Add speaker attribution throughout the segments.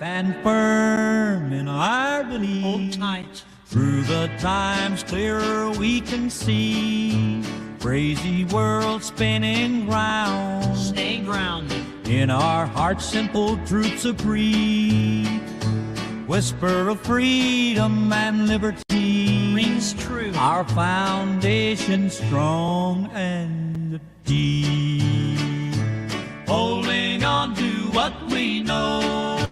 Speaker 1: Stand firm in our belief.
Speaker 2: Hold tight.
Speaker 1: Through the times clearer we can see. Crazy world spinning round.
Speaker 2: Stay grounded.
Speaker 1: In our hearts simple truths agree. Whisper of freedom and liberty.
Speaker 2: Rings true.
Speaker 1: Our foundation strong and deep. Holding on to what we know,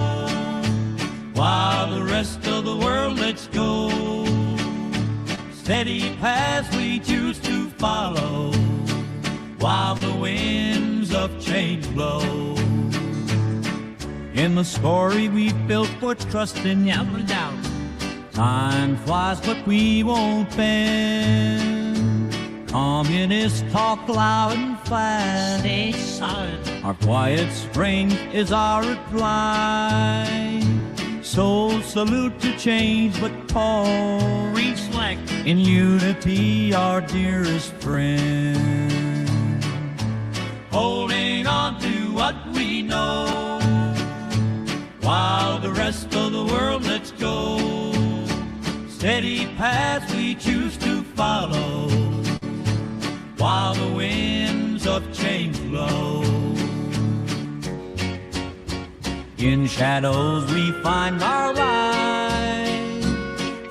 Speaker 1: while the rest of the world lets go. Steady paths we choose to follow, while the winds of change blow. In the story we built for trust and doubt, time flies but we won't bend. Communists talk loud and fast.
Speaker 2: Stay solid.
Speaker 1: Our quiet strength is our reply. So salute to change but pause.
Speaker 2: Reflect.
Speaker 1: In unity our dearest friend. Holding on to what we know, while the rest of the world lets go. Steady paths we choose to follow, while the winds of change blow. In shadows we find our light.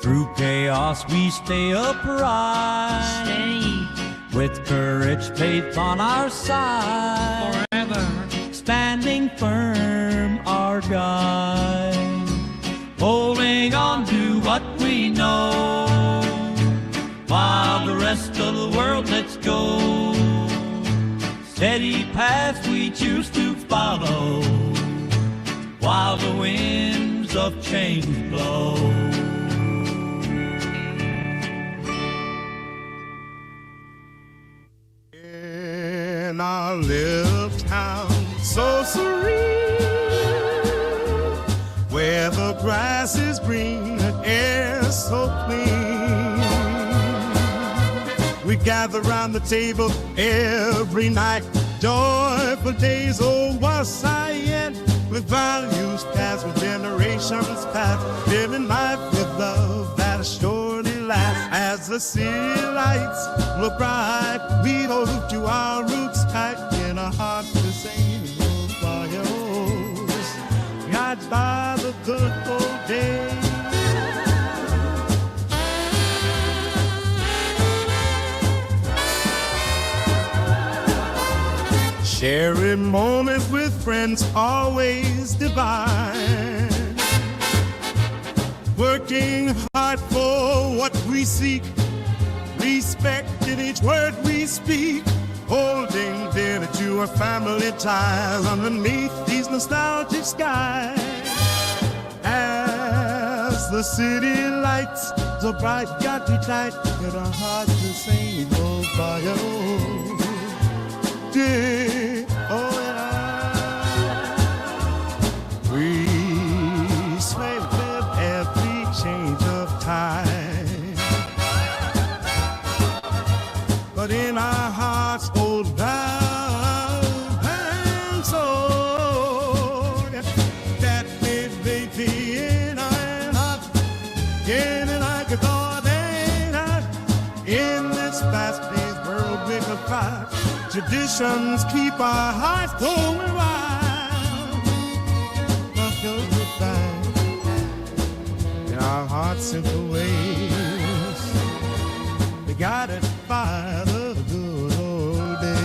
Speaker 1: Through chaos we stay upright.
Speaker 2: Stay.
Speaker 1: With courage, faith on our side.
Speaker 2: Forever.
Speaker 1: Standing firm, our guide. Holding on to what we know, while the rest of the world lets go. Steady paths we choose to follow, while the winds of change blow.
Speaker 3: In our little town so serene, where the grass is green and air so clean, we gather round the table every night. Joyful days, oh, once I yet, with values passed, with generations past, living life with love that'll surely last. As the city lights look bright, we hold to our roots tight. In our hearts the same old fires, guided by the good old days. Sharing moments with friends always divine. Working hard for what we seek, respecting each word we speak, holding dear to our family ties underneath these nostalgic skies. As the city lights so bright, got too tight, in our hearts the same old fire. Yeah, oh yeah. We sway with every change of time, but in our hearts, old love and soul, that made baby in our heart, getting like a thought ain't hot. In this fast-paced world, we can fight. Traditions keep our hearts going wild. But those goodbye in our hearts simple ways, we got it by the good old days.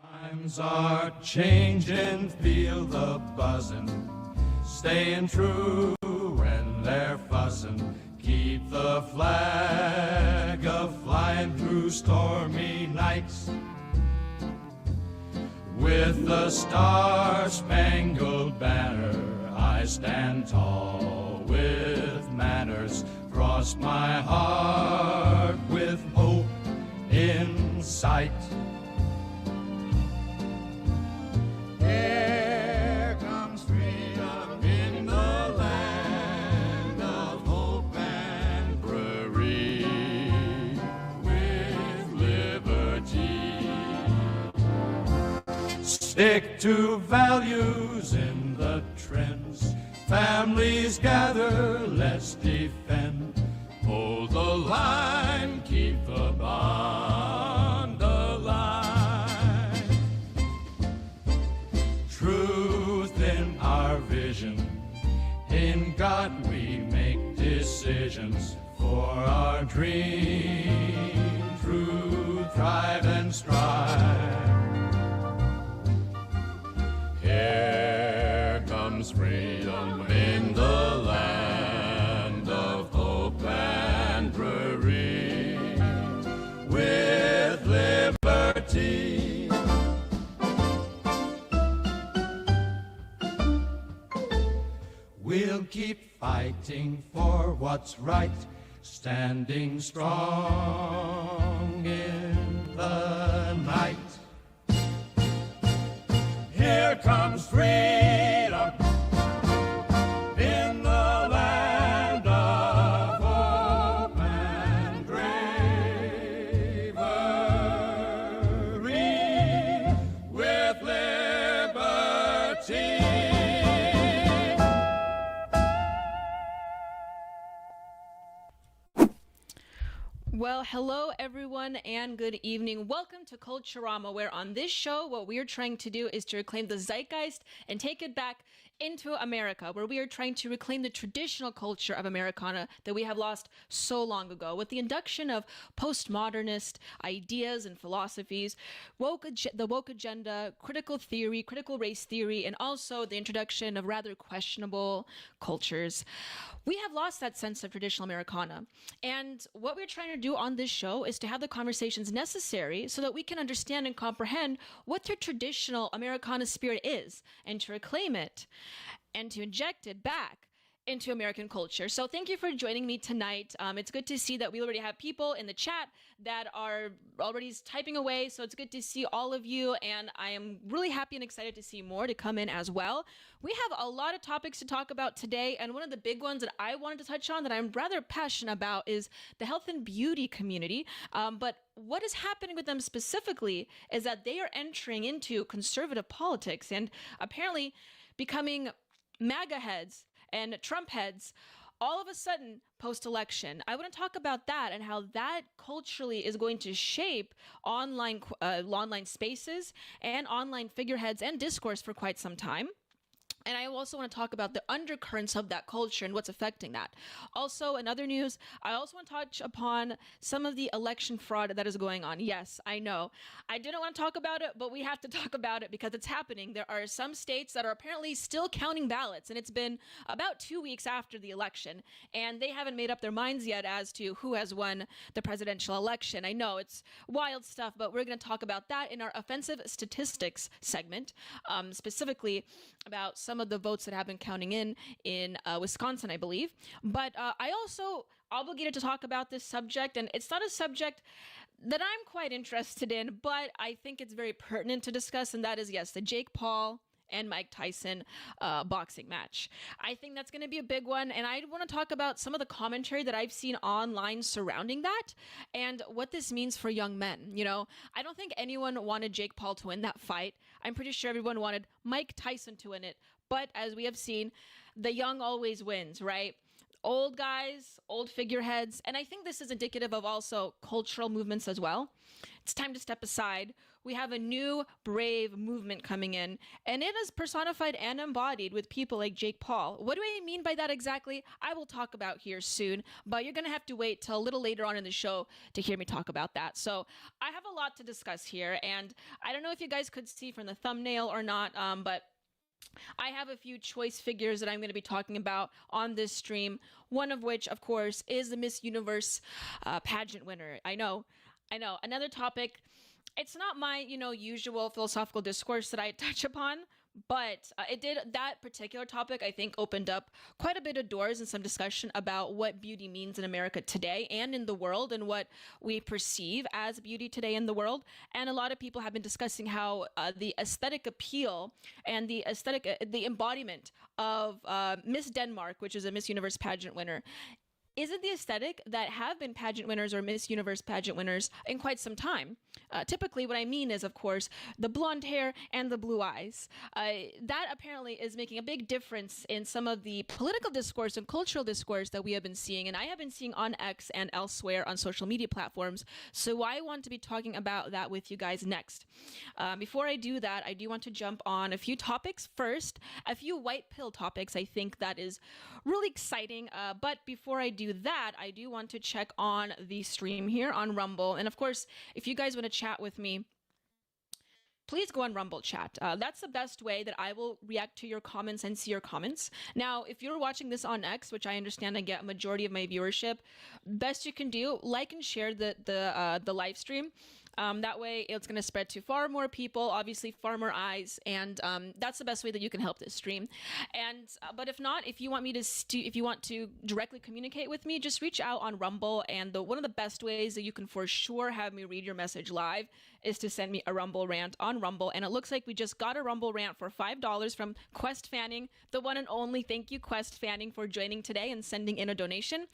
Speaker 1: Times are changing, feel the buzzing. Staying true when they're fussing. Keep the flag a-flying through stormy nights. With the star-spangled banner, I stand tall with manners. Cross my heart with hope in sight. Here comes freedom in the land of hope and free. Stick to values in the trends. Families gather, let's defend. Hold the line, keep the bond alive. Truth in our vision, in God we make decisions for our dream. True, thrive and strive. Here comes freedom in the land of hope and glory, with liberty. We'll keep fighting for what's right, standing strong in the night. Here comes freedom in the land of hope and bravery, with liberty.
Speaker 4: Well, hello everyone and good evening. Welcome to Culturama, where on this show, what we are trying to do is to reclaim the zeitgeist and take it back into America, where we are trying to reclaim the traditional culture of Americana that we have lost so long ago with the induction of postmodernist ideas and philosophies, the woke agenda, critical theory, critical race theory, and also the introduction of rather questionable cultures. We have lost that sense of traditional Americana. And what we're trying to do on this show is to have the conversations necessary so that we can understand and comprehend what the traditional Americana spirit is and to reclaim it and to inject it back into American culture. So thank you for joining me tonight. It's good to see that we already have people in the chat that are already typing away. So it's good to see all of you. And I am really happy and excited to see more to come in as well. We have a lot of topics to talk about today. And one of the big ones that I wanted to touch on that I'm rather passionate about is the health and beauty community. But what is happening with them specifically is that they are entering into conservative politics and apparently becoming MAGA heads and Trump heads all of a sudden post-election. I want to talk about that and how that culturally is going to shape online spaces and online figureheads and discourse for quite some time. And I also want to talk about the undercurrents of that culture and what's affecting that. Also, in other news, I also want to touch upon some of the election fraud that is going on. Yes, I know. I didn't want to talk about it, but we have to talk about it because it's happening. There are some states that are apparently still counting ballots, and it's been about 2 weeks after the election, and they haven't made up their minds yet as to who has won the presidential election. I know it's wild stuff, but we're going to talk about that in our offensive statistics segment, specifically about some of the votes that have been counting in Wisconsin, I believe. But I also obligated to talk about this subject, and it's not a subject that I'm quite interested in, but I think it's very pertinent to discuss, and that is, yes, the Jake Paul and Mike Tyson boxing match. I think that's going to be a big one, and I want to talk about some of the commentary that I've seen online surrounding that and what this means for young men. You know, I don't think anyone wanted Jake Paul to win that fight. I'm pretty sure everyone wanted Mike Tyson to win it, but as we have seen, the young always wins, right? Old guys, old figureheads, and I think this is indicative of also cultural movements as well. It's time to step aside. We have a new, brave movement coming in, and it is personified and embodied with people like Jake Paul. What do I mean by that exactly? I will talk about here soon, but you're going to have to wait till a little later on in the show to hear me talk about that. So I have a lot to discuss here, and I don't know if you guys could see from the thumbnail or not, but I have a few choice figures that I'm going to be talking about on this stream, one of which, of course, is the Miss Universe pageant winner. I know. Another topic, it's not my, usual philosophical discourse that I touch upon, but that particular topic, I think, opened up quite a bit of doors and some discussion about what beauty means in America today and in the world and what we perceive as beauty today in the world. And a lot of people have been discussing how the aesthetic appeal and the embodiment of Miss Denmark, which is a Miss Universe pageant winner, isn't the aesthetic that have been pageant winners or Miss Universe pageant winners in quite some time. Typically, what I mean is, of course, the blonde hair and the blue eyes. That apparently is making a big difference in some of the political discourse and cultural discourse that we have been seeing, and I have been seeing on X and elsewhere on social media platforms. So I want to be talking about that with you guys next. Before I do that, I do want to jump on a few topics first, a few white pill topics. I think that is really exciting. But before I do that, I do want to check on the stream here on Rumble. And of course, if you guys want to chat with me, please go on Rumble chat. That's the best way that I will react to your comments and see your comments. Now, if you're watching this on X, which I understand I get a majority of my viewership, best you can do, like and share the live stream. That way it's going to spread to far more people, obviously far more eyes, and that's the best way that you can help this stream. And but if not, if you want me to if you want to directly communicate with me, just reach out on Rumble. And one of the best ways that you can for sure have me read your message live is to send me a Rumble rant on Rumble. And it looks like we just got a Rumble rant for $5 from Quest Fanning, the one and only. Thank you, Quest Fanning, for joining today and sending in a donation.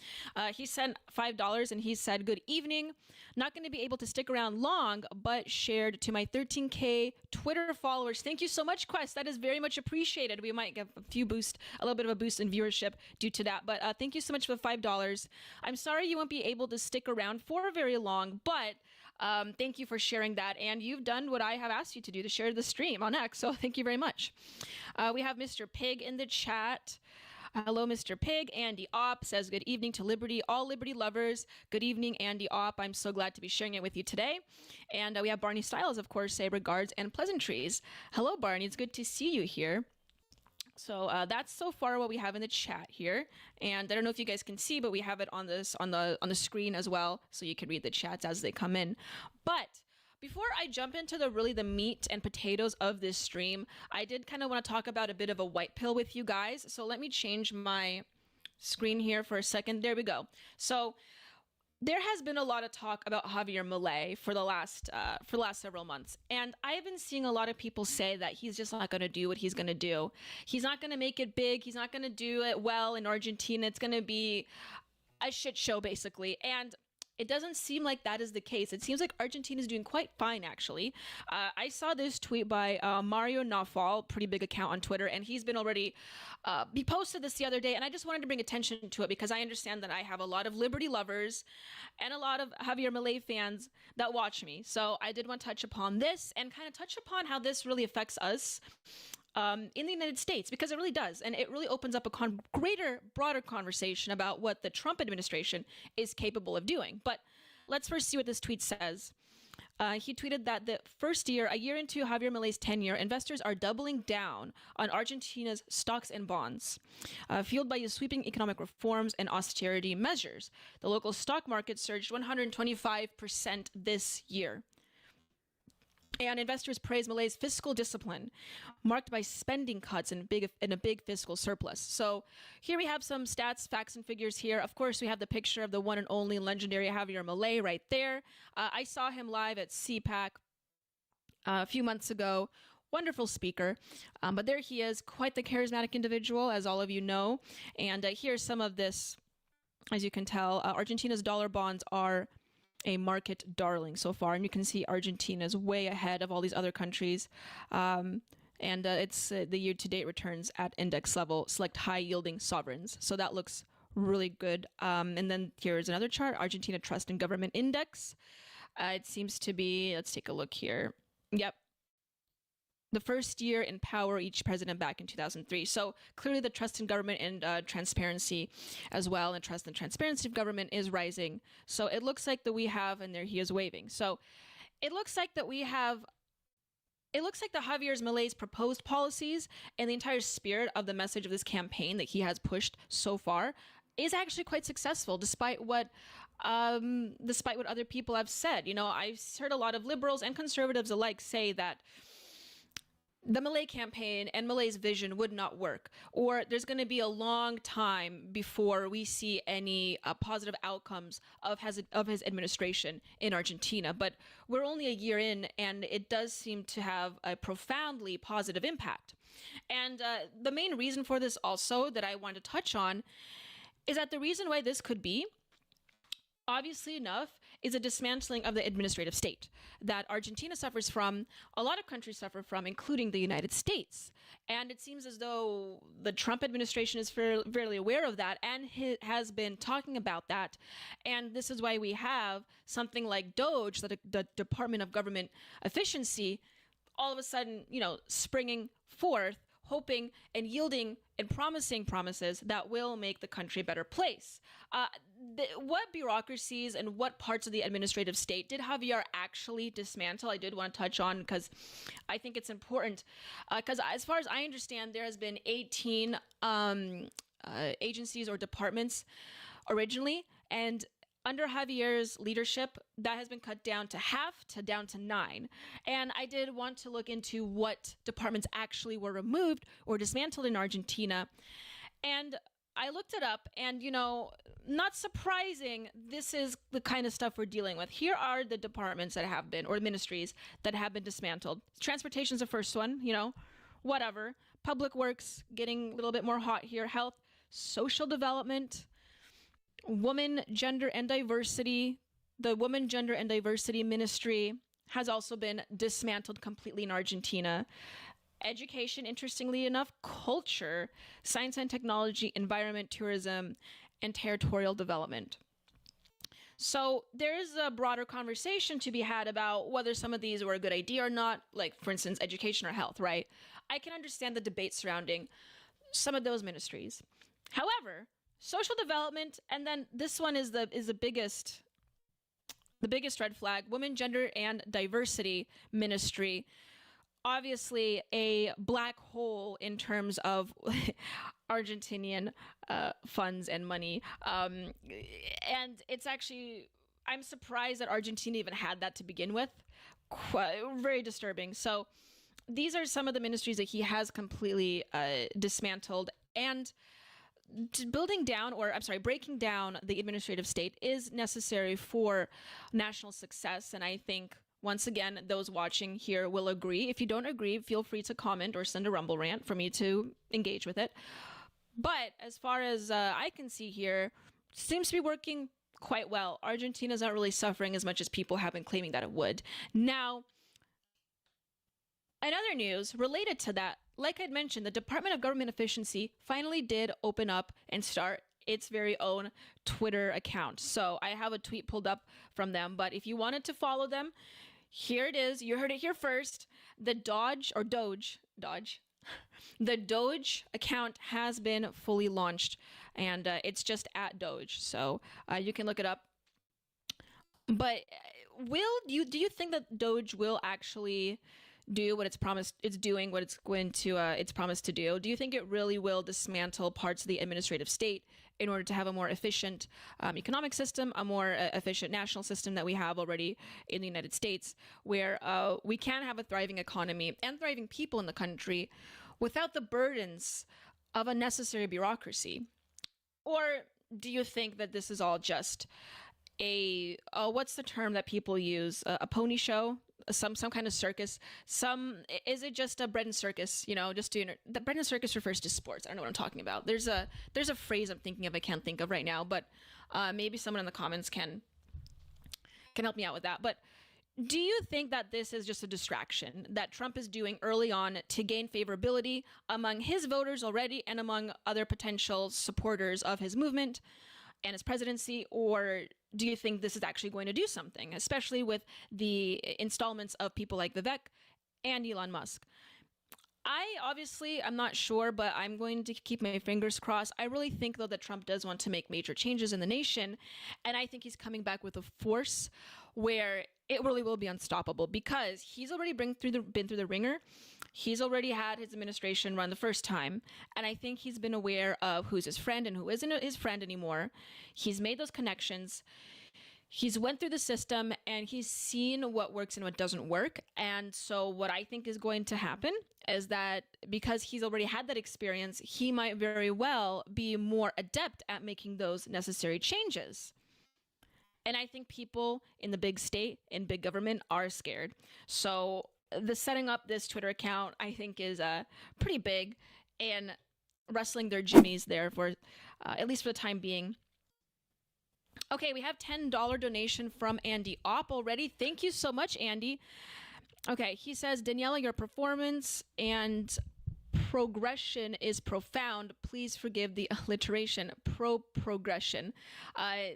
Speaker 4: He sent $5 and he said, "Good evening. Not going to be able to stick around long, but shared to my 13K Twitter followers." Thank you so much, Quest. That is very much appreciated. We might get a little bit of a boost in viewership due to that. But thank you so much for the $5. I'm sorry you won't be able to stick around for very long, but thank you for sharing that. And you've done what I have asked you to do, to share the stream on X. So thank you very much. We have Mr. Pig in the chat. Hello, Mr. Pig. Andy Opp says, "Good evening to Liberty, all Liberty lovers." Good evening, Andy Opp. I'm so glad to be sharing it with you today. And we have Barney Styles, of course, say regards and pleasantries. Hello, Barney. It's good to see you here. So that's so far what we have in the chat here. And I don't know if you guys can see, but we have it on the screen as well, so you can read the chats as they come in. But before I jump into the meat and potatoes of this stream, I did kind of want to talk about a bit of a white pill with you guys. So let me change my screen here for a second. There we go. So there has been a lot of talk about Javier Milei for the last several months, and I've been seeing a lot of people say that he's just not going to do what he's going to do. He's not going to make it big. He's not going to do it well in Argentina. It's going to be a shit show, basically. And it doesn't seem like that is the case. It seems like Argentina is doing quite fine, actually. I saw this tweet by Mario Nafal, pretty big account on Twitter, and he's been already, he posted this the other day, and I just wanted to bring attention to it because I understand that I have a lot of Liberty lovers and a lot of Javier Milei fans that watch me. So I did want to touch upon this and kind of touch upon how this really affects us in the United States, because it really does. And it really opens up a broader conversation about what the Trump administration is capable of doing. But let's first see what this tweet says. He tweeted that a year into Javier Milei's tenure, investors are doubling down on Argentina's stocks and bonds, fueled by his sweeping economic reforms and austerity measures. The local stock market surged 125% this year. And investors praise Milei's fiscal discipline, marked by spending cuts and a big fiscal surplus. So here we have some stats, facts, and figures here. Of course, we have the picture of the one and only legendary Javier Milei right there. I saw him live at CPAC a few months ago. Wonderful speaker. But there he is, quite the charismatic individual, as all of you know. And here's some of this. As you can tell, Argentina's dollar bonds are a market darling so far, and you can see Argentina is way ahead of all these other countries, and it's the year-to-date returns at index level select high-yielding sovereigns, so that looks really good. And then here's another chart, Argentina Trust and Government Index. It seems to be, let's take a look here. Yep, the first year in power each president back in 2003. So clearly the trust in government and transparency as well, and trust and transparency of government is rising. So it looks like that we have, and there he is waving. So it looks like that we have, it looks like the Javier Milei's proposed policies and the entire spirit of the message of this campaign that he has pushed so far is actually quite successful, despite what other people have said. You know, I've heard a lot of liberals and conservatives alike say that the Milei campaign and Milei's vision would not work, or there's going to be a long time before we see any positive outcomes of his administration in Argentina. But we're only a year in, and it does seem to have a profoundly positive impact. And the main reason for this also that I want to touch on is that the reason why this could be, obviously enough, is a dismantling of the administrative state that Argentina suffers from, a lot of countries suffer from, including the United States. And it seems as though the Trump administration is fairly aware of that and has been talking about that. And this is why we have something like DOGE, the Department of Government Efficiency, all of a sudden, springing forth, hoping and yielding and promising promises that will make the country a better place. What bureaucracies and what parts of the administrative state did Javier actually dismantle? I did want to touch on, because I think it's important. Because as far as I understand, there has been 18 agencies or departments originally, and under Javier's leadership, that has been cut down to half, down to 9. And I did want to look into what departments actually were removed or dismantled in Argentina. And I looked it up, and, not surprising, this is the kind of stuff we're dealing with. Here are the departments that have been, or ministries that have been dismantled. Transportation's the first one, whatever. Public Works, getting a little bit more hot here. Health, Social Development, Women, Gender, and Diversity. The Women, Gender, and Diversity Ministry has also been dismantled completely in Argentina. Education, interestingly enough, culture, science and technology, environment, tourism, and territorial development. So there is a broader conversation to be had about whether some of these were a good idea or not, like, for instance, education or health, right? I can understand the debate surrounding some of those ministries. However, social development, and then this one is the biggest red flag, Women, Gender, and Diversity Ministry. Obviously a black hole in terms of Argentinian funds and money. And it's actually, I'm surprised that Argentina even had that to begin with. Very disturbing. So these are some of the ministries that he has completely dismantled. And breaking down the administrative state is necessary for national success. And I think, once again, those watching here will agree. If you don't agree, feel free to comment or send a Rumble rant for me to engage with it. But as far as I can see here, seems to be working quite well. Argentina's not really suffering as much as people have been claiming that it would. Now, in other news related to that, like I'd mentioned, the Department of Government Efficiency finally did open up and start its very own Twitter account. So I have a tweet pulled up from them, but if you wanted to follow them, here it is. You heard it here first. The Doge, the Doge account has been fully launched, and it's just at Doge. So you can look it up. But do you think that Doge will actually do what it's promised? It's doing what it's going to it's promised to do. Do you think it really will dismantle parts of the administrative state in order to have a more efficient economic system, a more efficient national system that we have already in the United States, where we can have a thriving economy and thriving people in the country without the burdens of unnecessary bureaucracy? Or do you think that this is all just a what's the term that people use, a pony show, some kind of circus? Is it just a bread and circus? Just doing it. The bread and circus refers to sports. I don't know what I'm talking about. There's a phrase I'm thinking of, I can't think of right now, but maybe someone in the comments can help me out with that. But do you think that this is just a distraction that Trump is doing early on to gain favorability among his voters already and among other potential supporters of his movement and his presidency? Or do you think this is actually going to do something, especially with the installments of people like Vivek and Elon Musk? I'm not sure, but I'm going to keep my fingers crossed. I really think, though, that Trump does want to make major changes in the nation. And I think he's coming back with a force where it really will be unstoppable, because he's already been through the ringer. He's already had his administration run the first time. And I think he's been aware of who's his friend and who isn't his friend anymore. He's made those connections. He's went through the system and he's seen what works and what doesn't work. And so what I think is going to happen is that because he's already had that experience, he might very well be more adept at making those necessary changes. And I think people in the big state, in big government, are scared. So the setting up this Twitter account, I think, is pretty big. And wrestling their jimmies there for at least for the time being. Okay, we have $10 donation from Andy Opp already. Thank you so much, Andy. Okay, he says, Daniela, your performance and progression is profound. Please forgive the alliteration. Progression.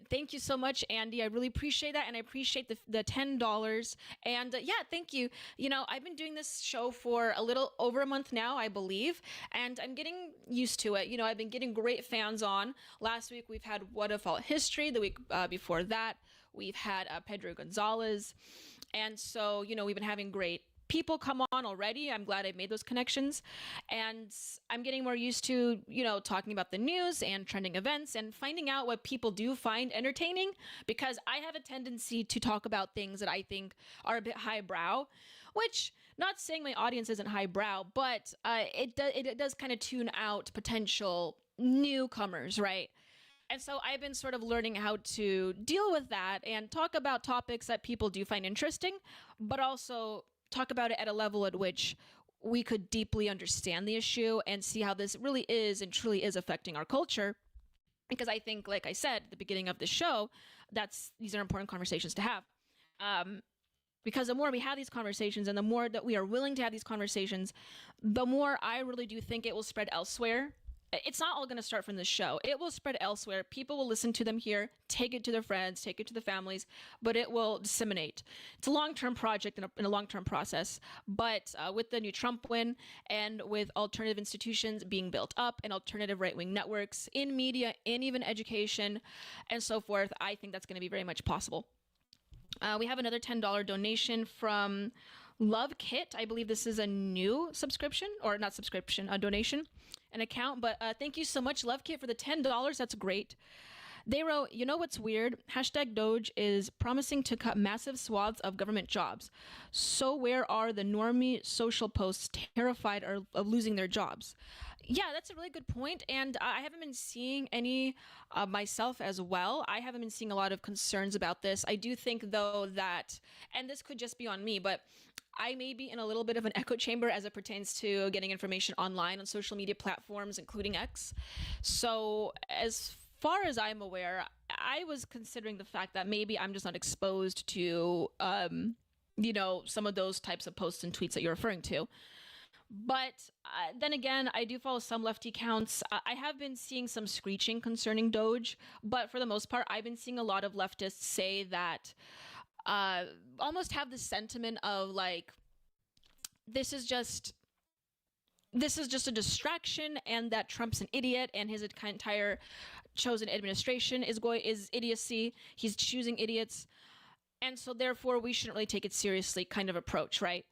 Speaker 4: Thank you so much, Andy. I really appreciate that, and I appreciate the $10. And yeah, thank you. You know, I've been doing this show for a little over a month now, I believe, and I'm getting used to it. You know, I've been getting great fans on. Last week we've had What If All History. The week before that we've had Pedro Gonzalez. And so, you know, we've been having great people come on already. I'm glad I made those connections. And I'm getting more used to, you know, talking about the news and trending events and finding out what people do find entertaining, because I have a tendency to talk about things that I think are a bit highbrow, which, not saying my audience isn't highbrow, but it does kind of tune out potential newcomers, right? And so I've been sort of learning how to deal with that and talk about topics that people do find interesting, but also talk about it at a level at which we could deeply understand the issue and see how this really is and truly is affecting our culture. Because I think, like I said at the beginning of the show, these are important conversations to have. Because the more we have these conversations and the more that we are willing to have these conversations, the more I really do think it will spread elsewhere. It's not all going to start from this show. It will spread elsewhere. People will listen to them here, take it to their friends, take it to the families, but it will disseminate. It's a long-term project and a long-term process. But with the new Trump win and with alternative institutions being built up and alternative right-wing networks in media and even education and so forth, I think that's going to be very much possible. We have another $10 donation from Love Kit. I believe this is a new subscription, or not subscription, a donation, an account. But thank you so much, Love Kit, for the $10. That's great. They wrote, you know what's weird? Hashtag Doge is promising to cut massive swaths of government jobs. So where are the normie social posts terrified of losing their jobs? Yeah, that's a really good point. And I haven't been seeing any myself as well. I haven't been seeing a lot of concerns about this. I do think, though, that, and this could just be on me, but I may be in a little bit of an echo chamber as it pertains to getting information online on social media platforms, including X. So as far as I'm aware, I was considering the fact that maybe I'm just not exposed to, you know, some of those types of posts and tweets that you're referring to. But then again, I do follow some lefty accounts. I have been seeing some screeching concerning Doge, but for the most part, I've been seeing a lot of leftists say that almost have the sentiment of like, this is just a distraction, and that Trump's an idiot and his entire chosen administration is idiocy. He's choosing idiots. And so therefore we shouldn't really take it seriously kind of approach, right?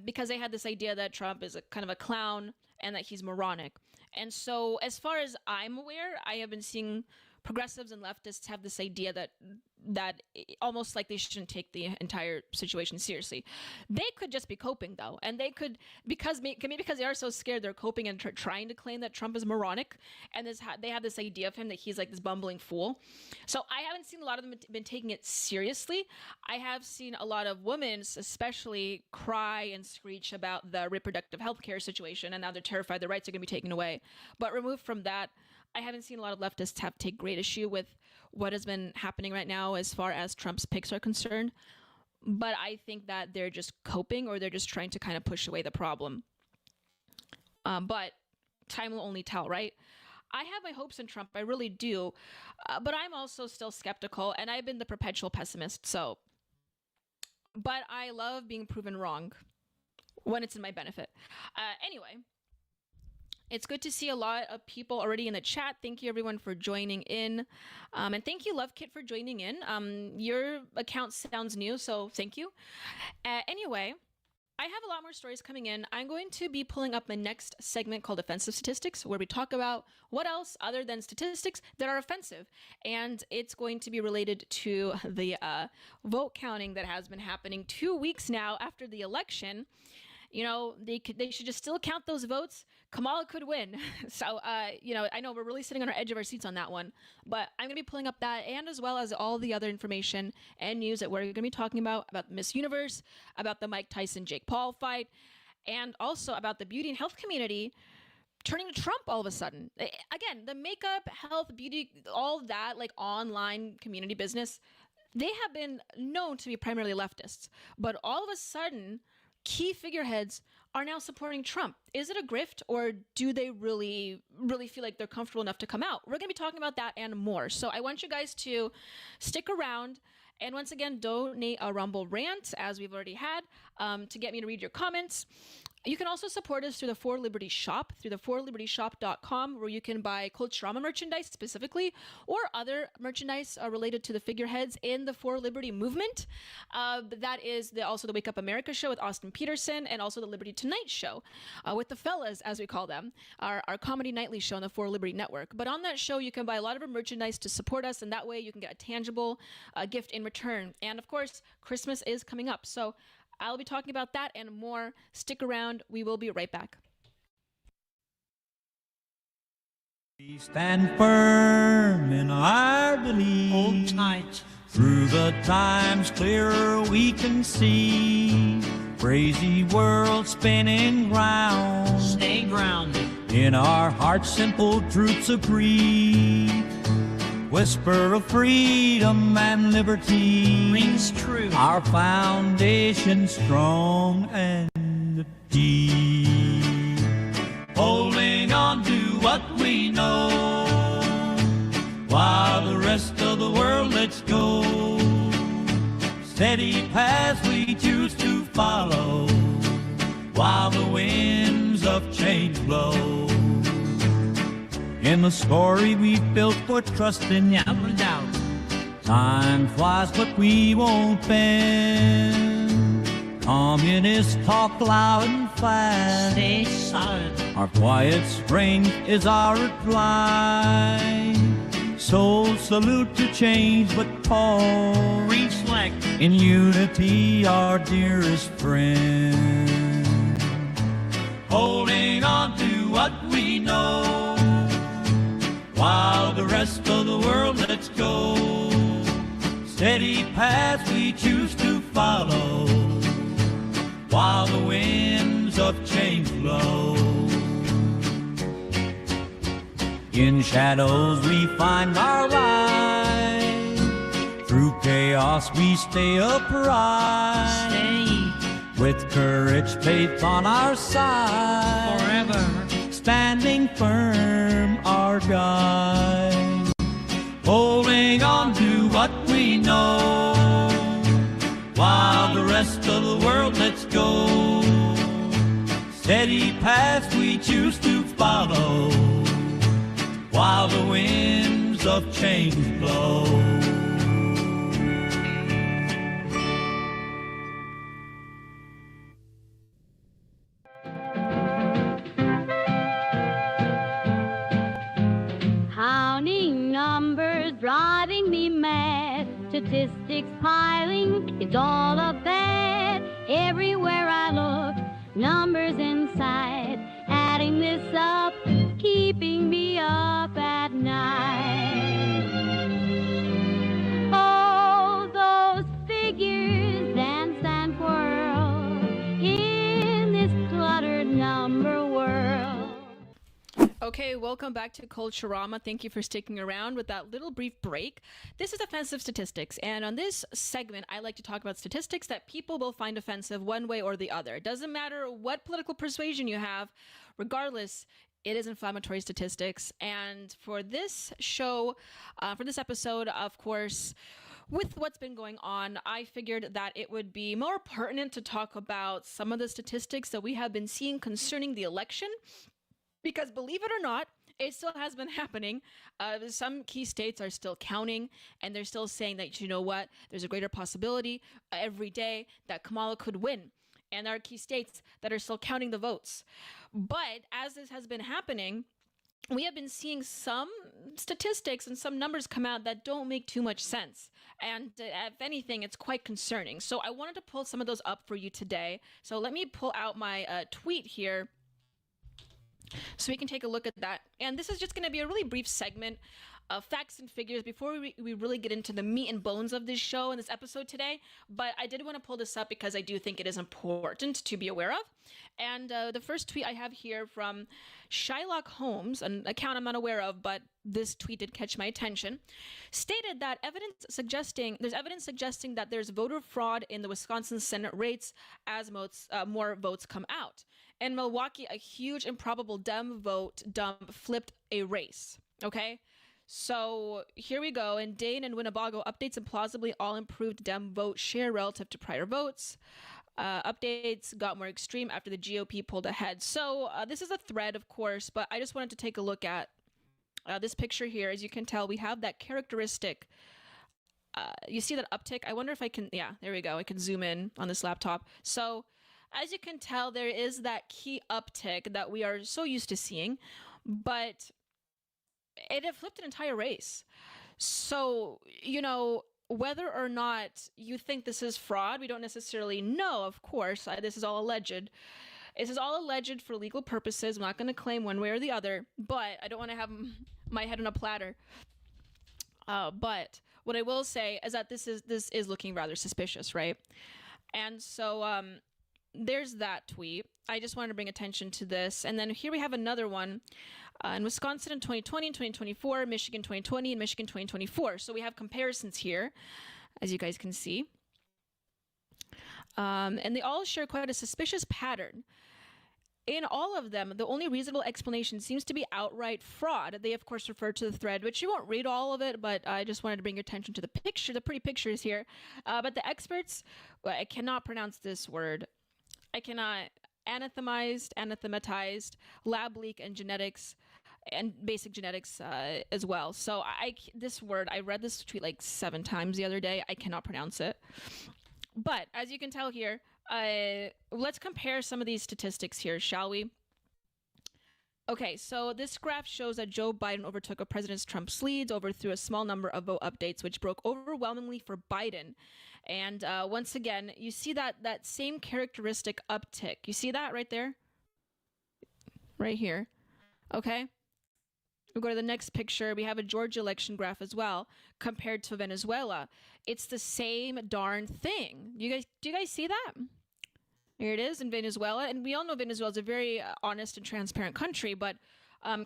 Speaker 4: Because they had this idea that Trump is a kind of a clown and that he's moronic. And so as far as I'm aware, I have been seeing progressives and leftists have this idea that almost like they shouldn't take the entire situation seriously. They could just be coping, though, and they could, because they are so scared, they're coping and trying to claim that Trump is moronic, and they have this idea of him that he's like this bumbling fool. So I haven't seen a lot of them been taking it seriously. I have seen a lot of women especially cry and screech about the reproductive health care situation, and now they're terrified their rights are going to be taken away. But removed from that, I haven't seen a lot of leftists take great issue with what has been happening right now as far as Trump's picks are concerned. But I think that they're just coping, or they're just trying to kind of push away the problem. But time will only tell, right? I have my hopes in Trump, I really do. But I'm also still skeptical, and I've been the perpetual pessimist. So, but I love being proven wrong when it's in my benefit. Anyway. It's good to see a lot of people already in the chat. Thank you, everyone, for joining in. And thank you, Love Kit, for joining in. Your account sounds new, so thank you. Anyway, I have a lot more stories coming in. I'm going to be pulling up my next segment called Offensive Statistics, where we talk about what else other than statistics that are offensive. And it's going to be related to the vote counting that has been happening 2 weeks now after the election. You know, they should just still count those votes. Kamala could win. So, you know, I know we're really sitting on our edge of our seats on that one. But I'm going to be pulling up that, and as well as all the other information and news that we're going to be talking about Miss Universe, about the Mike Tyson-Jake Paul fight, and also about the beauty and health community turning to Trump all of a sudden. Again, the makeup, health, beauty, all of that, like online community business, they have been known to be primarily leftists. But all of a sudden, key figureheads are now supporting Trump. Is it a grift, or do they really feel like they're comfortable enough to come out? We're going to be talking about that and more. So I want you guys to stick around. And once again, donate a Rumble rant, as we've already had, to get me to read your comments. You can also support us through the For Liberty shop, through the forlibertyshop.com, where you can buy Culturama merchandise specifically, or other merchandise related to the figureheads in the For Liberty movement. That is also the Wake Up America show with Austin Peterson, and also the Liberty Tonight show with the fellas, as we call them, our comedy nightly show on the For Liberty network. But on that show, you can buy a lot of our merchandise to support us, and that way you can get a tangible gift in return. And of course, Christmas is coming up, so I'll be talking about that and more. Stick around. We will be right back.
Speaker 1: We stand firm in our belief.
Speaker 2: Hold tight.
Speaker 1: Through the times clearer we can see. Crazy world spinning round.
Speaker 2: Stay grounded.
Speaker 1: In our hearts simple truths of breathe. Whisper of freedom and liberty
Speaker 2: Rings true.
Speaker 1: Our foundation strong and deep. Holding on to what we know, while the rest of the world lets go. Steady path we choose to follow, while the winds of change blow. In the story we've built for trust and
Speaker 2: Never doubt.
Speaker 1: time flies, but we won't bend. Communists talk loud and fast.
Speaker 2: Stay solid.
Speaker 1: Our quiet strength is our reply. So salute to change, but pause.
Speaker 2: Reflect.
Speaker 1: In unity, our dearest friend. Holding on to what we know, while the rest of the world lets go. Steady path we choose to follow, while the winds of change blow. In shadows we find our light. Through chaos we stay upright.
Speaker 2: Stay
Speaker 1: With courage, faith on our side.
Speaker 2: forever.
Speaker 1: Standing firm, our guide. Holding on to what we know, while the rest of the world lets go. Steady path we choose to follow, while the winds of change blow.
Speaker 5: Counting numbers driving me mad. Statistics piling, it's all up bad. Everywhere I look, numbers inside. Adding this up, keeping me up at night. Oh, those figures dance and whirl in this cluttered number world.
Speaker 4: Okay, welcome back to Culturama. Thank you for sticking around with that little brief break. This is Offensive Statistics, and on this segment, I like to talk about statistics that people will find offensive one way or the other. It doesn't matter what political persuasion you have, regardless, it is inflammatory statistics. And for this show, for this episode, of course, with what's been going on, I figured that it would be more pertinent to talk about some of the statistics that we have been seeing concerning the election. Because believe it or not, it still has been happening. Some key states are still counting, and they're still saying that, you know what, there's a greater possibility every day that Kamala could win. And there are key states that are still counting the votes. But as this has been happening, we have been seeing some statistics and some numbers come out that don't make too much sense. And if anything, it's quite concerning. So I wanted to pull some of those up for you today. So let me pull out my tweet here, so we can take a look at that. And this is just going to be a really brief segment. facts and figures before we really get into the meat and bones of this show and this episode today. But I did want to pull this up because I do think it is important to be aware of. And the first tweet I have here from Shylock Holmes, an account I'm not aware of, but this tweet did catch my attention, stated that there's evidence suggesting that there's voter fraud in the Wisconsin Senate race as more votes come out. In Milwaukee, a huge improbable Dem vote dump flipped a race. Okay, so here we go. In Dane and Winnebago, updates and plausibly all improved Dem vote share relative to prior votes. Updates got more extreme after the GOP pulled ahead. So this is a thread, of course, but I just wanted to take a look at this picture here. As you can tell, we have that characteristic. You see that uptick? I wonder if I can, yeah, there we go. I can zoom in on this laptop. So as you can tell, there is that key uptick that we are so used to seeing, but it had flipped an entire race. So, you know, whether or not you think this is fraud, we don't necessarily know, of course. This is all alleged. This is all alleged for legal purposes. I'm not going to claim one way or the other, but I don't want to have my head on a platter. But what I will say is that this is looking rather suspicious, right? And so there's that tweet. I just wanted to bring attention to this. And then here we have another one. In Wisconsin in 2020 and 2024, Michigan 2020 and Michigan 2024. So we have comparisons here, as you guys can see. And they all share quite a suspicious pattern. In all of them, the only reasonable explanation seems to be outright fraud. They, of course, refer to the thread, which you won't read all of it, but I just wanted to bring your attention to the picture, the pretty pictures here. But the experts, well, I cannot pronounce this word. I cannot, anathematized, lab leak, and genetics, and basic genetics as well. So this word, I read this tweet like 7 times the other day. I cannot pronounce it. But as you can tell here, let's compare some of these statistics here, shall we? Okay, so this graph shows that Joe Biden overtook President Trump's leads, overthrew a small number of vote updates, which broke overwhelmingly for Biden. And once again, you see that same characteristic uptick. You see that right there? Right here. Okay. We'll go to the next picture. We have a Georgia election graph as well, compared to Venezuela. It's the same darn thing. Do you guys see that? Here it is in Venezuela. And we all know Venezuela is a very honest and transparent country, but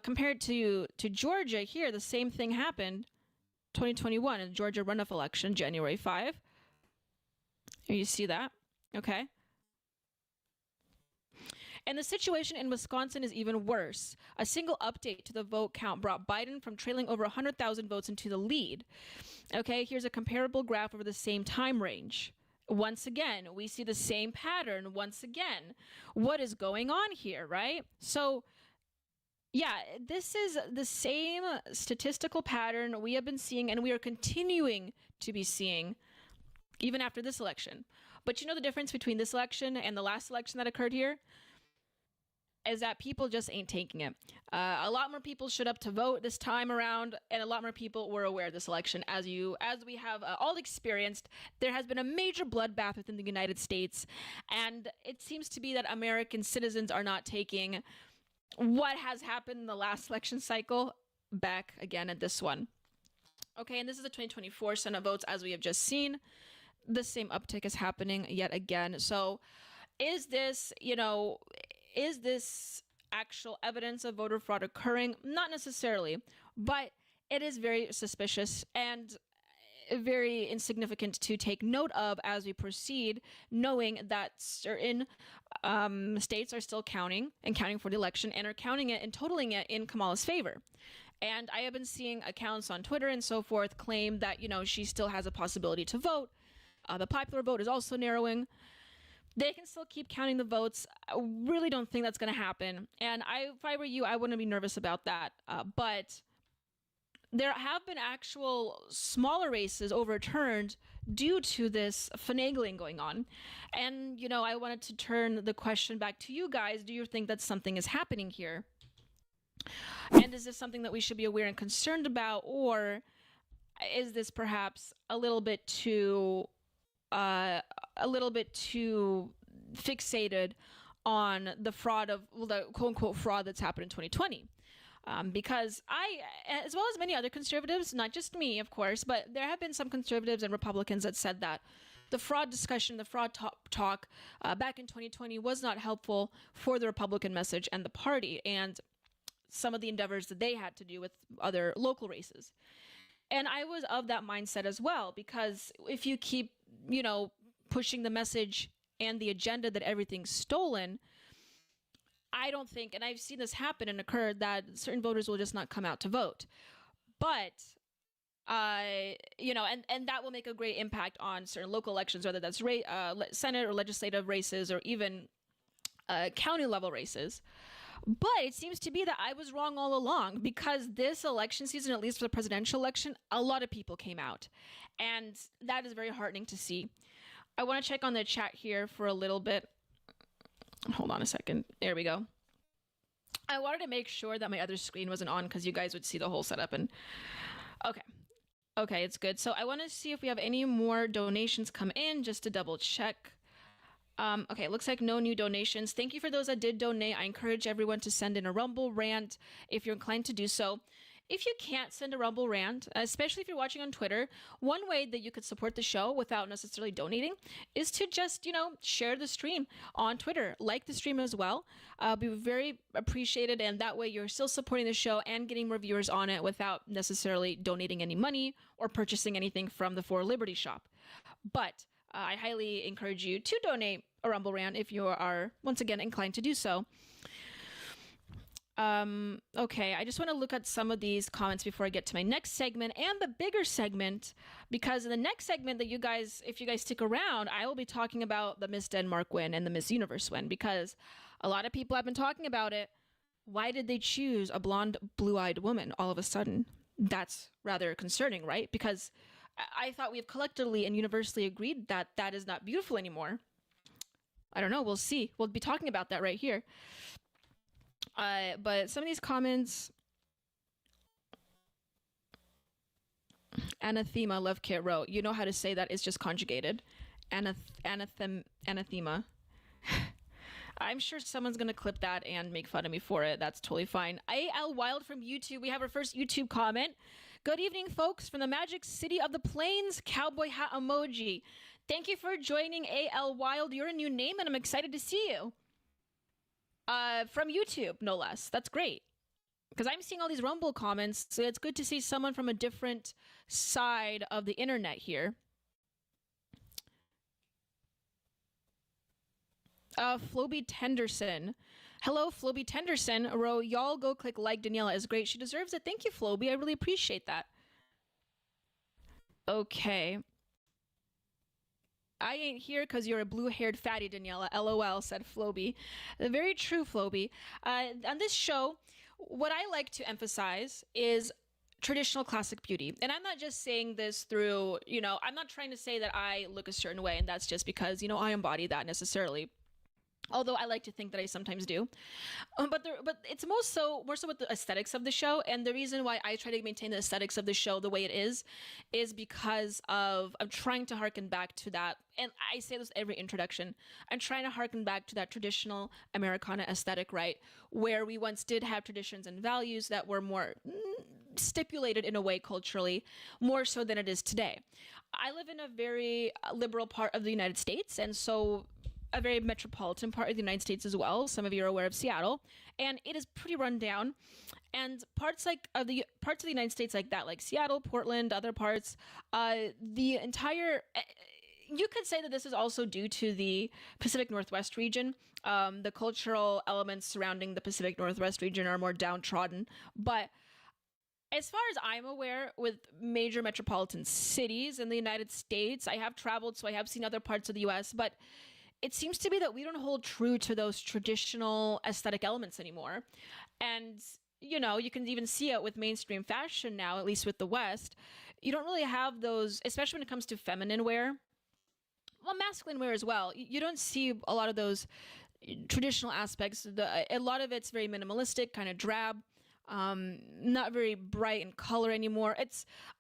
Speaker 4: compared to Georgia here, the same thing happened 2021 in the Georgia runoff election, January 5. Here you see that. Okay. And the situation in Wisconsin is even worse. A single update to the vote count brought Biden from trailing over 100,000 votes into the lead. Okay, here's a comparable graph over the same time range. Once again, we see the same pattern once again. What is going on here, right? So, yeah, this is the same statistical pattern we have been seeing and we are continuing to be seeing even after this election. But you know the difference between this election and the last election that occurred here? Is that people just ain't taking it. A lot more people showed up to vote this time around, and a lot more people were aware of this election. As we have all experienced, there has been a major bloodbath within the United States, and it seems to be that American citizens are not taking what has happened in the last election cycle back again at this one. Okay, and this is the 2024 Senate votes, as we have just seen. The same uptick is happening yet again. So is this actual evidence of voter fraud occurring? Not necessarily, but it is very suspicious and very insignificant to take note of as we proceed, knowing that certain states are still counting for the election and are counting it and totaling it in Kamala's favor. And I have been seeing accounts on Twitter and so forth claim that, she still has a possibility to vote. The popular vote is also narrowing. They can still keep counting the votes. I really don't think that's going to happen. And if I were you, I wouldn't be nervous about that. But there have been actual smaller races overturned due to this finagling going on. And, I wanted to turn the question back to you guys. Do you think that something is happening here? And is this something that we should be aware and concerned about? Or is this perhaps a little bit too fixated on the fraud of the quote unquote fraud that's happened in 2020. because I, as well as many other conservatives, not just me, of course, but there have been some conservatives and Republicans that said that the fraud discussion, the fraud talk back in 2020 was not helpful for the Republican message and the party and some of the endeavors that they had to do with other local races. And I was of that mindset as well, because if you keep, pushing the message and the agenda that everything's stolen, I don't think, and I've seen this happen and occur, that certain voters will just not come out to vote. But, and that will make a great impact on certain local elections, whether that's Senate or legislative races or even county level races. But it seems to be that I was wrong all along, because this election season, at least for the presidential election, a lot of people came out. And that is very heartening to see. I want to check on the chat here for a little bit. Hold on a second. There we go. I wanted to make sure that my other screen wasn't on because you guys would see the whole setup. And okay, it's good. So I want to see if we have any more donations come in, just to double check. Okay, it looks like no new donations. Thank you for those that did donate. I encourage everyone to send in a Rumble rant if you're inclined to do so. If you can't send a Rumble rant, especially if you're watching on Twitter, one way that you could support the show without necessarily donating is to just, share the stream on Twitter. Like the stream as well. Be very appreciated, and that way you're still supporting the show and getting more viewers on it without necessarily donating any money or purchasing anything from the For Liberty shop. But I highly encourage you to donate a Rumble rant if you are, once again, inclined to do so. Okay, I just want to look at some of these comments before I get to my next segment and the bigger segment, because in the next segment that if you guys stick around, I will be talking about the Miss Denmark win and the Miss Universe win, because a lot of people have been talking about it. Why did they choose a blonde, blue-eyed woman all of a sudden? That's rather concerning, right? Because I thought we have collectively and universally agreed that that is not beautiful anymore. I don't know. We'll see. We'll be talking about that right here. But some of these comments, anathema, Love Kit wrote, you know how to say that, it's just conjugated. Anathema. I'm sure someone's going to clip that and make fun of me for it. That's totally fine. A.L. Wild from YouTube. We have our first YouTube comment. Good evening, folks, from the magic city of the plains. Cowboy hat emoji. Thank you for joining, A.L. Wild. You're a new name, and I'm excited to see you. From YouTube, no less. That's great. Because I'm seeing all these Rumble comments, so it's good to see someone from a different side of the internet here. Floby Tenderson. Hello, Floby Tenderson. Y'all go click like. Daniela is great. She deserves it. Thank you, Floby. I really appreciate that. Okay. I ain't here because you're a blue-haired fatty, Daniela. LOL, said Floby. Very true, Floby. On this show, what I like to emphasize is traditional classic beauty. And I'm not just saying this through, I'm not trying to say that I look a certain way, and that's just because, I embody that necessarily. Although I like to think that I sometimes do. But it's more so with the aesthetics of the show. And the reason why I try to maintain the aesthetics of the show the way it is because I'm trying to harken back to that. And I say this every introduction. I'm trying to harken back to that traditional Americana aesthetic, right? Where we once did have traditions and values that were more stipulated in a way culturally, more so than it is today. I live in a very liberal part of the United States. And so a very metropolitan part of the United States as well. Some of you are aware of Seattle, and it is pretty run down. And parts of the United States like that, like Seattle, Portland, other parts, the entire, you could say that this is also due to the Pacific Northwest region. The cultural elements surrounding the Pacific Northwest region are more downtrodden, but as far as I'm aware, with major metropolitan cities in the United States, I have traveled, so I have seen other parts of the U.S., but it seems to be that we don't hold true to those traditional aesthetic elements anymore. And, you can even see it with mainstream fashion now, at least with the West. You don't really have those, especially when it comes to feminine wear. Well, masculine wear as well. You don't see a lot of those traditional aspects. A lot of it's very minimalistic, kind of drab. Not very bright in color anymore.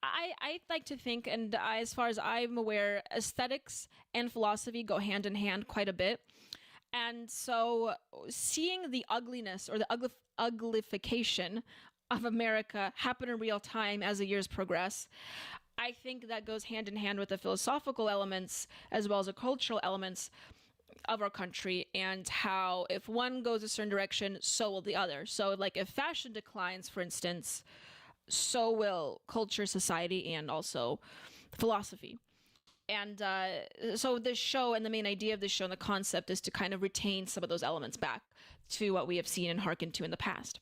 Speaker 4: I like to think, and as far as I'm aware, aesthetics and philosophy go hand in hand quite a bit. And so seeing the ugliness or the uglification of America happen in real time as the years progress. I think that goes hand in hand with the philosophical elements as well as the cultural elements of our country, and how if one goes a certain direction, so will the other. So like if fashion declines, for instance, so will culture, society, and also philosophy. And so this show, and the main idea of this show and the concept, is to kind of retain some of those elements back to what we have seen and hearkened to in the past.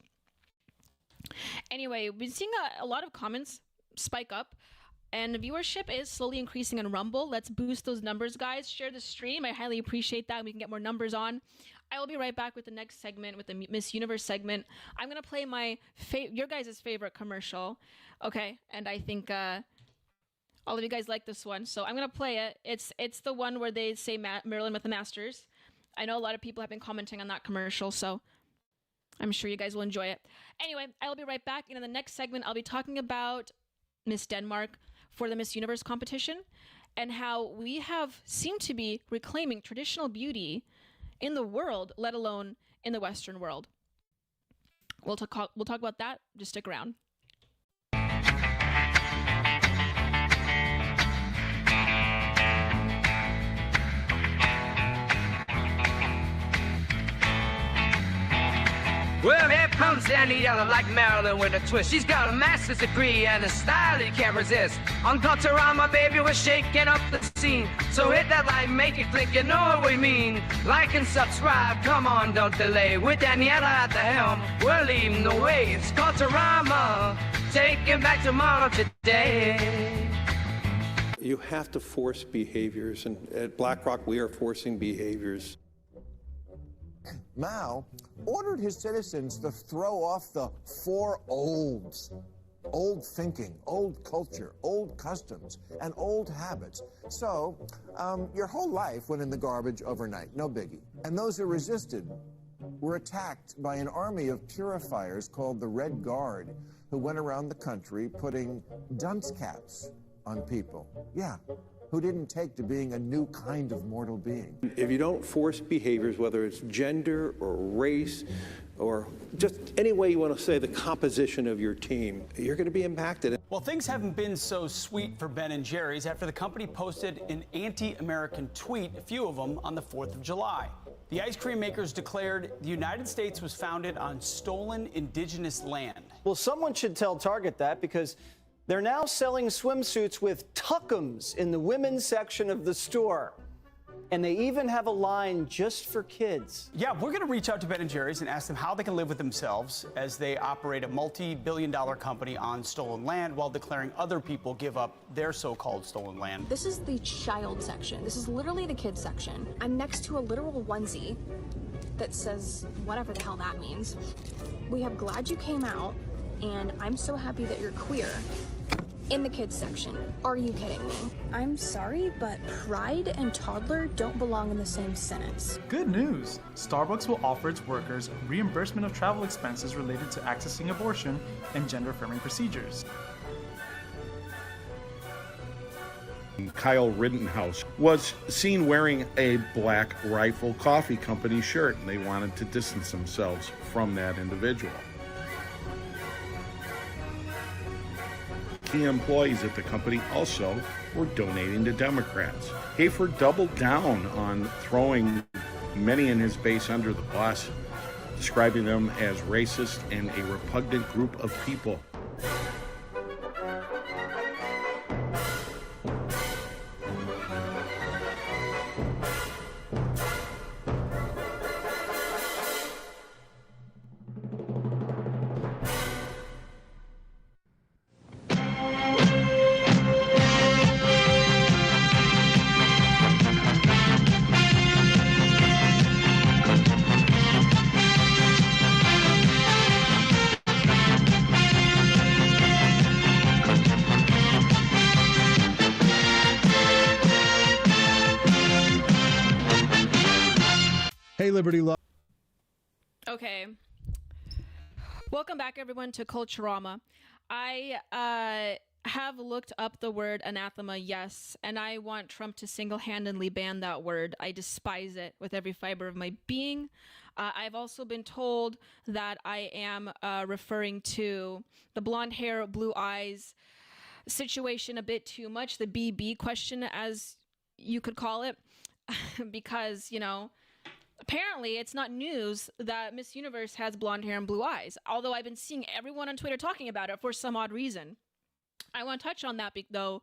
Speaker 4: Anyway, we've been seeing a lot of comments spike up, and viewership is slowly increasing on Rumble. Let's boost those numbers, guys. Share the stream. I highly appreciate that. We can get more numbers on. I will be right back with the next segment, with the Miss Universe segment. I'm going to play your guys' favorite commercial. Okay? And I think all of you guys like this one. So I'm going to play it. It's the one where they say Marilyn with the Masters. I know a lot of people have been commenting on that commercial, so I'm sure you guys will enjoy it. Anyway, I'll be right back. And in the next segment, I'll be talking about Miss Denmark for the Miss Universe competition, and how we have seemed to be reclaiming traditional beauty in the world, let alone in the Western world. We'll talk about that. Just stick around.
Speaker 6: Well, here comes Daniela like Marilyn with a twist. She's got a master's degree and a style you can't resist. On Culturama, baby, we're shaking up the scene. So hit that like, make it click, you know what we mean. Like and subscribe, come on, don't delay. With Daniela at the helm, we're leading the way. It's Culturama, taking back tomorrow today.
Speaker 7: You have to force behaviors, and at BlackRock, we are forcing behaviors.
Speaker 8: Mao ordered his citizens to throw off the four olds. Old thinking, old culture, old customs, and old habits. So, your whole life went in the garbage overnight, no biggie. And those who resisted were attacked by an army of purifiers called the Red Guard, who went around the country putting dunce caps on people. Yeah. Who didn't take to being a new kind of mortal being.
Speaker 7: If you don't force behaviors, whether it's gender or race or just any way you want to say the composition of your team, you're going to be impacted.
Speaker 9: Well, things haven't been so sweet for Ben & Jerry's after the company posted an anti-American tweet, a few of them, on the 4th of July. The ice cream makers declared the United States was founded on stolen indigenous land.
Speaker 10: Well, someone should tell Target that, because they're now selling swimsuits with tuckums in the women's section of the store. And they even have a line just for kids.
Speaker 9: Yeah, we're going to reach out to Ben & Jerry's and ask them how they can live with themselves as they operate a multi-billion-dollar company on stolen land while declaring other people give up their so-called stolen land.
Speaker 11: This is the child section. This is literally the kids section. I'm next to a literal onesie that says whatever the hell that means. We have "Glad You Came Out" and "I'm so happy that you're queer" in the kids section. Are you kidding me? I'm sorry, but pride and toddler don't belong in the same sentence.
Speaker 12: Good news! Starbucks will offer its workers reimbursement of travel expenses related to accessing abortion and gender-affirming procedures.
Speaker 13: Kyle Rittenhouse was seen wearing a Black Rifle Coffee Company shirt, and they wanted to distance themselves from that individual. Key employees at the company also were donating to Democrats. Hafer doubled down on throwing many in his base under the bus, describing them as racist and a repugnant group of people.
Speaker 14: Liberty Law.
Speaker 4: Okay. Welcome back, everyone, to Culturama. I have looked up the word anathema, yes, and I want Trump to single-handedly ban that word. I despise it with every fiber of my being. I've also been told that I am referring to the blonde hair, blue eyes situation a bit too much, the BB question, as you could call it, because, you know, apparently it's not news that Miss Universe has blonde hair and blue eyes, although I've been seeing everyone on Twitter talking about it for some odd reason. I want to touch on that though,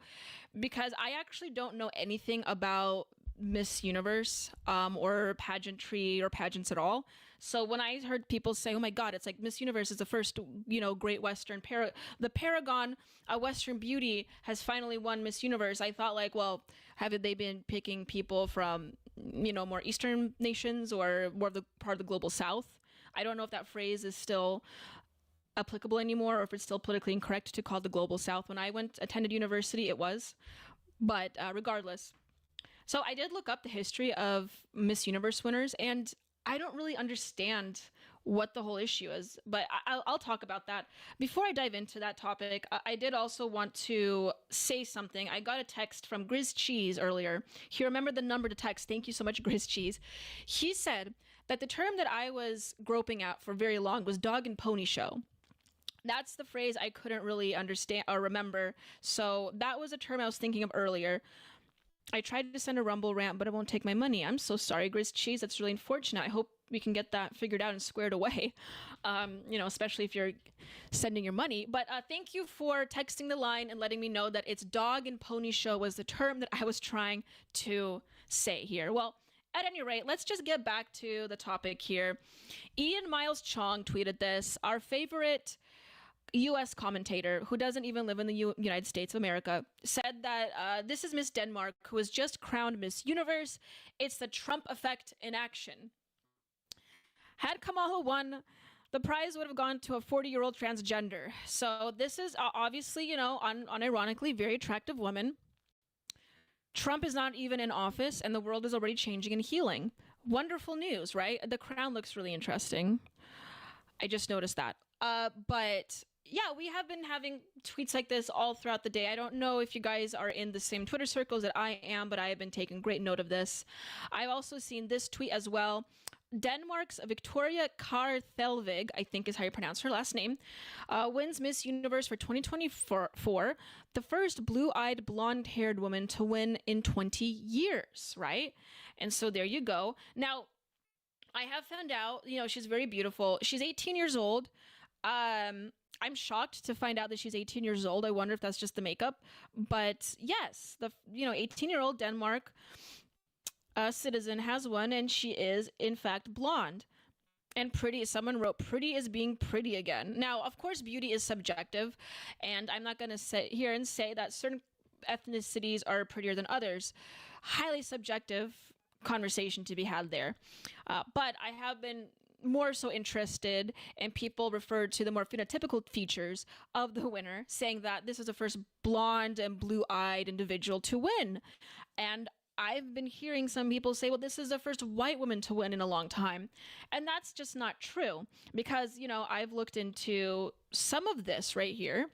Speaker 4: because I actually don't know anything about Miss Universe or pageantry or pageants at all. So when I heard people say, oh my God, it's like Miss Universe is the first, you know, great Western, the paragon, Western beauty has finally won Miss Universe. I thought like, well, haven't they been picking people from, you know, more Eastern nations or more of the part of the global South? I don't know if that phrase is still applicable anymore or if it's still politically incorrect to call the global South. When I attended university, it was, but regardless. So I did look up the history of Miss Universe winners, and I don't really understand what the whole issue is, but I'll talk about that. Before I dive into that topic, I did also want to say something. I got a text from Grizz Cheese earlier. He remembered the number to text. Thank you so much, Grizz Cheese. He said that the term that I was groping at for very long was dog and pony show. That's the phrase I couldn't really understand or remember. So that was a term I was thinking of earlier. I tried to send a Rumble rant, but it won't take my money. I'm so sorry, Grizz Cheese. That's really unfortunate. I hope we can get that figured out and squared away, you know, especially if you're sending your money. But thank you for texting the line and letting me know that it's dog and pony show was the term that I was trying to say here. Well, at any rate, let's just get back to the topic here. Ian Miles Chong tweeted this, our favorite U.S. commentator who doesn't even live in the United States of America, said that this is Miss Denmark, who was just crowned Miss Universe. It's the Trump effect in action. Had Kamala won, the prize would have gone to a 40-year-old transgender. So this is obviously, you know, unironically, very attractive woman. Trump is not even in office, and the world is already changing and healing. Wonderful news, right? The crown looks really interesting. I just noticed that. But yeah, we have been having tweets like this all throughout the day. I don't know if you guys are in the same Twitter circles that I am, but I have been taking great note of this. I've also seen this tweet as well. Denmark's Victoria Karthelvig, I think is how you pronounce her last name, wins Miss Universe for 2024, the first blue-eyed, blonde-haired woman to win in 20 years, right? And so there you go. Now, I have found out, you know, she's very beautiful. She's 18 years old. I'm shocked to find out that she's 18 years old. I wonder if that's just the makeup. But yes, the 18-year-old Denmark citizen has won, and she is in fact blonde and pretty. Someone wrote, pretty is being pretty again. Now, of course, beauty is subjective, and I'm not going to sit here and say that certain ethnicities are prettier than others. Highly subjective conversation to be had there. But I have been more so interested, and people referred to the more phenotypical features of the winner, saying that this is the first blonde and blue-eyed individual to win. And I've been hearing some people say, well, this is the first white woman to win in a long time. And that's just not true, because, you know, I've looked into some of this right here.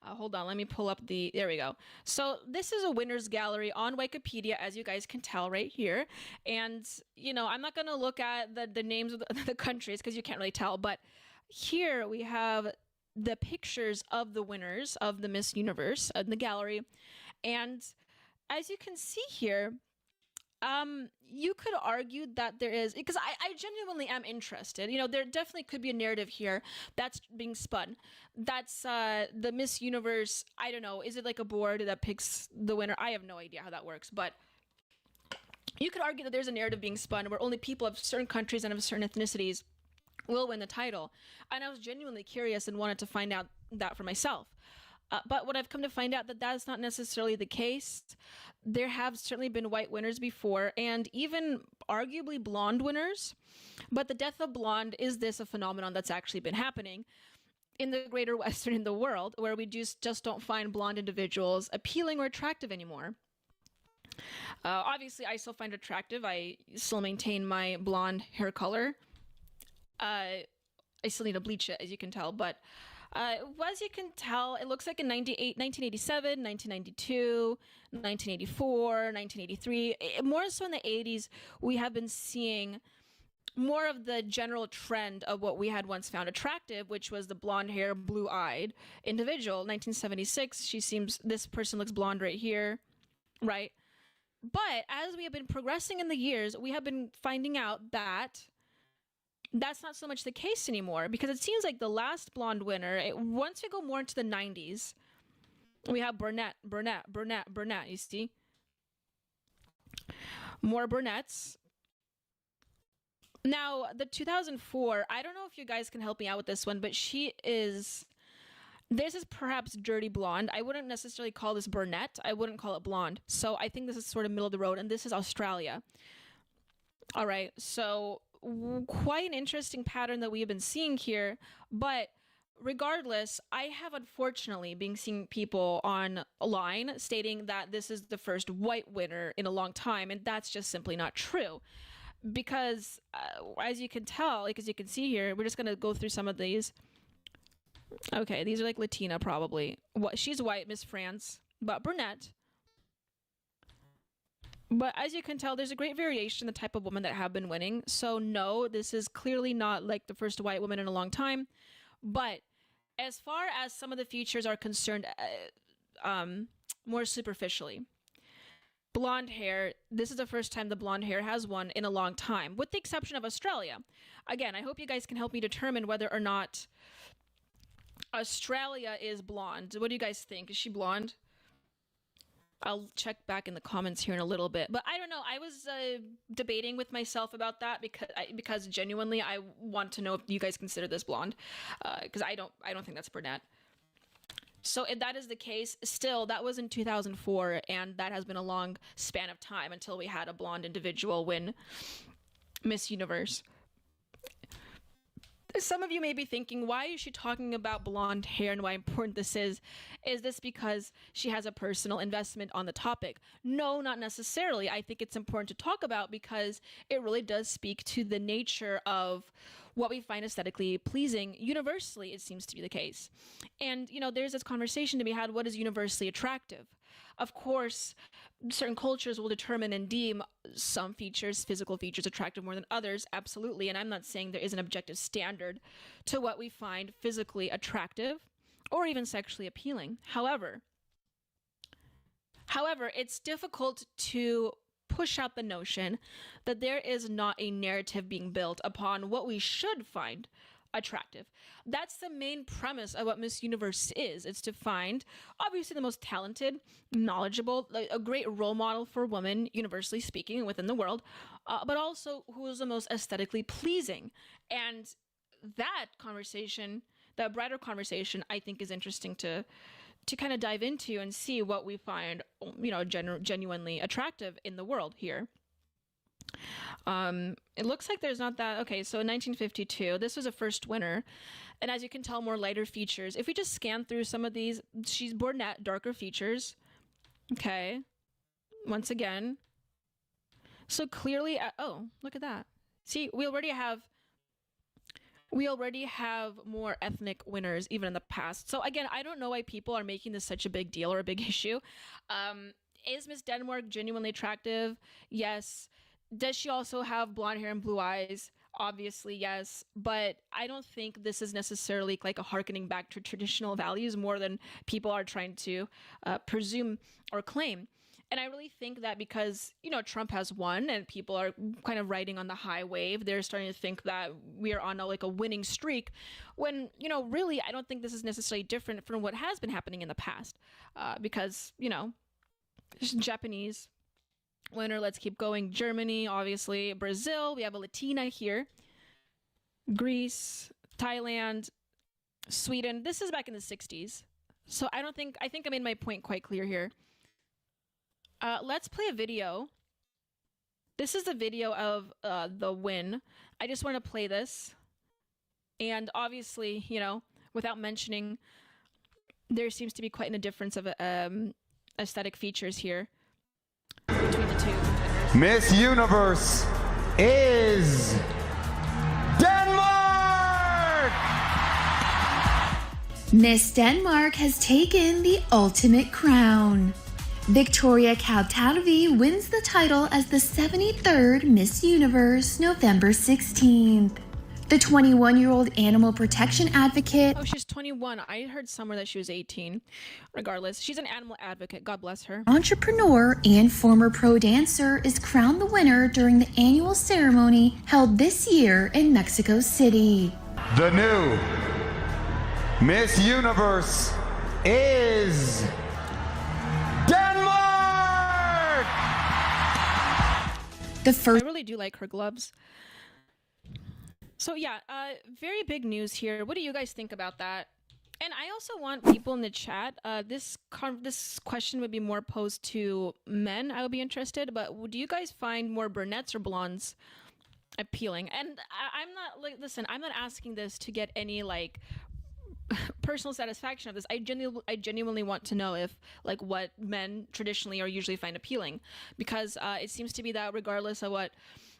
Speaker 4: Hold on, let me pull up there we go. So this is a winners gallery on Wikipedia, as you guys can tell right here. And, you know, I'm not going to look at the names of the countries because you can't really tell. But here we have the pictures of the winners of the Miss Universe in the gallery. And as you can see here, you could argue that there is, because I genuinely am interested. You know, there definitely could be a narrative here that's being spun. That's the Miss Universe, I don't know, is it like a board that picks the winner? I have no idea how that works, but you could argue that there's a narrative being spun where only people of certain countries and of certain ethnicities will win the title. And I was genuinely curious and wanted to find out that for myself. But what I've come to find out that that's not necessarily the case. There have certainly been white winners before, and even arguably blonde winners. But the death of blonde, is this a phenomenon that's actually been happening in the greater Western in the world, where we just don't find blonde individuals appealing or attractive anymore? Obviously, I still find it attractive. I still maintain my blonde hair color. I still need to bleach it, as you can tell, but As you can tell, it looks like in 1987, 1992, 1984, 1983, more so in the 80s, we have been seeing more of the general trend of what we had once found attractive, which was the blonde hair, blue-eyed individual. 1976, this person looks blonde right here, right? But as we have been progressing in the years, we have been finding out that that's not so much the case anymore, because it seems like the last blonde winner, once we go more into the 90s, we have brunette, you see? More brunettes. Now, the 2004, I don't know if you guys can help me out with this one, but this is perhaps dirty blonde. I wouldn't necessarily call this brunette. I wouldn't call it blonde. So I think this is sort of middle of the road, and this is Australia. All right, so quite an interesting pattern that we have been seeing here, but regardless, I have unfortunately been seeing people online stating that this is the first white winner in a long time, and that's just simply not true. Because as you can tell, as you can see here, we're just going to go through some of these. Okay, these are like Latina probably. She's white, Miss France, but brunette. But as you can tell, there's a great variation in the type of women that have been winning. So no, this is clearly not like the first white woman in a long time. But as far as some of the features are concerned, more superficially, blonde hair, this is the first time the blonde hair has won in a long time, with the exception of Australia. Again, I hope you guys can help me determine whether or not Australia is blonde. What do you guys think? Is she blonde? I'll check back in the comments here in a little bit. But I don't know. I was debating with myself about that because genuinely I want to know if you guys consider this blonde. Because I don't think that's brunette. So if that is the case, still, that was in 2004, and that has been a long span of time until we had a blonde individual win Miss Universe. Some of you may be thinking, why is she talking about blonde hair and why important this is? Is this because she has a personal investment on the topic? No, not necessarily. I think it's important to talk about because it really does speak to the nature of what we find aesthetically pleasing. Universally, it seems to be the case. And, there's this conversation to be had, what is universally attractive? Of course, certain cultures will determine and deem some features, physical features, attractive more than others, absolutely. And I'm not saying there is an objective standard to what we find physically attractive or even sexually appealing. However, it's difficult to push out the notion that there is not a narrative being built upon what we should find attractive. That's the main premise of what Miss Universe is. It's to find, obviously, the most talented, knowledgeable, a great role model for women, universally speaking, within the world, but also who is the most aesthetically pleasing. And that conversation, that broader conversation, I think is interesting to kind of dive into and see what we find, genuinely attractive in the world here. It looks like there's not that. Okay, so in 1952, this was a first winner. And as you can tell, more lighter features. If we just scan through some of these, she's brunette, darker features. Okay. Once again. So clearly, oh, look at that. See, we already have more ethnic winners even in the past. So again, I don't know why people are making this such a big deal or a big issue. Is Miss Denmark genuinely attractive? Yes. Does she also have blonde hair and blue eyes? Obviously, yes. But I don't think this is necessarily like a harkening back to traditional values more than people are trying to presume or claim. And I really think that because, Trump has won and people are kind of riding on the high wave, they're starting to think that we are on a winning streak when, really, I don't think this is necessarily different from what has been happening in the past because, Japanese winner, let's keep going. Germany, obviously. Brazil, we have a Latina here. Greece, Thailand, Sweden. This is back in the 60s. So I think I made my point quite clear here. Let's play a video. This is the video of the win. I just want to play this. And obviously, without mentioning, there seems to be quite a difference of aesthetic features here between the two.
Speaker 15: Miss Universe is Denmark!
Speaker 16: Miss Denmark has taken the ultimate crown. Victoria Kaltarvi wins the title as the 73rd Miss Universe November 16th. The 21-year-old animal protection advocate...
Speaker 4: Oh, she's 21. I heard somewhere that she was 18. Regardless, she's an animal advocate. God bless her.
Speaker 16: Entrepreneur and former pro dancer is crowned the winner during the annual ceremony held this year in Mexico City.
Speaker 15: The new Miss Universe is Denmark!
Speaker 16: The first...
Speaker 4: I really do like her gloves. So yeah, very big news here. What do you guys think about that? And I also want people in the chat. This question would be more posed to men. I would be interested. But do you guys find more brunettes or blondes appealing? And I'm not like, listen, I'm not asking this to get any like personal satisfaction of this. I genuinely want to know if like what men traditionally or usually find appealing, because it seems to be that regardless of what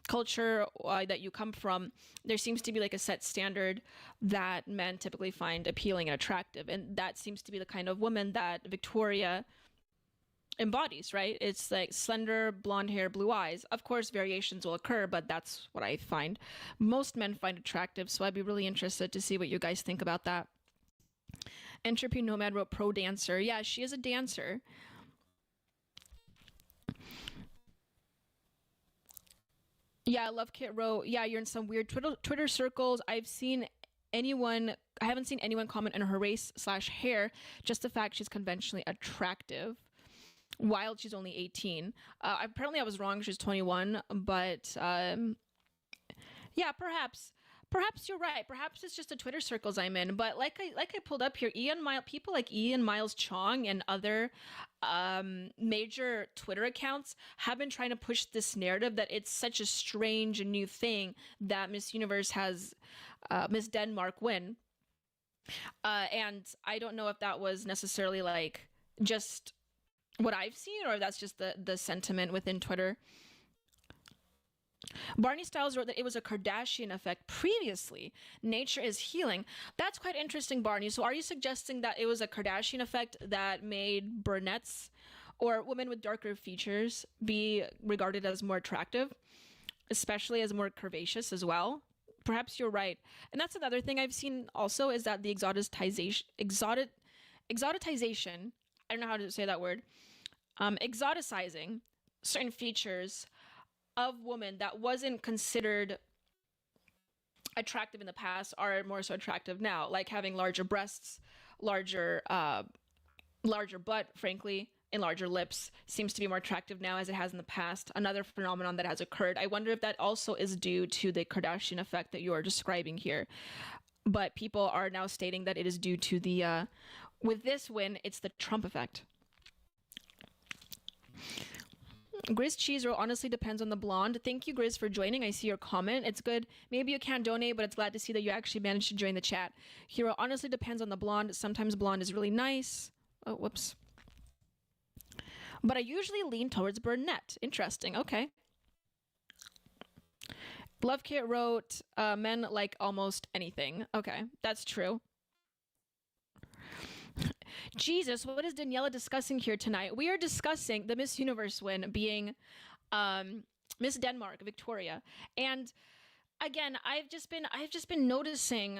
Speaker 4: culture that you come from, there seems to be like a set standard that men typically find appealing and attractive, and that seems to be the kind of woman that Victoria embodies, right? It's like slender, blonde hair, blue eyes. Of course variations will occur, but that's what I find most men find attractive. So I'd be really interested to see what you guys think about that. Entropy Nomad wrote pro dancer. Yeah, she is a dancer. Yeah, Love Kit wrote, yeah, you're in some weird Twitter circles. I haven't seen anyone comment on her race/hair, just the fact she's conventionally attractive while she's only 18. Apparently I was wrong, she's 21, but yeah, perhaps you're right. Perhaps it's just the Twitter circles I'm in. But like I pulled up here, people like Ian Miles Chong and other major Twitter accounts have been trying to push this narrative that it's such a strange and new thing that Miss Universe has Miss Denmark win. And I don't know if that was necessarily like just what I've seen, or if that's just the sentiment within Twitter. Barney Styles wrote that it was a Kardashian effect previously. Nature is healing. That's quite interesting, Barney. So are you suggesting that it was a Kardashian effect that made brunettes or women with darker features be regarded as more attractive, especially as more curvaceous as well? Perhaps you're right. And that's another thing I've seen also, is that the exoticization, I don't know how to say that word, exoticizing certain features of women that wasn't considered attractive in the past are more so attractive now, like having larger breasts, larger butt, frankly, and larger lips seems to be more attractive now as it has in the past. Another phenomenon that has occurred. I wonder if that also is due to the Kardashian effect that you are describing here. But people are now stating that it is due to the, with this win, it's the Trump effect. Grizz Cheese honestly depends on the blonde. Thank you, Grizz, for joining. I see your comment. It's good. Maybe you can't donate, but it's glad to see that you actually managed to join the chat. Hero honestly depends on the blonde. Sometimes blonde is really nice. Oh, whoops. But I usually lean towards brunette. Interesting. Okay. Love Kit wrote, men like almost anything. Okay, that's true. Jesus, what is Daniela discussing here tonight? We are discussing the Miss Universe win being Miss Denmark, Victoria. And again, I've just been noticing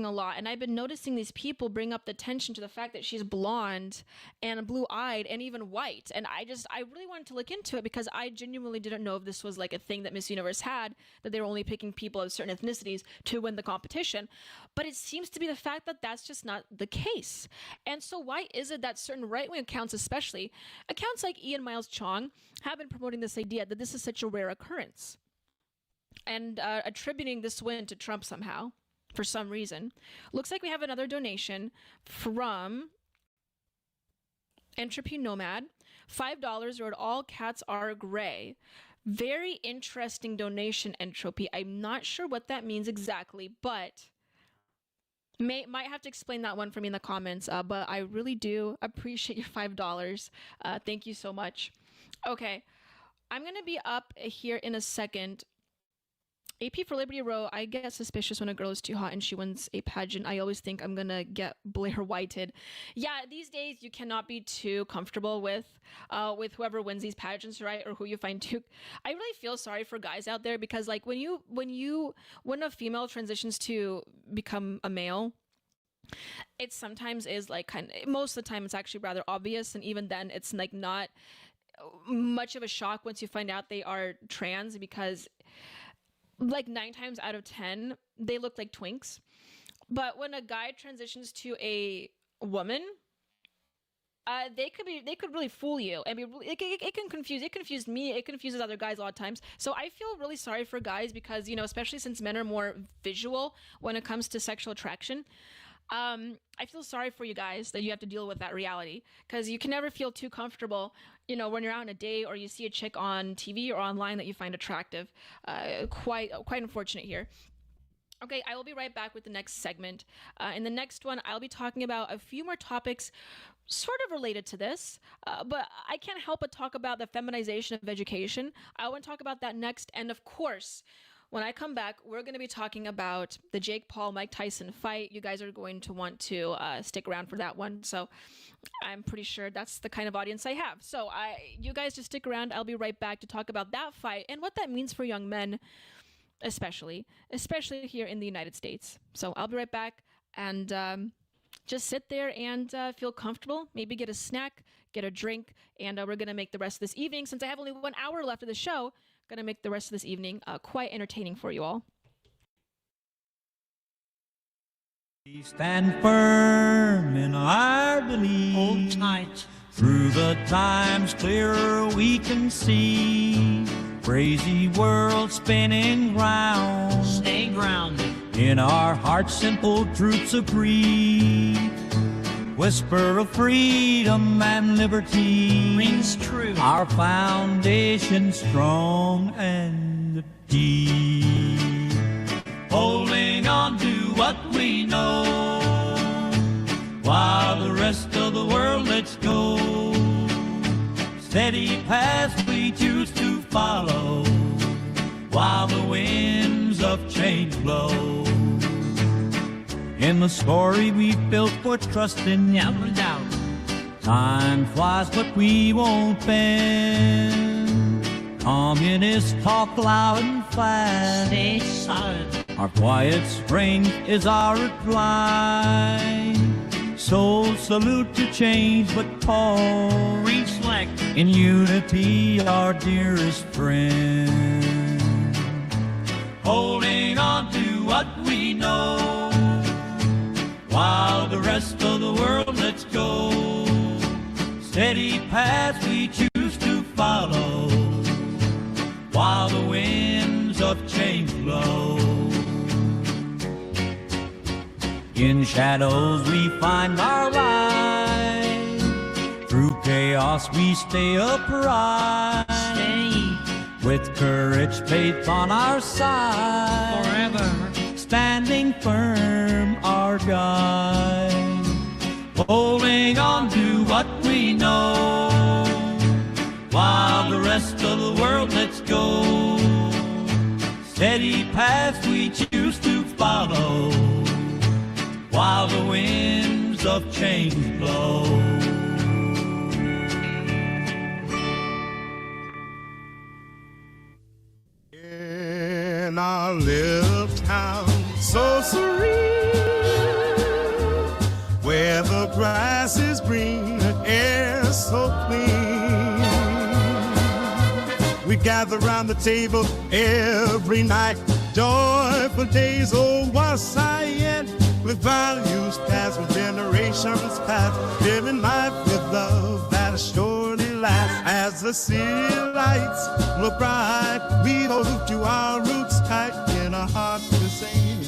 Speaker 4: a lot, and I've been noticing these people bring up the attention to the fact that she's blonde and blue-eyed and even white. And I really wanted to look into it because I genuinely didn't know if this was like a thing that Miss Universe had, that they were only picking people of certain ethnicities to win the competition. But it seems to be the fact that that's just not the case. And so why is it that certain right-wing accounts, especially accounts like Ian Miles Chong, have been promoting this idea that this is such a rare occurrence and attributing this win to Trump somehow? For some reason. Looks like we have another donation from Entropy Nomad. $5 wrote, all cats are gray. Very interesting donation, Entropy. I'm not sure what that means exactly, but might have to explain that one for me in the comments. But I really do appreciate your $5. Thank you so much. Okay, I'm going to be up here in a second AP for Liberty wrote, I get suspicious when a girl is too hot and she wins a pageant. I always think I'm gonna get Blair Whited. Yeah, these days you cannot be too comfortable with whoever wins these pageants, right? Or who you find too. I really feel sorry for guys out there because like when a female transitions to become a male, it sometimes is like most of the time it's actually rather obvious, and even then it's like not much of a shock once you find out they are trans, because like 9 times out of 10 they look like twinks. But when a guy transitions to a woman, they could really fool you. I mean, it can confuse. It confused me. It confuses other guys a lot of times. So I feel really sorry for guys because, you know, especially since men are more visual when it comes to sexual attraction. I feel sorry for you guys that you have to deal with that reality, because you can never feel too comfortable, you know, when you're out on a date or you see a chick on TV or online that you find attractive. Quite unfortunate here. Okay, I will be right back with the next segment. In the next one, I'll be talking about a few more topics sort of related to this, but I can't help but talk about the feminization of education. I want to talk about that next, and of course, when I come back, we're going to be talking about the Jake Paul-Mike Tyson fight. You guys are going to want to stick around for that one. So I'm pretty sure that's the kind of audience I have. So you guys just stick around. I'll be right back to talk about that fight and what that means for young men, especially here in the United States. So I'll be right back, and just sit there and feel comfortable. Maybe get a snack, get a drink, and we're going to make the rest of this evening, since I have only 1 hour left of the show, going to make the rest of this evening quite entertaining for you all.
Speaker 1: We stand firm in our belief.
Speaker 2: Hold tight.
Speaker 1: Through the times clearer we can see. Crazy world spinning round.
Speaker 2: Stay grounded.
Speaker 1: In our hearts simple truths agree. Whisper of freedom and liberty
Speaker 2: rings true.
Speaker 1: Our foundation strong and deep. Holding on to what we know, while the rest of the world lets go. Steady path we choose to follow, while the winds of change blow. In the story we've built for trust in you,
Speaker 2: no doubt.
Speaker 1: Time flies, but we won't bend. Communists talk loud and fast.
Speaker 2: Stay solid.
Speaker 1: Our quiet strength is our reply. So salute to change, but pause.
Speaker 2: Reflect.
Speaker 1: In unity, our dearest friend. Holding on to what we know, while the rest of the world lets go. Steady path we choose to follow, while the winds of change blow. In shadows we find our light. Through chaos we stay upright.
Speaker 2: Stay.
Speaker 1: With courage, faith on our side.
Speaker 2: Forever.
Speaker 1: Standing firm, our guide. Holding on to what we know, while the rest of the world lets go. Steady path we choose to follow, while the winds of change blow.
Speaker 3: In our little town so serene, where the grass is green, the air so clean, we gather round the table every night. Joyful days, oh once I end, with values passed from generations past, living life with love that surely lasts. As the city lights look bright, we hold to our roots tight. In our hearts we sing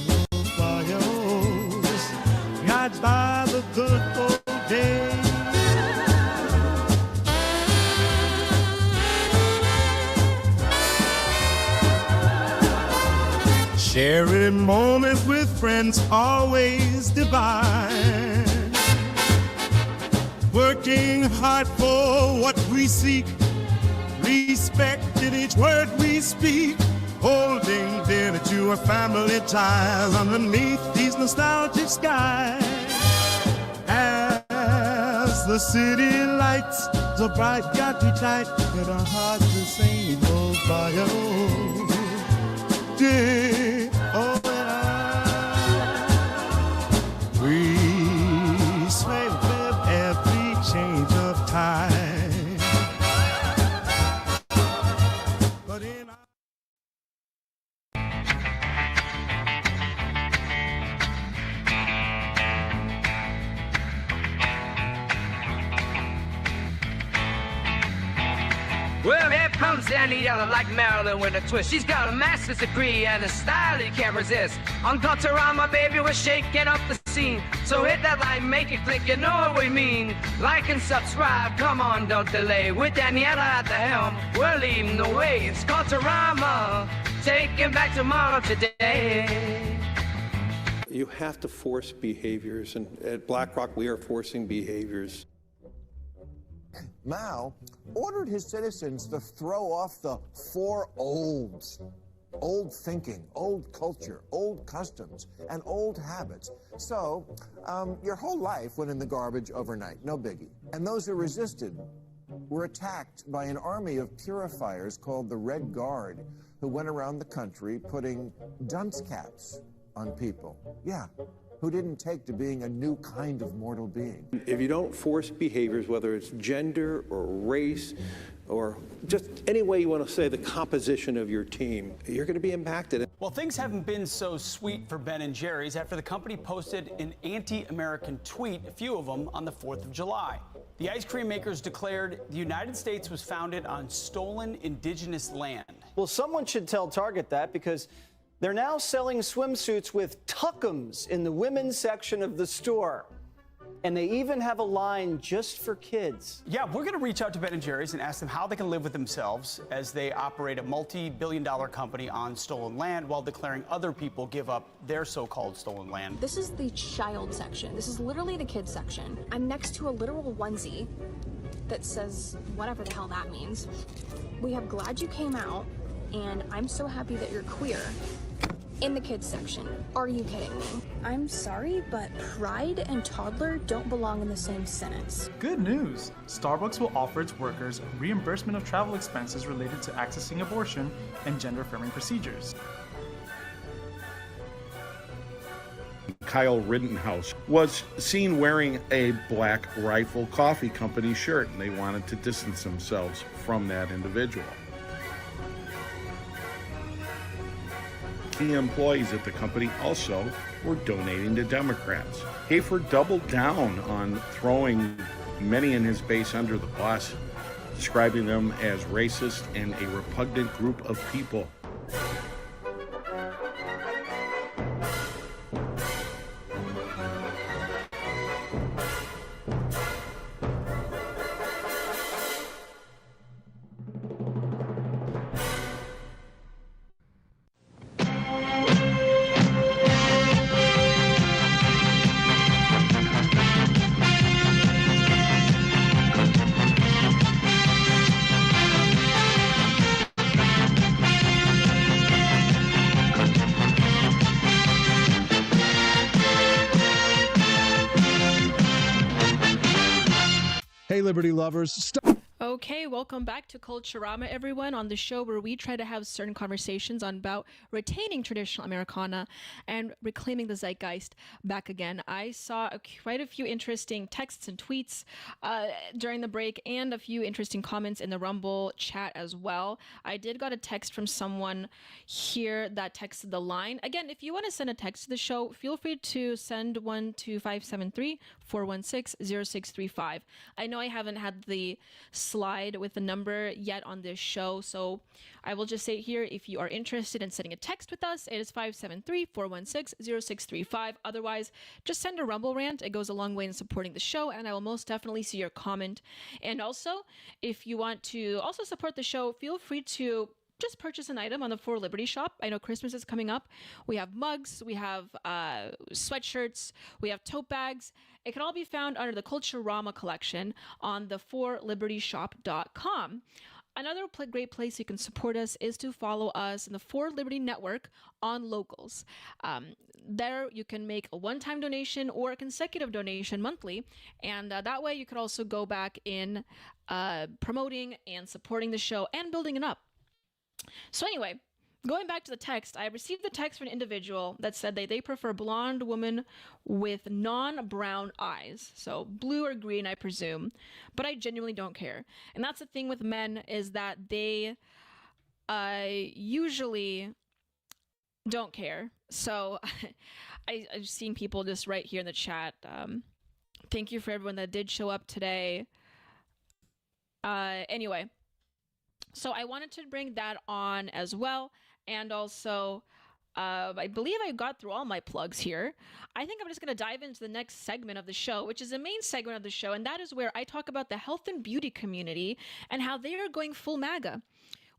Speaker 3: choirs, guided by the good old days. Sharing moments with friends always divine. Working hard for what we seek, respecting each word we speak, holding dear to fewer family ties underneath these nostalgic skies. As the city lights so bright got you tight, in our hearts the same old fire. Dear, oh, we sway with every change of time. But in our
Speaker 6: Well, here comes Anita like Marilyn with a twist. She's got a master's degree and a style you can't resist. On Culturama, baby, we're shaking up the scene. So hit that like, make it click, you know what we mean. Like and subscribe, come on, don't delay. With Daniela at the helm, we're leading the way. It's Culturama, taking back tomorrow today.
Speaker 7: You have to force behaviors, and at BlackRock, we are forcing behaviors.
Speaker 8: Mao ordered his citizens to throw off the four olds. Old thinking, old culture, old customs, and old habits. So, your whole life went in the garbage overnight, no biggie. And those who resisted were attacked by an army of purifiers called the Red Guard, who went around the country putting dunce caps on people. Yeah, who didn't take to being a new kind of mortal being.
Speaker 7: If you don't force behaviors, whether it's gender or race or just any way you want to say the composition of your team, you're going to be impacted.
Speaker 9: Well, things haven't been so sweet for Ben & Jerry's after the company posted an anti-American tweet, a few of them, on the 4th of July. The ice cream makers declared the United States was founded on stolen indigenous land.
Speaker 10: Well, someone should tell Target that, because they're now selling swimsuits with tuckums in the women's section of the store. And they even have a line just for kids.
Speaker 9: Yeah, we're going to reach out to Ben & Jerry's and ask them how they can live with themselves as they operate a multi-billion-dollar company on stolen land while declaring other people give up their so-called stolen land.
Speaker 11: This is the child section. This is literally the kids section. I'm next to a literal onesie that says whatever the hell that means. We have glad you came out, and I'm so happy that you're queer. In the kids section. Are you kidding me? I'm sorry, but pride and toddler don't belong in the same sentence.
Speaker 12: Good news! Starbucks will offer its workers reimbursement of travel expenses related to accessing abortion and gender-affirming procedures.
Speaker 13: Kyle Rittenhouse was seen wearing a Black Rifle Coffee Company shirt, and they wanted to distance themselves from that individual. Key employees at the company also were donating to Democrats. Hafer doubled down on throwing many in his base under the bus, describing them as racist and a repugnant group of people.
Speaker 14: Hey, Liberty lovers.
Speaker 4: Okay, welcome back to Culturama, everyone, on the show where we try to have certain conversations on about retaining traditional Americana and reclaiming the zeitgeist back again. I saw quite a few interesting texts and tweets during the break, and a few interesting comments in the Rumble chat as well. I did got a text from someone here that texted the line. Again, if you want to send a text to the show, feel free to send one to 573-416-0635. I know I haven't had the slide with the number yet on this show, so I will just say it here. If you are interested in sending a text with us, it is 573-416-0635. Otherwise, just send a Rumble rant. It goes a long way in supporting the show, and I will most definitely see your comment. And also, if you want to also support the show, feel free to just purchase an item on the For Liberty shop. I know Christmas is coming up. We have mugs, we have sweatshirts, we have tote bags. It can all be found under the Culturama collection on the forlibertyshop.com. Another great place you can support us is to follow us in the For Liberty Network on Locals. There you can make a one-time donation or a consecutive donation monthly, and that way you could also go back in promoting and supporting the show and building it up. So anyway, going back to the text, I received the text from an individual that said they prefer blonde women with non-brown eyes. So blue or green, I presume. But I genuinely don't care. And that's the thing with men, is that they usually don't care. So I've seen people just right here in the chat. Thank you for everyone that did show up today. Anyway, so I wanted to bring that on as well. And also, I believe I got through all my plugs here. I think I'm just going to dive into the next segment of the show, which is the main segment of the show. And that is where I talk about the health and beauty community and how they are going full MAGA.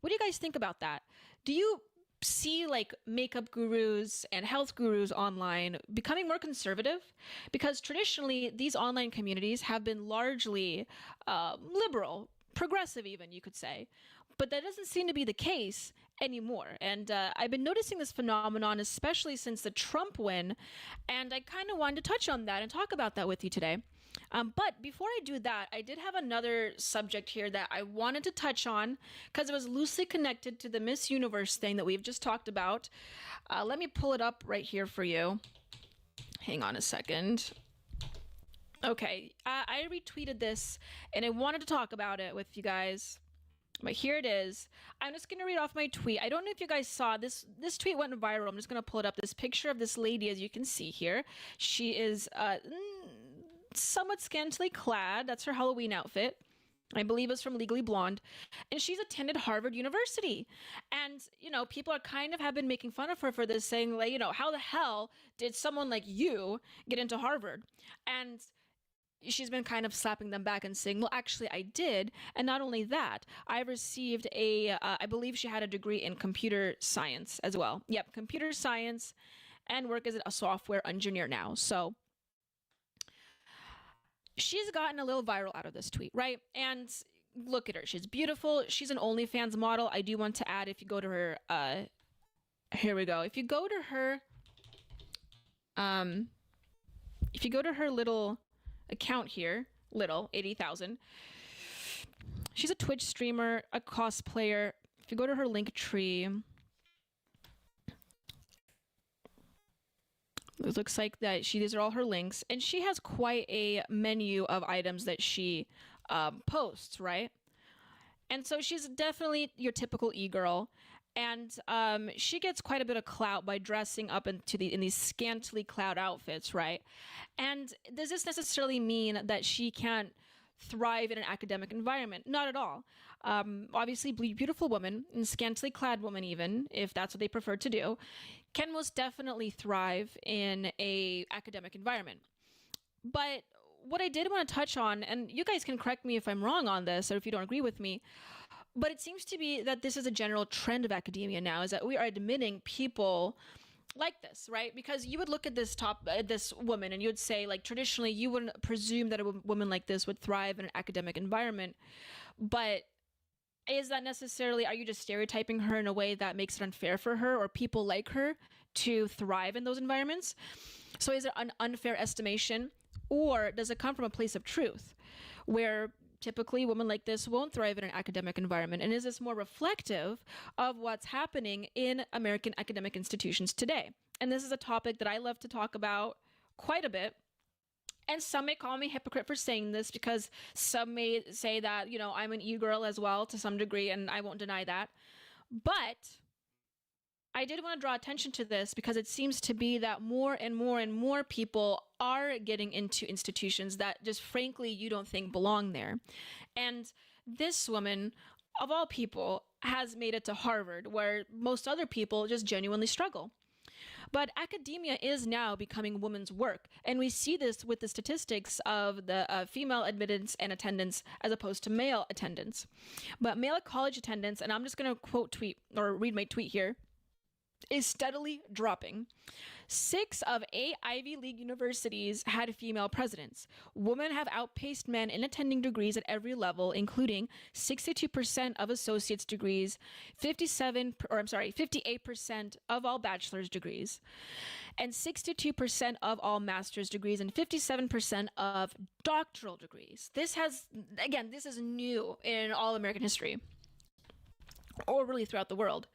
Speaker 4: What do you guys think about that? Do you see like makeup gurus and health gurus online becoming more conservative? Because traditionally, these online communities have been largely liberal, progressive even, you could say. But that doesn't seem to be the case anymore. And I've been noticing this phenomenon, especially since the Trump win. And I kind of wanted to touch on that and talk about that with you today. But before I do that, I did have another subject here that I wanted to touch on because it was loosely connected to the Miss Universe thing that we've just talked about. Let me pull it up right here for you. Hang on a second. Okay, I retweeted this and I wanted to talk about it with you guys. But here it is. I'm just going to read off my tweet. I don't know if you guys saw this. This tweet went viral. I'm just going to pull it up. This picture of this lady, as you can see here. She is somewhat scantily clad. That's her Halloween outfit. I believe it's from Legally Blonde. And she's attended Harvard University. And, you know, people are kind of have been making fun of her for this, saying, like, you know, how the hell did someone like you get into Harvard? And she's been kind of slapping them back and saying, well, actually, I did. And not only that, I received I believe she had a degree in computer science as well. Yep, computer science, and work as a software engineer now. So she's gotten a little viral out of this tweet, right? And look at her. She's beautiful. She's an OnlyFans model. I do want to add, if you go to her, here we go. If you go to her little account here, 80,000. She's a Twitch streamer, a cosplayer. If you go to her link tree, it looks like that these are all her links, and she has quite a menu of items that she posts, right? And so she's definitely your typical e-girl. And she gets quite a bit of clout by dressing up in these scantily clad outfits, right? And does this necessarily mean that she can't thrive in an academic environment? Not at all. Obviously, beautiful women, and scantily clad women even, if that's what they prefer to do, can most definitely thrive in a academic environment. But what I did want to touch on, and you guys can correct me if I'm wrong on this, or if you don't agree with me, but it seems to be that this is a general trend of academia now, is that we are admitting people like this, right? Because you would look at this woman and you would say, like, traditionally you wouldn't presume that a woman like this would thrive in an academic environment. But is that necessarily, are you just stereotyping her in a way that makes it unfair for her or people like her to thrive in those environments? So is it an unfair estimation, or does it come from a place of truth where typically women like this won't thrive in an academic environment? And is this more reflective of what's happening in American academic institutions today? And this is a topic that I love to talk about quite a bit. And some may call me a hypocrite for saying this, because some may say that, you know, I'm an e-girl as well to some degree, and I won't deny that. But I did want to draw attention to this because it seems to be that more and more and more people are getting into institutions that just frankly you don't think belong there. And this woman, of all people, has made it to Harvard, where most other people just genuinely struggle. But academia is now becoming women's work. And we see this with the statistics of the female admittance and attendance as opposed to male attendance. But male college attendance, and I'm just going to quote tweet or read my tweet here. is steadily dropping. 6 of 8 Ivy League universities had female presidents. Women have outpaced men in attending degrees at every level, including 62% of associate's degrees, 58% of all bachelor's degrees, and 62% of all master's degrees, and 57% of doctoral degrees. This is new in all American history, or really throughout the world.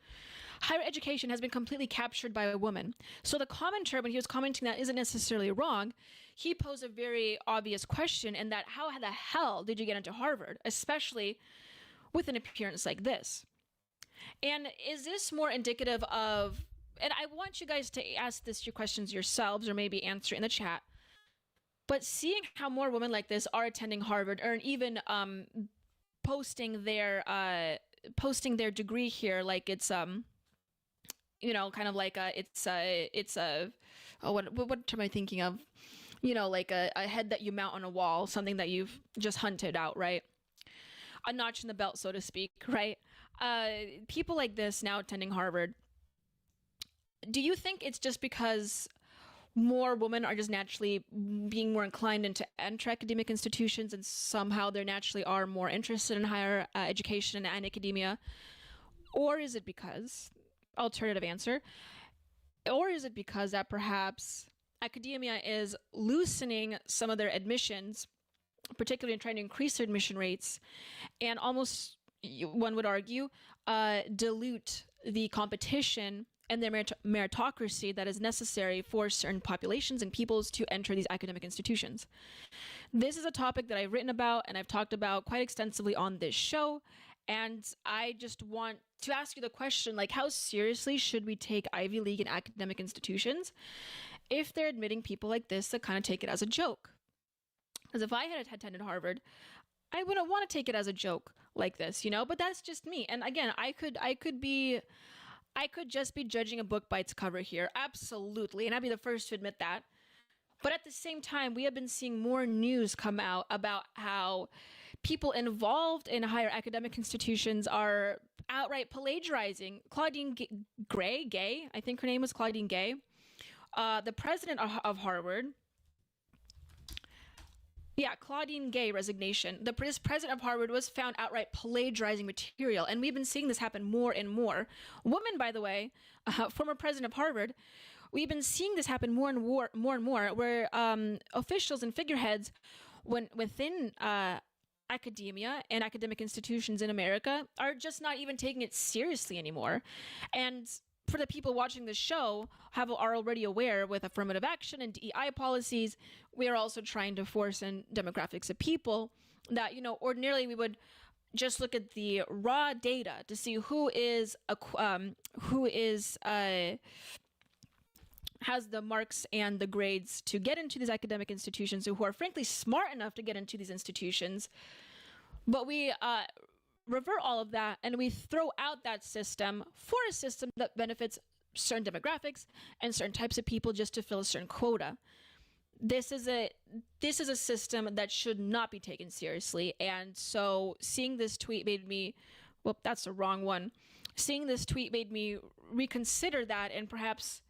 Speaker 4: Higher education has been completely captured by a woman. So the commenter, when he was commenting that isn't necessarily wrong, he posed a very obvious question in that how the hell did you get into Harvard, especially with an appearance like this? And is this more indicative of, and I want you guys to ask your questions yourselves or maybe answer in the chat, but seeing how more women like this are attending Harvard or even posting their degree here like it's kind of like what term am I thinking of? Like a head that you mount on a wall, something that you've just hunted out, right? A notch in the belt, so to speak, right? People like this now attending Harvard, do you think it's just because more women are just naturally being more inclined to enter academic institutions and somehow they naturally are more interested in higher education and academia? Or is it because, alternative answer, or is it because that perhaps academia is loosening some of their admissions, particularly in trying to increase their admission rates, and almost, one would argue, dilute the competition and their meritocracy that is necessary for certain populations and peoples to enter these academic institutions? This is a topic that I've written about and I've talked about quite extensively on this show. And I just want to ask you the question, like, how seriously should we take Ivy League and academic institutions if they're admitting people like this that kind of take it as a joke? Because if I had attended Harvard, I wouldn't want to take it as a joke like this, but that's just me. And again, I could just be judging a book by its cover here. Absolutely. And I'd be the first to admit that. But at the same time, we have been seeing more news come out about how people involved in higher academic institutions are outright plagiarizing. Claudine Gay, I think her name was Claudine Gay, the president of Harvard. Yeah, Claudine Gay resignation. The president of Harvard was found outright plagiarizing material, and we've been seeing this happen more and more. Women, by the way, former president of Harvard, we've been seeing this happen more and more, where officials and figureheads within academia and academic institutions in America are just not even taking it seriously anymore. And for the people watching this show are already aware, with affirmative action and DEI policies, we are also trying to force in demographics of people that, ordinarily we would just look at the raw data to see who has the marks and the grades to get into these academic institutions, who are frankly smart enough to get into these institutions. But we revert all of that and we throw out that system for a system that benefits certain demographics and certain types of people just to fill a certain quota. This is a system that should not be taken seriously. And so seeing this tweet made me, well, that's the wrong one. Seeing this tweet made me reconsider that and perhaps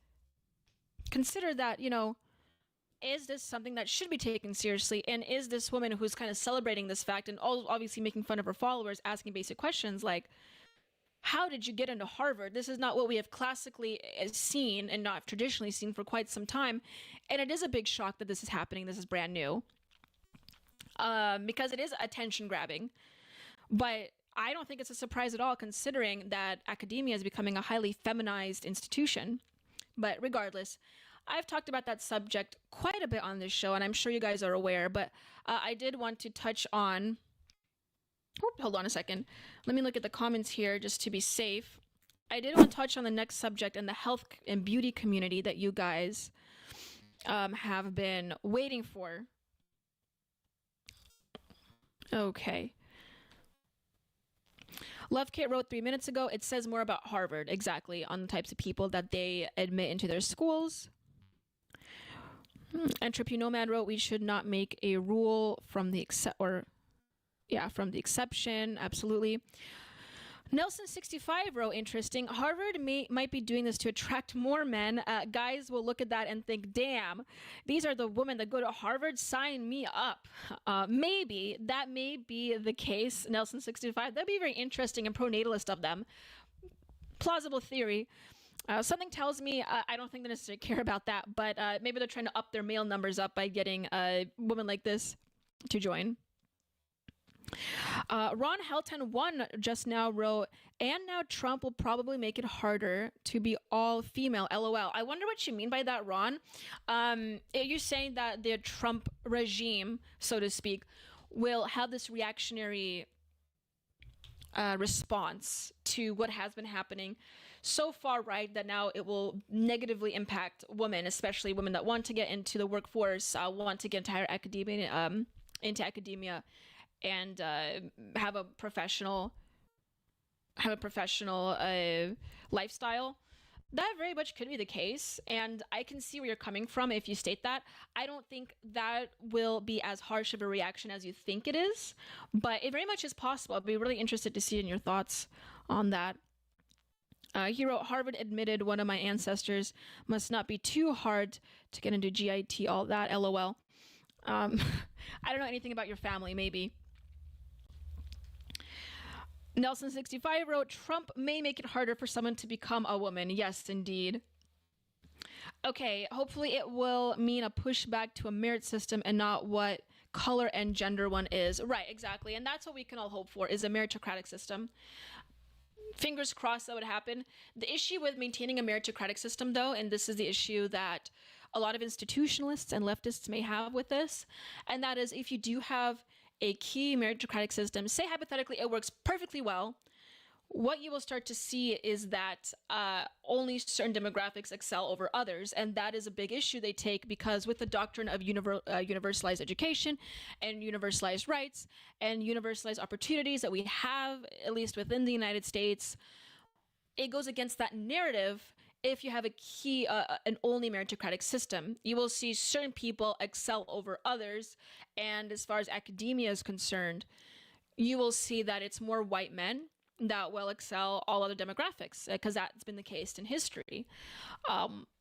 Speaker 4: consider that, is this something that should be taken seriously? And is this woman who's kind of celebrating this fact and obviously making fun of her followers, asking basic questions like, how did you get into Harvard? This is not what we have classically seen and not traditionally seen for quite some time. And it is a big shock that this is happening. This is brand new. Because it is attention grabbing. But I don't think it's a surprise at all, considering that academia is becoming a highly feminized institution. But regardless, I've talked about that subject quite a bit on this show, and I'm sure you guys are aware, but I did want to touch on... hold on a second. Let me look at the comments here just to be safe. I did want to touch on the next subject in the health and beauty community that you guys have been waiting for. Okay. Love Kate wrote 3 minutes ago, it says more about Harvard, exactly, on the types of people that they admit into their schools. Entropy Nomad wrote, we should not make a rule from the exception, absolutely. Nelson65 wrote, interesting. Harvard might be doing this to attract more men. Guys will look at that and think, damn, these are the women that go to Harvard. Sign me up. Maybe that may be the case, Nelson65. That'd be very interesting and pronatalist of them. Plausible theory. Something tells me I don't think they necessarily care about that, but maybe they're trying to up their male numbers up by getting a woman like this to join. Ron Helton1 just now wrote, and now Trump will probably make it harder to be all female, LOL. I wonder what you mean by that, Ron. You're saying that the Trump regime, so to speak, will have this reactionary response to what has been happening so far right that now it will negatively impact women, especially women that want to get into the workforce, want to get into academia, and have a professional lifestyle. That very much could be the case, and I can see where you're coming from if you state that. I don't think that will be as harsh of a reaction as you think it is, but it very much is possible. I'd be really interested to see in your thoughts on that. He wrote, Harvard admitted one of my ancestors must not be too hard to get into GIT, all that, LOL. I don't know anything about your family, maybe. Nelson65 wrote, Trump may make it harder for someone to become a woman. Yes, indeed. Okay, hopefully it will mean a pushback to a merit system and not what color and gender one is. Right, exactly. And that's what we can all hope for, is a meritocratic system. Fingers crossed that would happen. The issue with maintaining a meritocratic system, though, and this is the issue that a lot of institutionalists and leftists may have with this, and that is if you do have a key meritocratic system, say hypothetically it works perfectly well, what you will start to see is that only certain demographics excel over others, and that is a big issue they take, because with the doctrine of universalized education and universalized rights and universalized opportunities that we have, at least within the United States, it goes against that narrative. If you have a key, an only meritocratic system, you will see certain people excel over others. And as far as academia is concerned, you will see that it's more white men that will excel all other demographics, because that's been the case in history.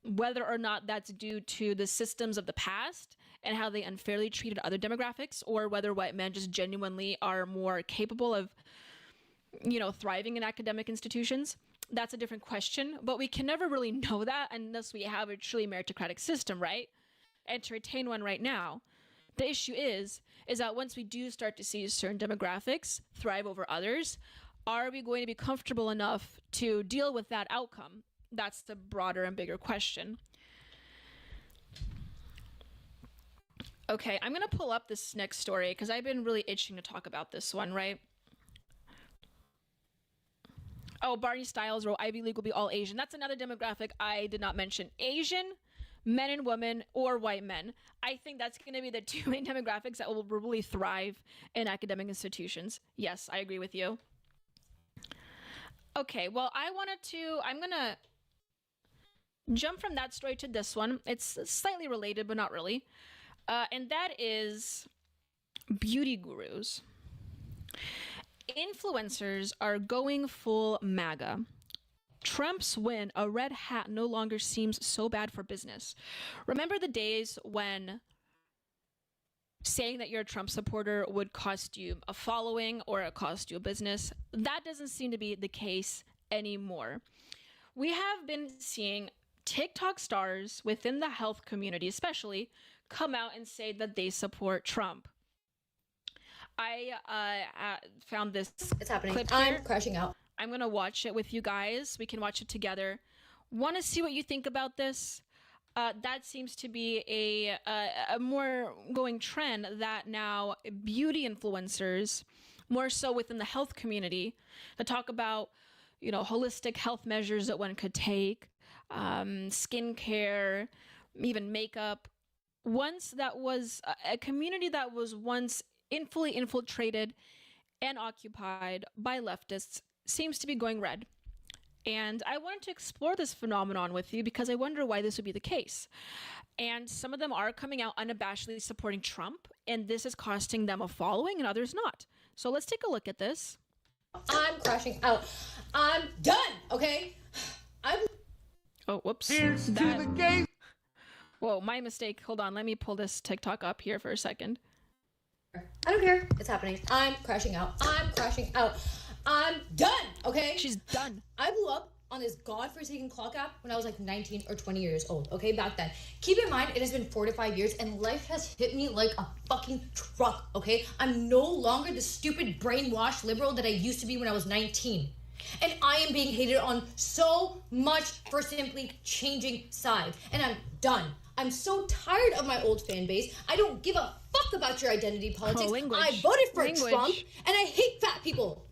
Speaker 4: Whether or not that's due to the systems of the past and how they unfairly treated other demographics, or whether white men just genuinely are more capable of, thriving in academic institutions, that's a different question, but we can never really know that unless we have a truly meritocratic system, right? And to retain one right now, the issue is that once we do start to see certain demographics thrive over others, are we going to be comfortable enough to deal with that outcome? That's the broader and bigger question. Okay, I'm going to pull up this next story because I've been really itching to talk about this one, right? Oh, Barney Styles wrote, Ivy League will be all Asian. That's another demographic I did not mention. Asian, men and women, or white men. I think that's going to be the two main demographics that will really thrive in academic institutions. Yes, I agree with you. Okay, well, I'm going to jump from that story to this one. It's slightly related, but not really. And that is beauty gurus. Influencers are going full MAGA. Trump's win, a red hat no longer seems so bad for business. Remember the days when saying that you're a Trump supporter would cost you a following or it cost you a business? That doesn't seem to be the case anymore. We have been seeing TikTok stars within the health community especially come out and say that they support Trump. I found this
Speaker 17: It's happening.
Speaker 4: clip
Speaker 17: I'm
Speaker 4: here.
Speaker 17: crashing out.
Speaker 4: I'm going to watch it with you guys. We can watch it together. Want to see what you think about this? That seems to be a more going trend that now beauty influencers, more so within the health community, that talk about, holistic health measures that one could take, skincare, even makeup. Once that was a community that was once fully infiltrated and occupied by leftists seems to be going red. And I wanted to explore this phenomenon with you because I wonder why this would be the case. And some of them are coming out unabashedly supporting Trump, and this is costing them a following and others not. So let's take a look at this.
Speaker 17: I'm crashing out. I'm done, okay?
Speaker 4: Oh, whoops.
Speaker 15: Here's to the game.
Speaker 4: Whoa, my mistake. Hold on. Let me pull this TikTok up here for a second.
Speaker 17: I don't care. It's happening. I'm crashing out. I'm crashing out. I'm done, okay?
Speaker 4: She's done.
Speaker 17: I blew up on this godforsaken clock app when I was like 19 or 20 years old, okay? Back then. Keep in mind, it has been 4 to 5 years and life has hit me like a fucking truck, okay? I'm no longer the stupid brainwashed liberal that I used to be when I was 19. And I am being hated on so much for simply changing sides. And I'm done. I'm so tired of my old fan base. I don't give a fuck about your identity politics. I voted for Trump and I hate fat people.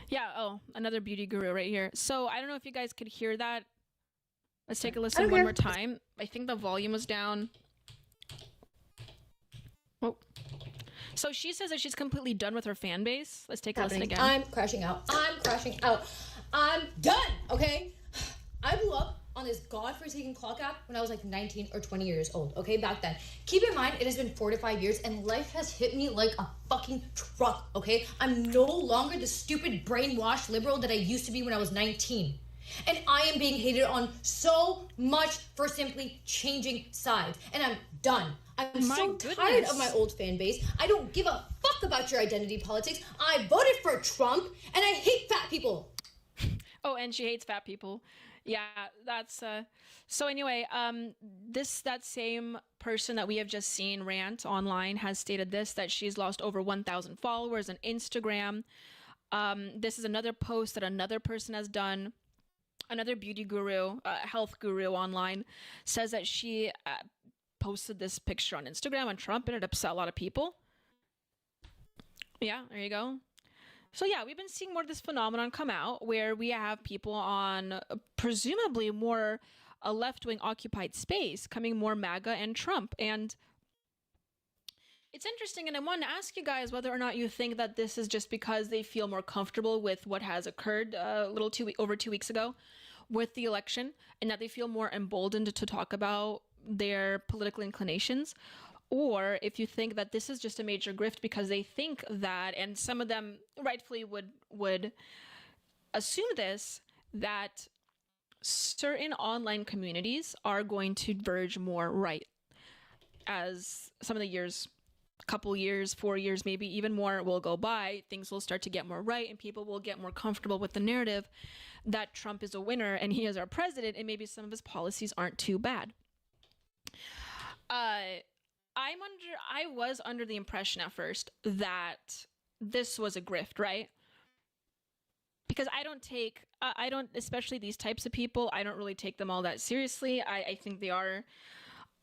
Speaker 4: Yeah, oh, another beauty guru right here. So I don't know if you guys could hear that. Let's take a listen one more time. I think the volume was down. Oh. So she says that she's completely done with her fan base. Let's take a listen again.
Speaker 17: I'm crashing out. I'm crashing out. I'm done, okay? I blew up on this godforsaken clock app when I was like 19 or 20 years old, okay? Back then. Keep in mind, it has been 4 to 5 years and life has hit me like a fucking truck, okay? I'm no longer the stupid brainwashed liberal that I used to be when I was 19. And I am being hated on so much for simply changing sides. And I'm done. I'm so tired of my old fan base. I don't give a fuck about your identity politics. I voted for Trump and I hate fat people.
Speaker 4: Oh, and she hates fat people. Yeah, that's so anyway, that same person that we have just seen rant online has stated this, that she's lost over 1,000 followers on Instagram. This is another post that another person has done. Another beauty guru, health guru online, says that she posted this picture on Instagram on Trump and it upset a lot of people. Yeah, there you go. So yeah, we've been seeing more of this phenomenon come out where we have people on presumably more a left-wing occupied space coming more MAGA and Trump. And it's interesting, and I want to ask you guys whether or not you think that this is just because they feel more comfortable with what has occurred over 2 weeks ago with the election, and that they feel more emboldened to talk about their political inclinations, or if you think that this is just a major grift because they think that, and some of them rightfully would assume this, that certain online communities are going to verge more right as some of the years, couple years, 4 years, maybe even more will go by. Things will start to get more right and people will get more comfortable with the narrative that Trump is a winner and he is our president and maybe some of his policies aren't too bad. I was under the impression at first that this was a grift, right? Because I don't, especially these types of people, I don't really take them all that seriously. I think they are,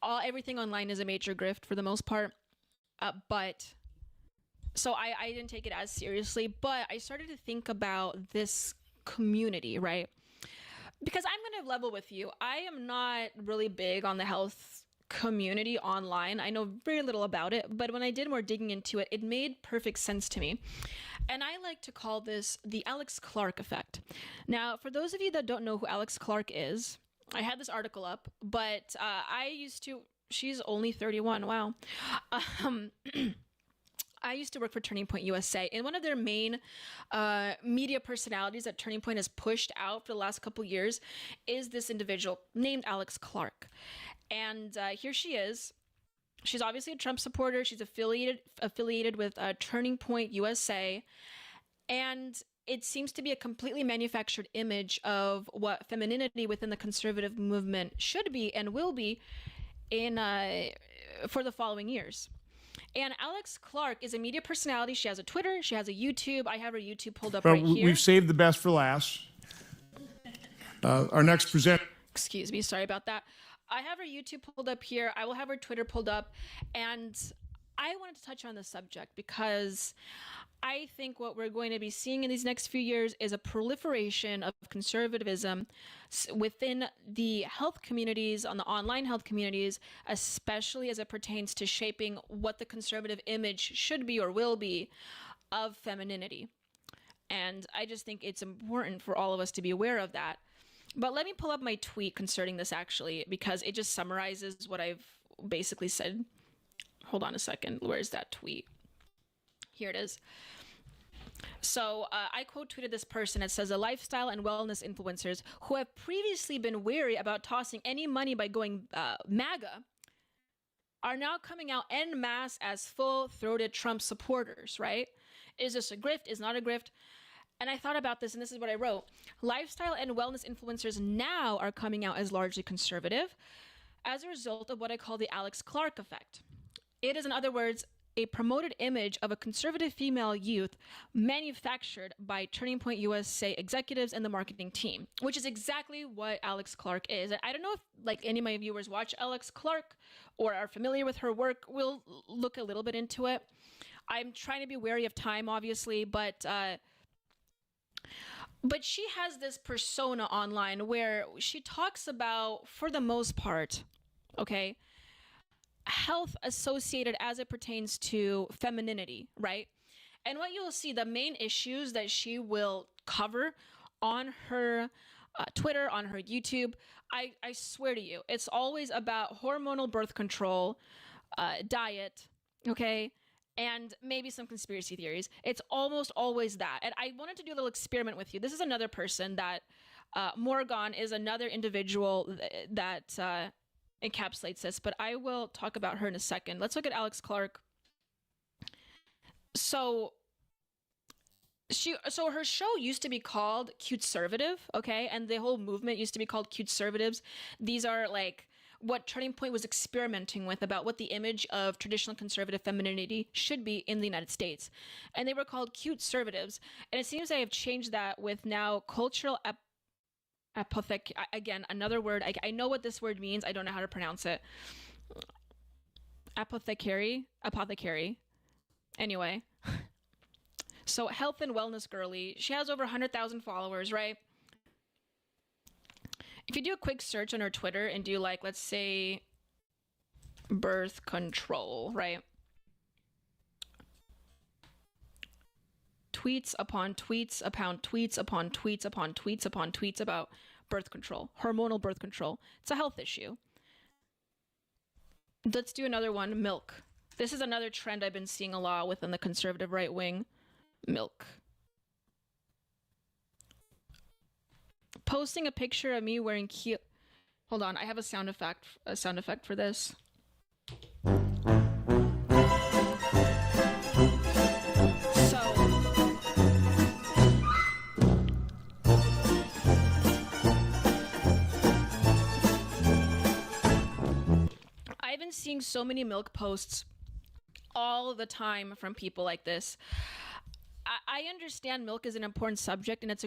Speaker 4: everything online is a major grift for the most part. But so I didn't take it as seriously, but I started to think about this community, right? Because I'm going to level with you. I am not really big on the health community online. I know very little about it, but when I did more digging into it, it made perfect sense to me. And I like to call this the Alex Clark effect. Now, for those of you that don't know who Alex Clark is, I had this article up, but she's only 31. Wow. I used to work for Turning Point USA, and one of their main media personalities that Turning Point has pushed out for the last couple years is this individual named Alex Clark. And here she is. She's obviously a Trump supporter. She's affiliated with Turning Point USA. And it seems to be a completely manufactured image of what femininity within the conservative movement should be and will be for the following years. And Alex Clark is a media personality. She has a Twitter. She has a YouTube. I have her YouTube pulled up right here.
Speaker 18: We've saved the best for last. Our next presenter.
Speaker 4: Excuse me. Sorry about that. I have her YouTube pulled up here. I will have her Twitter pulled up. And I wanted to touch on this subject because I think what we're going to be seeing in these next few years is a proliferation of conservatism within the health communities, on the online health communities, especially as it pertains to shaping what the conservative image should be or will be of femininity. And I just think it's important for all of us to be aware of that. But let me pull up my tweet concerning this actually, because it just summarizes what I've basically said. Hold on a second. Where's that tweet? Here it is. So I quote tweeted this person. It says, "The lifestyle and wellness influencers who have previously been wary about tossing any money by going MAGA are now coming out en masse as full-throated Trump supporters," right? Is this a grift? Is not a grift? And I thought about this, and this is what I wrote. Lifestyle and wellness influencers now are coming out as largely conservative as a result of what I call the Alex Clark effect. It is, in other words, a promoted image of a conservative female youth manufactured by Turning Point USA executives and the marketing team, which is exactly what Alex Clark is. And I don't know if like any of my viewers watch Alex Clark or are familiar with her work. We'll look a little bit into it. I'm trying to be wary of time, obviously, but she has this persona online where she talks about, for the most part, okay, health associated as it pertains to femininity, right? And what you'll see, the main issues that she will cover on her Twitter, on her YouTube, I swear to you, it's always about hormonal birth control, diet, okay? And maybe some conspiracy theories. It's almost always that. And I wanted to do a little experiment with you. This is another person that, Morgan is another individual that encapsulates this, but I will talk about her in a second. Let's look at Alex Clark. So her show used to be called Culturama, okay? And the whole movement used to be called Culturatives. These are like what Turning Point was experimenting with about what the image of traditional conservative femininity should be in the United States. And they were called Culturatives. And it seems they have changed that with now cultural again, another word. I know what this word means. I don't know how to pronounce it. Apothecary. Anyway. So health and wellness girly. She has over 100,000 followers, right? If you do a quick search on her Twitter and do like, let's say, birth control, right? Tweets upon tweets upon tweets upon tweets upon tweets upon tweets about birth control, hormonal birth control. It's a health issue. Let's do another one, milk. This is another trend I've been seeing a lot within the conservative right wing. Milk. Posting a picture of me wearing cute. Hold on, I have a sound effect for this. So I've been seeing so many milk posts all the time from people like this. I understand milk is an important subject, and it's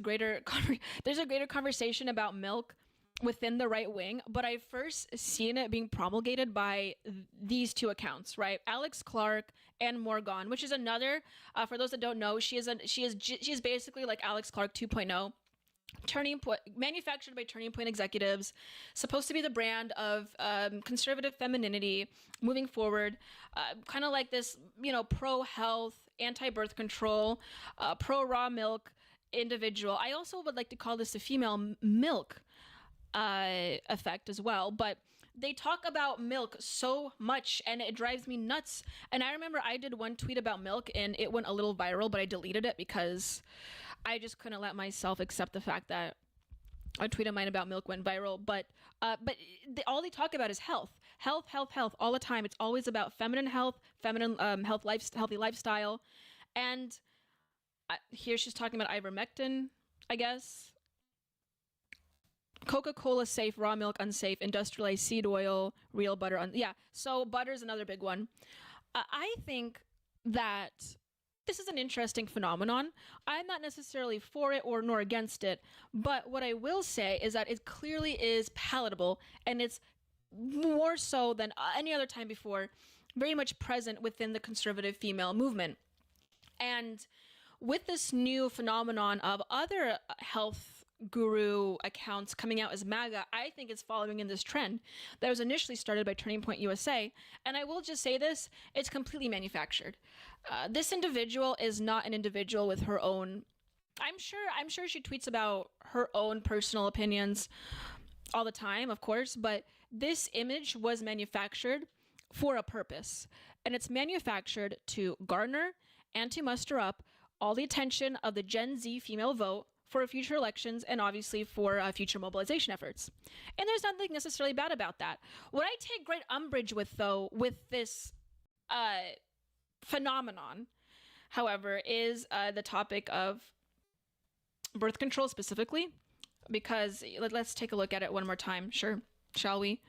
Speaker 4: there's a greater conversation about milk within the right wing, but I first seen it being promulgated by these two accounts, right? Alex Clark and Morgan, which is another, for those that don't know, she is basically like Alex Clark 2.0. Turning Point, manufactured by Turning Point executives, supposed to be the brand of conservative femininity moving forward, kind of like this, pro-health, anti-birth control, pro-raw milk individual. I also would like to call this the female milk effect as well, but they talk about milk so much and it drives me nuts. And I remember I did one tweet about milk and it went a little viral, but I deleted it because I just couldn't let myself accept the fact that a tweet of mine about milk went viral. But all they talk about is health all the time. It's always about feminine health, healthy lifestyle. And here she's talking about ivermectin, I guess. Coca-Cola safe, raw milk unsafe, industrialized seed oil, real butter. So butter's another big one. I think that this is an interesting phenomenon. I'm not necessarily for it or nor against it, but what I will say is that it clearly is palatable, and it's more so than any other time before, very much present within the conservative female movement. And with this new phenomenon of other health guru accounts coming out as MAGA, I think it's following in this trend that was initially started by Turning Point USA. And I will just say this, it's completely manufactured. This individual is not an individual with her own, I'm sure she tweets about her own personal opinions all the time, of course, but this image was manufactured for a purpose. And it's manufactured to garner and to muster up all the attention of the Gen Z female vote for future elections and obviously for future mobilization efforts. And there's nothing necessarily bad about that. What I take great umbrage with, though, with this phenomenon, however, is the topic of birth control specifically, because let's take a look at it one more time. Sure, shall we?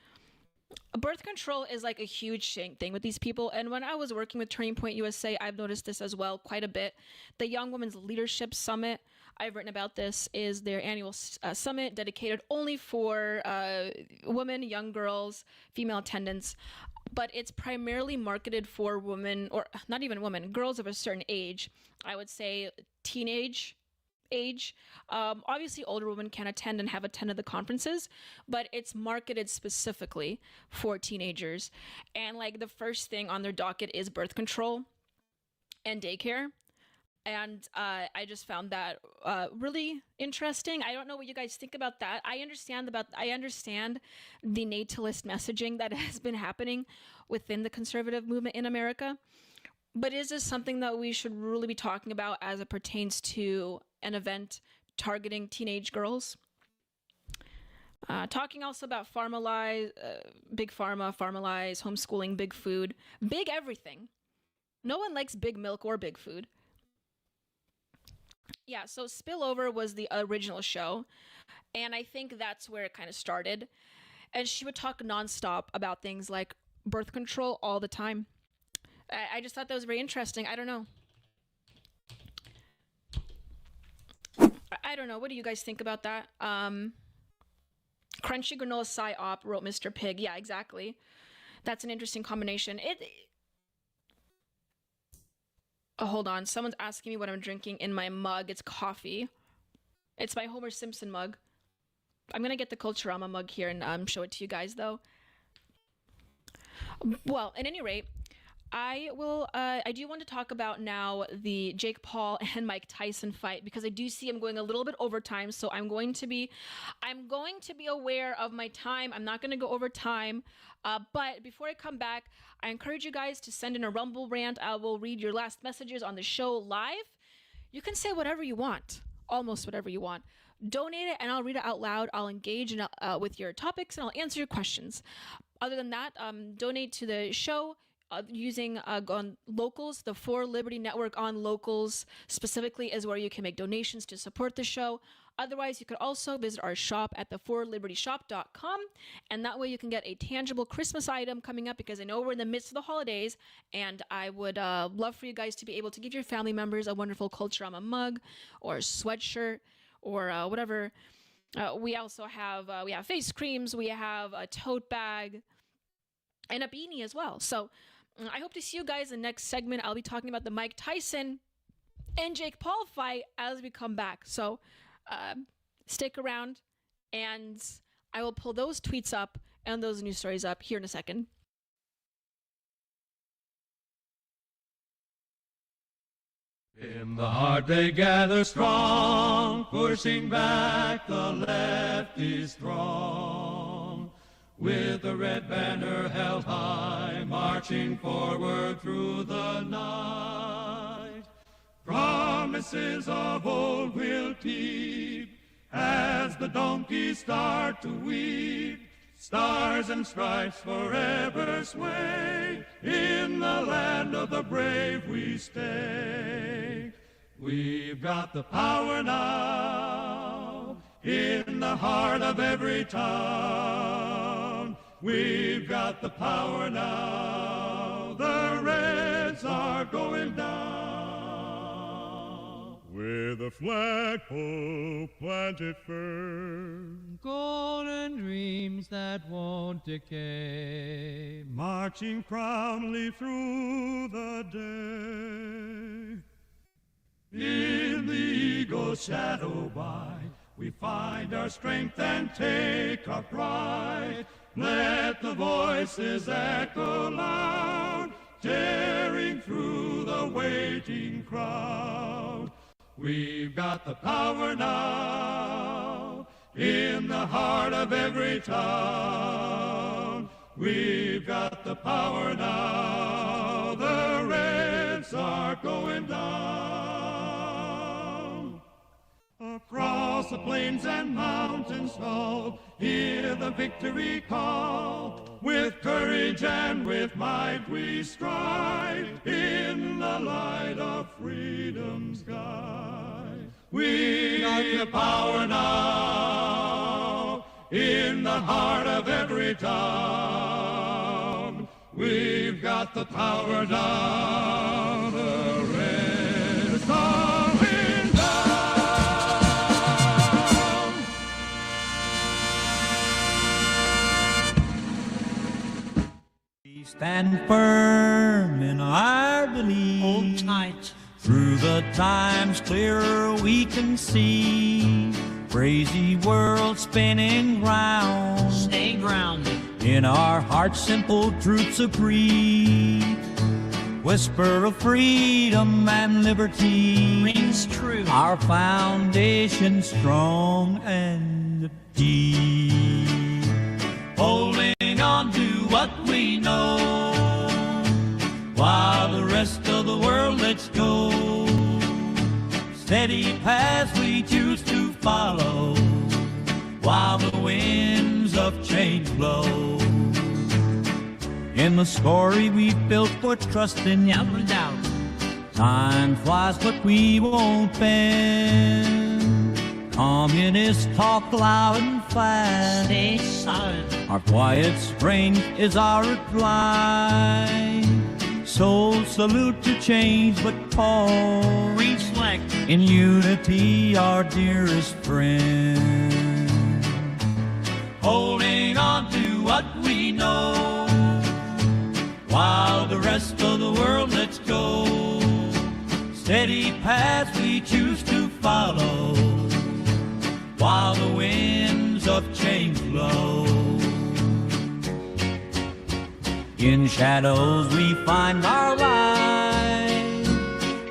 Speaker 4: Birth control is like a huge thing with these people, and when I was working with Turning Point USA, I've noticed this as well quite a bit. The Young Women's Leadership Summit, I've written about this, is their annual summit dedicated only for women, young girls, female attendants, but it's primarily marketed for women, or not even women, girls of a certain age. I would say teenage age. Obviously, older women can attend and have attended the conferences, but it's marketed specifically for teenagers. And like the first thing on their docket is birth control and daycare. And I just found that really interesting. I don't know what you guys think about that. I understand the natalist messaging that has been happening within the conservative movement in America. But is this something that we should really be talking about as it pertains to an event targeting teenage girls? Talking also about pharma lies, big pharma lies, homeschooling, big food, big everything. No one likes big milk or big food. Yeah, so Spillover was the original show, and I think that's where it kind of started. And she would talk nonstop about things like birth control all the time. I just thought that was very interesting. I don't know. I don't know. What do you guys think about that? Crunchy Granola Psy-Op wrote Mr. Pig. Yeah, exactly. That's an interesting combination. Oh, hold on. Someone's asking me what I'm drinking in my mug. It's coffee. It's my Homer Simpson mug. I'm going to get the Culturama mug here and show it to you guys, though. Well, at any rate, I do want to talk about now the Jake Paul and Mike Tyson fight, because I do see I'm going a little bit over time, so I'm going to be aware of my time. I'm not going to go over time, but before I come back, I encourage you guys to send in a Rumble rant. I will read your last messages on the show live. You can say whatever you want, almost whatever you want. Donate it, and I'll read it out loud. I'll engage with your topics, and I'll answer your questions. Other than that, donate to the show using on Locals. The For Liberty Network on Locals specifically is where you can make donations to support the show. Otherwise, you could also visit our shop at theforlibertyshop.com, and that way you can get a tangible Christmas item coming up, because I know we're in the midst of the holidays, and I would love for you guys to be able to give your family members a wonderful Culturama mug or sweatshirt or whatever. We also have face creams, we have a tote bag, and a beanie as well. So I hope to see you guys in the next segment. I'll be talking about the Mike Tyson and Jake Paul fight as we come back. So stick around, and I will pull those tweets up and those news stories up here in a second.
Speaker 1: In the heart they gather strong, pushing back the lefty's throng. With the red banner held high, marching forward through the night. Promises of old will keep, as the donkeys start to weep. Stars and stripes forever sway, in the land of the brave we stay. We've got the power now, in the heart of every town. We've got the power now, the Reds are going down.
Speaker 3: With a flagpole planted firm,
Speaker 1: Golden dreams that won't decay,
Speaker 3: marching proudly through the day.
Speaker 1: in the eagle's shadow by, we find our strength and take our pride. Let the voices echo loud, tearing through the waiting crowd. We've got the power now, in the heart of every town. We've got the power now, the Reds are going down. the plains and mountains tall, hear the victory call. With courage and with might we strive in the light of freedom's sky. We got the power now in the heart of every town. We've got the power now, the red is coming down. We stand firm in our belief.
Speaker 2: Hold tight.
Speaker 1: Through the times clearer we can see. Crazy world spinning round.
Speaker 2: Stay grounded.
Speaker 1: In our hearts simple truths of creed. Whisper of freedom and liberty.
Speaker 2: Rings true.
Speaker 1: Our foundation strong and deep. Holding on to what we know. While the rest of the world lets go. Steady paths we choose to follow. While the winds of change blow. In the story we built for trust in you.
Speaker 2: Never doubt.
Speaker 1: Time flies but we won't bend. Communists talk loud and fast.
Speaker 2: Stay solid.
Speaker 1: Our quiet strength is our reply. So salute to change but pause.
Speaker 2: Reflect.
Speaker 1: In unity our dearest friend. Holding on to what we know. While the rest of the world lets go. Steady paths we choose to follow. While the winds of change blow. In shadows we find our light.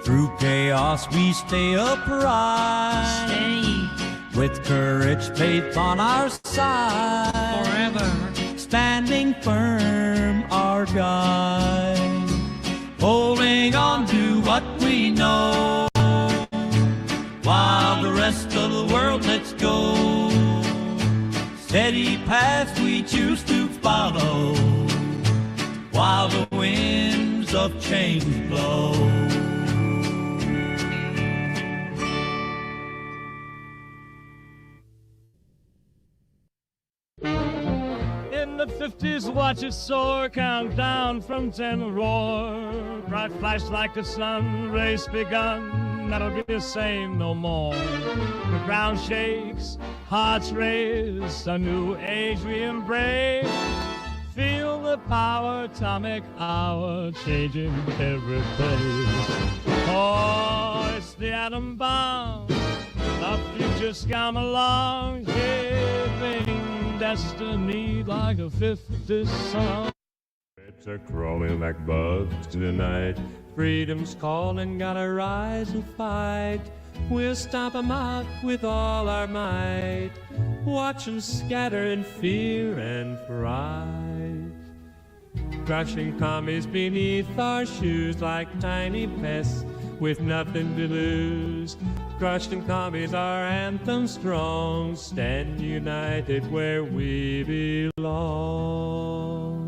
Speaker 1: Through chaos we stay upright.
Speaker 2: Stay.
Speaker 1: With courage, faith on our side.
Speaker 2: Forever.
Speaker 1: Standing firm, our guide. Holding on to what we know. While the rest of the world lets go. Steady paths we choose to follow. While the winds of change blow.
Speaker 19: In the 50s, watch it soar, count down from 10, roar. Bright flash like the sun, race begun, that'll be the same no more. The ground shakes, hearts race, a new age we embrace. Feel the power, atomic hour, changing every place. Oh, it's the atom bomb, the future's come along, giving destiny like a 50 song. It's a crawling like bugs tonight. Freedom's calling, gotta rise and fight. We'll stomp 'em out with all our might. Watch 'em scatter in fear and fright. Crushing commies beneath our shoes like tiny pests with nothing to lose. Crushing commies, our anthem strong. Stand united where we belong.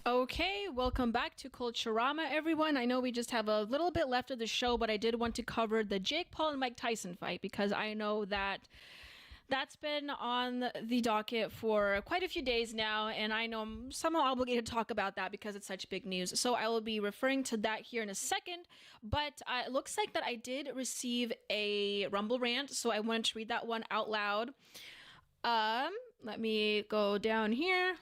Speaker 4: Okay, welcome back to Culturama, everyone. I know we just have a little bit left of the show, but I did want to cover the Jake Paul and Mike Tyson fight because I know that that's been on the docket for quite a few days now, and I know I'm somehow obligated to talk about that because it's such big news. So I will be referring to that here in a second, but it looks like that I did receive a Rumble rant, so I wanted to read that one out loud. Let me go down here.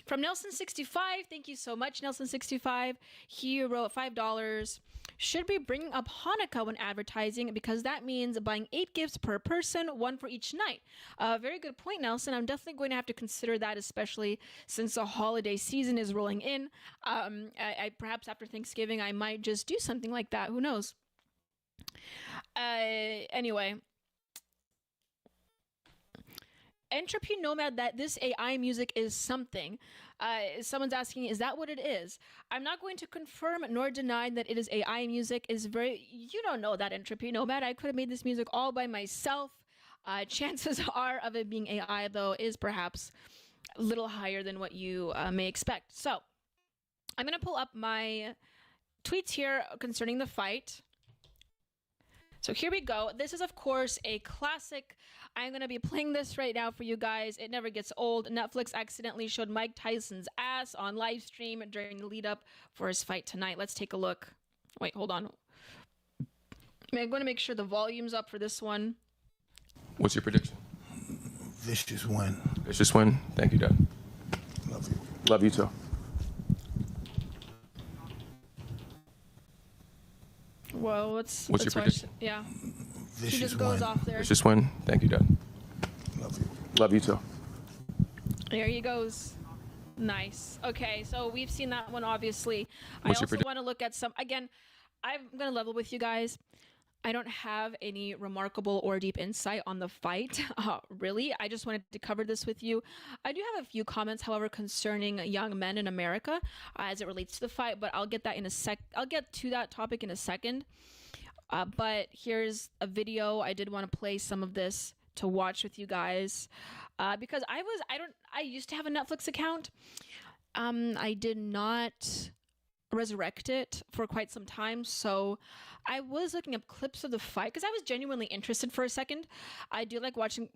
Speaker 4: From Nelson65, thank you so much, Nelson65. He wrote $5. Should be bringing up Hanukkah when advertising because that means buying 8 gifts per person, 1 for each night. Very good point, Nelson. I'm definitely going to have to consider that, especially since the holiday season is rolling in. I perhaps after Thanksgiving, I might just do something like that. Who knows? Anyway. Entropy Nomad, that this AI music is something. Someone's asking, is that what it is? I'm not going to confirm nor deny that it is AI music. You don't know that, Entropy Nomad. I could have made this music all by myself. Chances are of it being AI, though, is perhaps a little higher than what you may expect. So I'm going to pull up my tweets here concerning the fight. So here we go. This is, of course, a classic. I'm going to be playing this right now for you guys. It never gets old. Netflix accidentally showed Mike Tyson's ass on live stream during the lead up for his fight tonight. Let's take a look. Wait, hold on. I'm going to make sure the volume's up for this one.
Speaker 20: What's your prediction?
Speaker 18: Vicious win.
Speaker 20: Vicious win. Thank you, Dad.
Speaker 18: Love you.
Speaker 20: Love you too.
Speaker 4: Whoa, what's
Speaker 20: your prediction?
Speaker 4: Yeah.
Speaker 18: Vicious
Speaker 4: He just goes
Speaker 18: win.
Speaker 4: off there.
Speaker 20: Vicious win. Thank you, Dad.
Speaker 18: Love you.
Speaker 20: Love you too.
Speaker 4: There he goes. Nice. Okay, so we've seen that one, obviously.
Speaker 20: What's
Speaker 4: I
Speaker 20: your
Speaker 4: also want to look at some, again, I'm going to level with you guys. I don't have any remarkable or deep insight on the fight, really. I just wanted to cover this with you. I do have a few comments, however, concerning young men in America as it relates to the fight, but I'll get that in a sec. I'll get to that topic in a second. But here's a video. I did want to play some of this to watch with you guys because I used to have a Netflix account. I did not resurrect it for quite some time, so I was looking up clips of the fight because I was genuinely interested for a second. I do like watching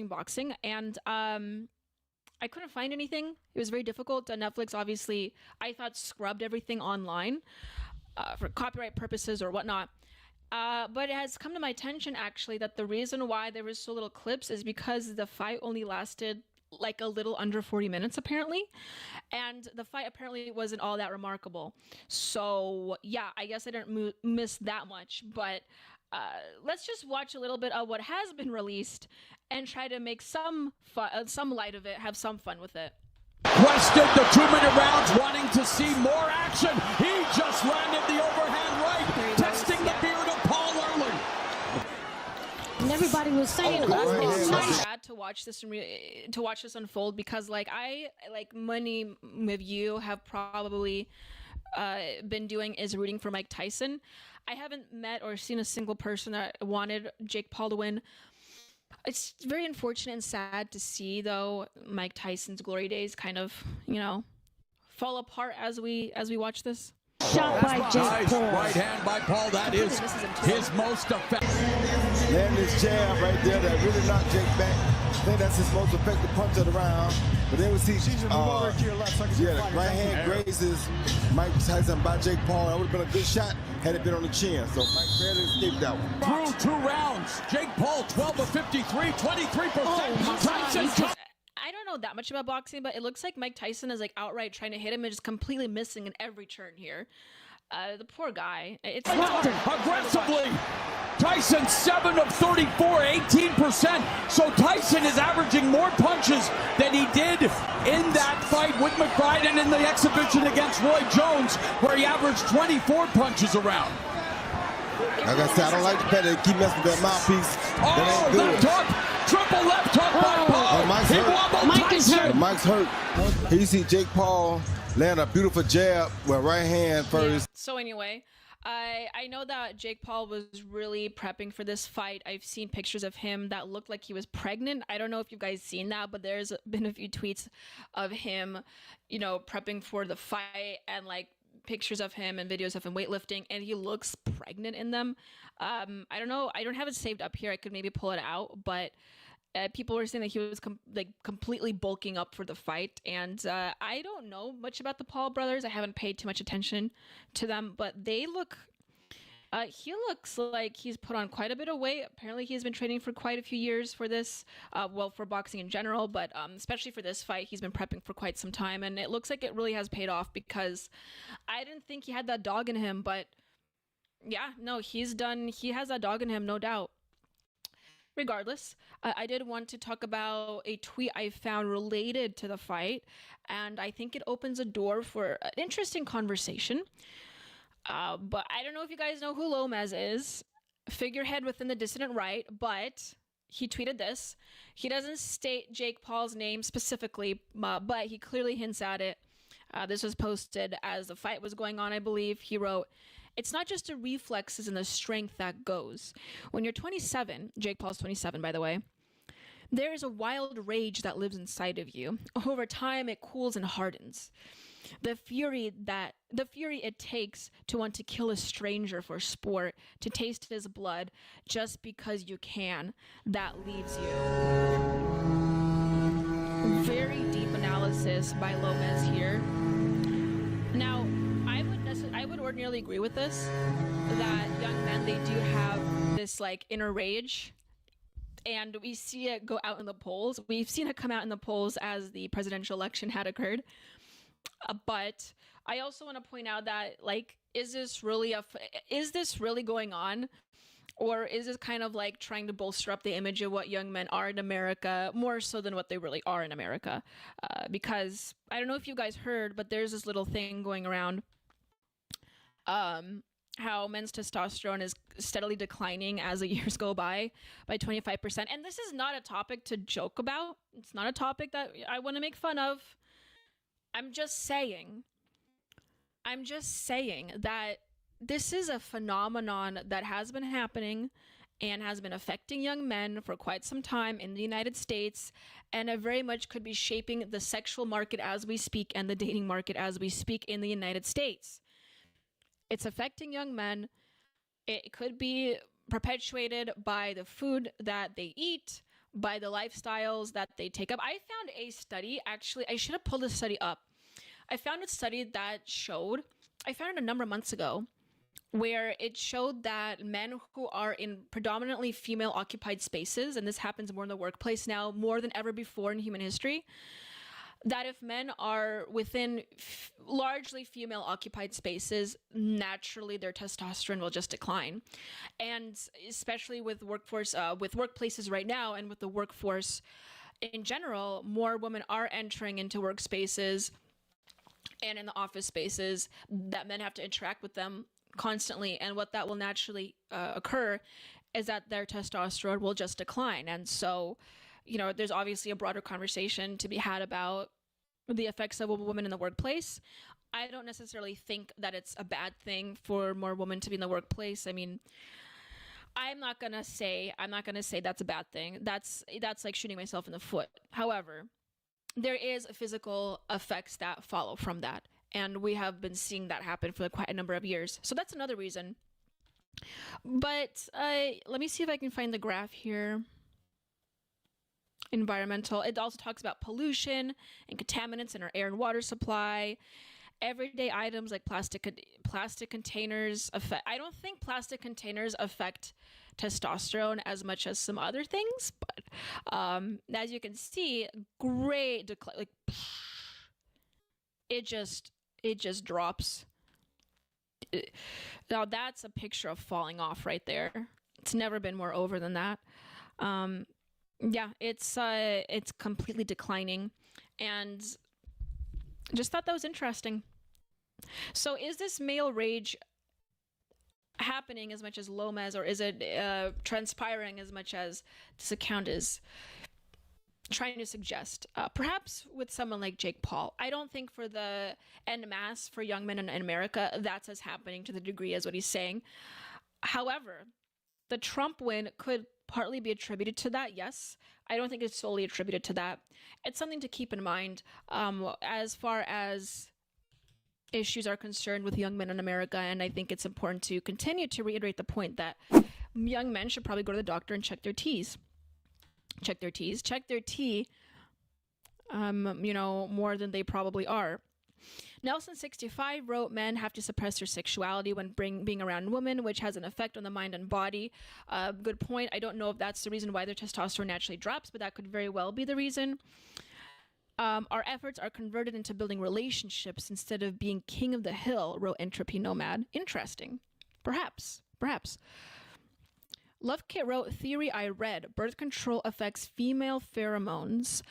Speaker 4: boxing, and I couldn't find anything. It was very difficult. Netflix, obviously, I thought scrubbed everything online for copyright purposes or whatnot. But it has come to my attention, actually, that the reason why there was so little clips is because the fight only lasted like a little under 40 minutes, apparently. And the fight apparently wasn't all that remarkable. So, yeah, I guess I didn't miss that much. But let's just watch a little bit of what has been released and try to make some light of it, have some fun with it.
Speaker 21: Quested the 2-minute rounds, wanting to see more action. He just landed the overhand right, testing the beard of Paul Early.
Speaker 17: And everybody was saying,
Speaker 4: It's so sad to watch this unfold because, like, many of you have probably been doing is rooting for Mike Tyson. I haven't met or seen a single person that wanted Jake Paul to win. It's very unfortunate and sad to see, though, Mike Tyson's glory days kind of, fall apart as we watch this.
Speaker 21: Shot by Jake Paul. Right hand by Paul. That is his most effective.
Speaker 22: Landing his jab right there that really knocked Jake back. I think that's his most effective punch of the round. But then we see, the right hand grazes Mike Tyson by Jake Paul. That would have been a good shot had it been on the chin. So Mike barely escaped that one.
Speaker 21: Through 2 rounds, Jake Paul 12 of 53, 23%. Tyson.
Speaker 4: I don't know that much about boxing, but it looks like Mike Tyson is like outright trying to hit him and just completely missing in every turn here. The poor guy. It's
Speaker 21: aggressively. Tyson 7 of 34, 18%. So Tyson is averaging more punches than he did in that fight with McBride and in the exhibition against Roy Jones, where he averaged 24 punches around.
Speaker 22: Like I said, I don't like the fact that they keep messing with that mouthpiece.
Speaker 21: Oh, left hook, triple left hook by Paul.
Speaker 22: Mike's
Speaker 21: He
Speaker 22: hurt.
Speaker 21: wobbled
Speaker 22: Mike is
Speaker 21: Tyson.
Speaker 22: hurt. Mike's hurt. Here you see Jake Paul land a beautiful jab with right hand first.
Speaker 4: So anyway, I know that Jake Paul was really prepping for this fight. I've seen pictures of him that looked like he was pregnant. I don't know if you guys seen that, but there's been a few tweets of him, prepping for the fight and like pictures of him and videos of him weightlifting, and he looks pregnant in them. I don't know. I don't have it saved up here. I could maybe pull it out, but people were saying that he was completely bulking up for the fight, and I don't know much about the Paul brothers. I haven't paid too much attention to them, but they look. He looks like he's put on quite a bit of weight. Apparently, he's been training for quite a few years for this, for boxing in general, but especially for this fight, he's been prepping for quite some time, and it looks like it really has paid off because I didn't think he had that dog in him, but yeah, no, he has that dog in him, no doubt. Regardless, I did want to talk about a tweet I found related to the fight, and I think it opens a door for an interesting conversation. But I don't know if you guys know who Lomez is, figurehead within the dissident right, but he tweeted this. He doesn't state Jake Paul's name specifically, but he clearly hints at it. This was posted as the fight was going on, I believe. He wrote, "It's not just the reflexes and the strength that goes. When you're 27, Jake Paul's 27, by the way, there is a wild rage that lives inside of you. Over time, it cools and hardens. The fury it takes to want to kill a stranger for sport, to taste his blood just because you can, that leaves you." Very deep analysis by Lopez here. Now, I would ordinarily agree with this, that young men, they do have this like inner rage, and we see it go out in the polls. We've seen it come out in the polls as the presidential election had occurred. But I also want to point out that, like, is this really going on? Or is this kind of like trying to bolster up the image of what young men are in America, more so than what they really are in America? Because I don't know if you guys heard, but there's this little thing going around, how men's testosterone is steadily declining as the years go by 25%. And this is not a topic to joke about. It's not a topic that I want to make fun of. I'm just saying that this is a phenomenon that has been happening and has been affecting young men for quite some time in the United States, and it very much could be shaping the sexual market as we speak and the dating market as we speak in the United States. It's affecting young men. It could be perpetuated by the food that they eat, by the lifestyles that they take up. I found a study, actually, I should have pulled this study up. I found a study that showed, I found it a number of months ago, where it showed that men who are in predominantly female-occupied spaces, and this happens more in the workplace now, more than ever before in human history, that if men are within largely female-occupied spaces, naturally their testosterone will just decline. And especially with workplaces right now, and with the workforce in general, more women are entering into workspaces and in the office spaces that men have to interact with them constantly. And what that will naturally occur is that their testosterone will just decline. And so, you know, there's obviously a broader conversation to be had about the effects of a woman in the workplace. I don't necessarily think that it's a bad thing for more women to be in the workplace. I mean, I'm not gonna say that's a bad thing. That's like shooting myself in the foot. However, there is physical effects that follow from that, and we have been seeing that happen for quite a number of years. So that's another reason. But let me see if I can find the graph here. Environmental. It also talks about pollution and contaminants in our air and water supply. Everyday items like plastic containers affect. I don't think plastic containers affect testosterone as much as some other things, but as you can see, great decline. Like it just drops. Now that's a picture of falling off right there. It's never been more over than that. Yeah, it's completely declining, and just thought that was interesting. So is this male rage happening as much as Lopez, or is it transpiring as much as this account is trying to suggest? Perhaps with someone like Jake Paul. I don't think for the en masse for young men in America that's as happening to the degree as what he's saying. However, the Trump win could partly be attributed to that, yes. I don't think it's solely attributed to that. It's something to keep in mind as far as issues are concerned with young men in America, and I think it's important to continue to reiterate the point that young men should probably go to the doctor and check their T's. Check their T, more than they probably are. Nelson65 wrote, "Men have to suppress their sexuality when being around women, which has an effect on the mind and body." Good point. I don't know if that's the reason why their testosterone naturally drops, but that could very well be the reason. Our efforts are converted into building relationships instead of being king of the hill, wrote Entropy Nomad. Interesting. Perhaps. Love Kit wrote, "Theory I read, birth control affects female pheromones.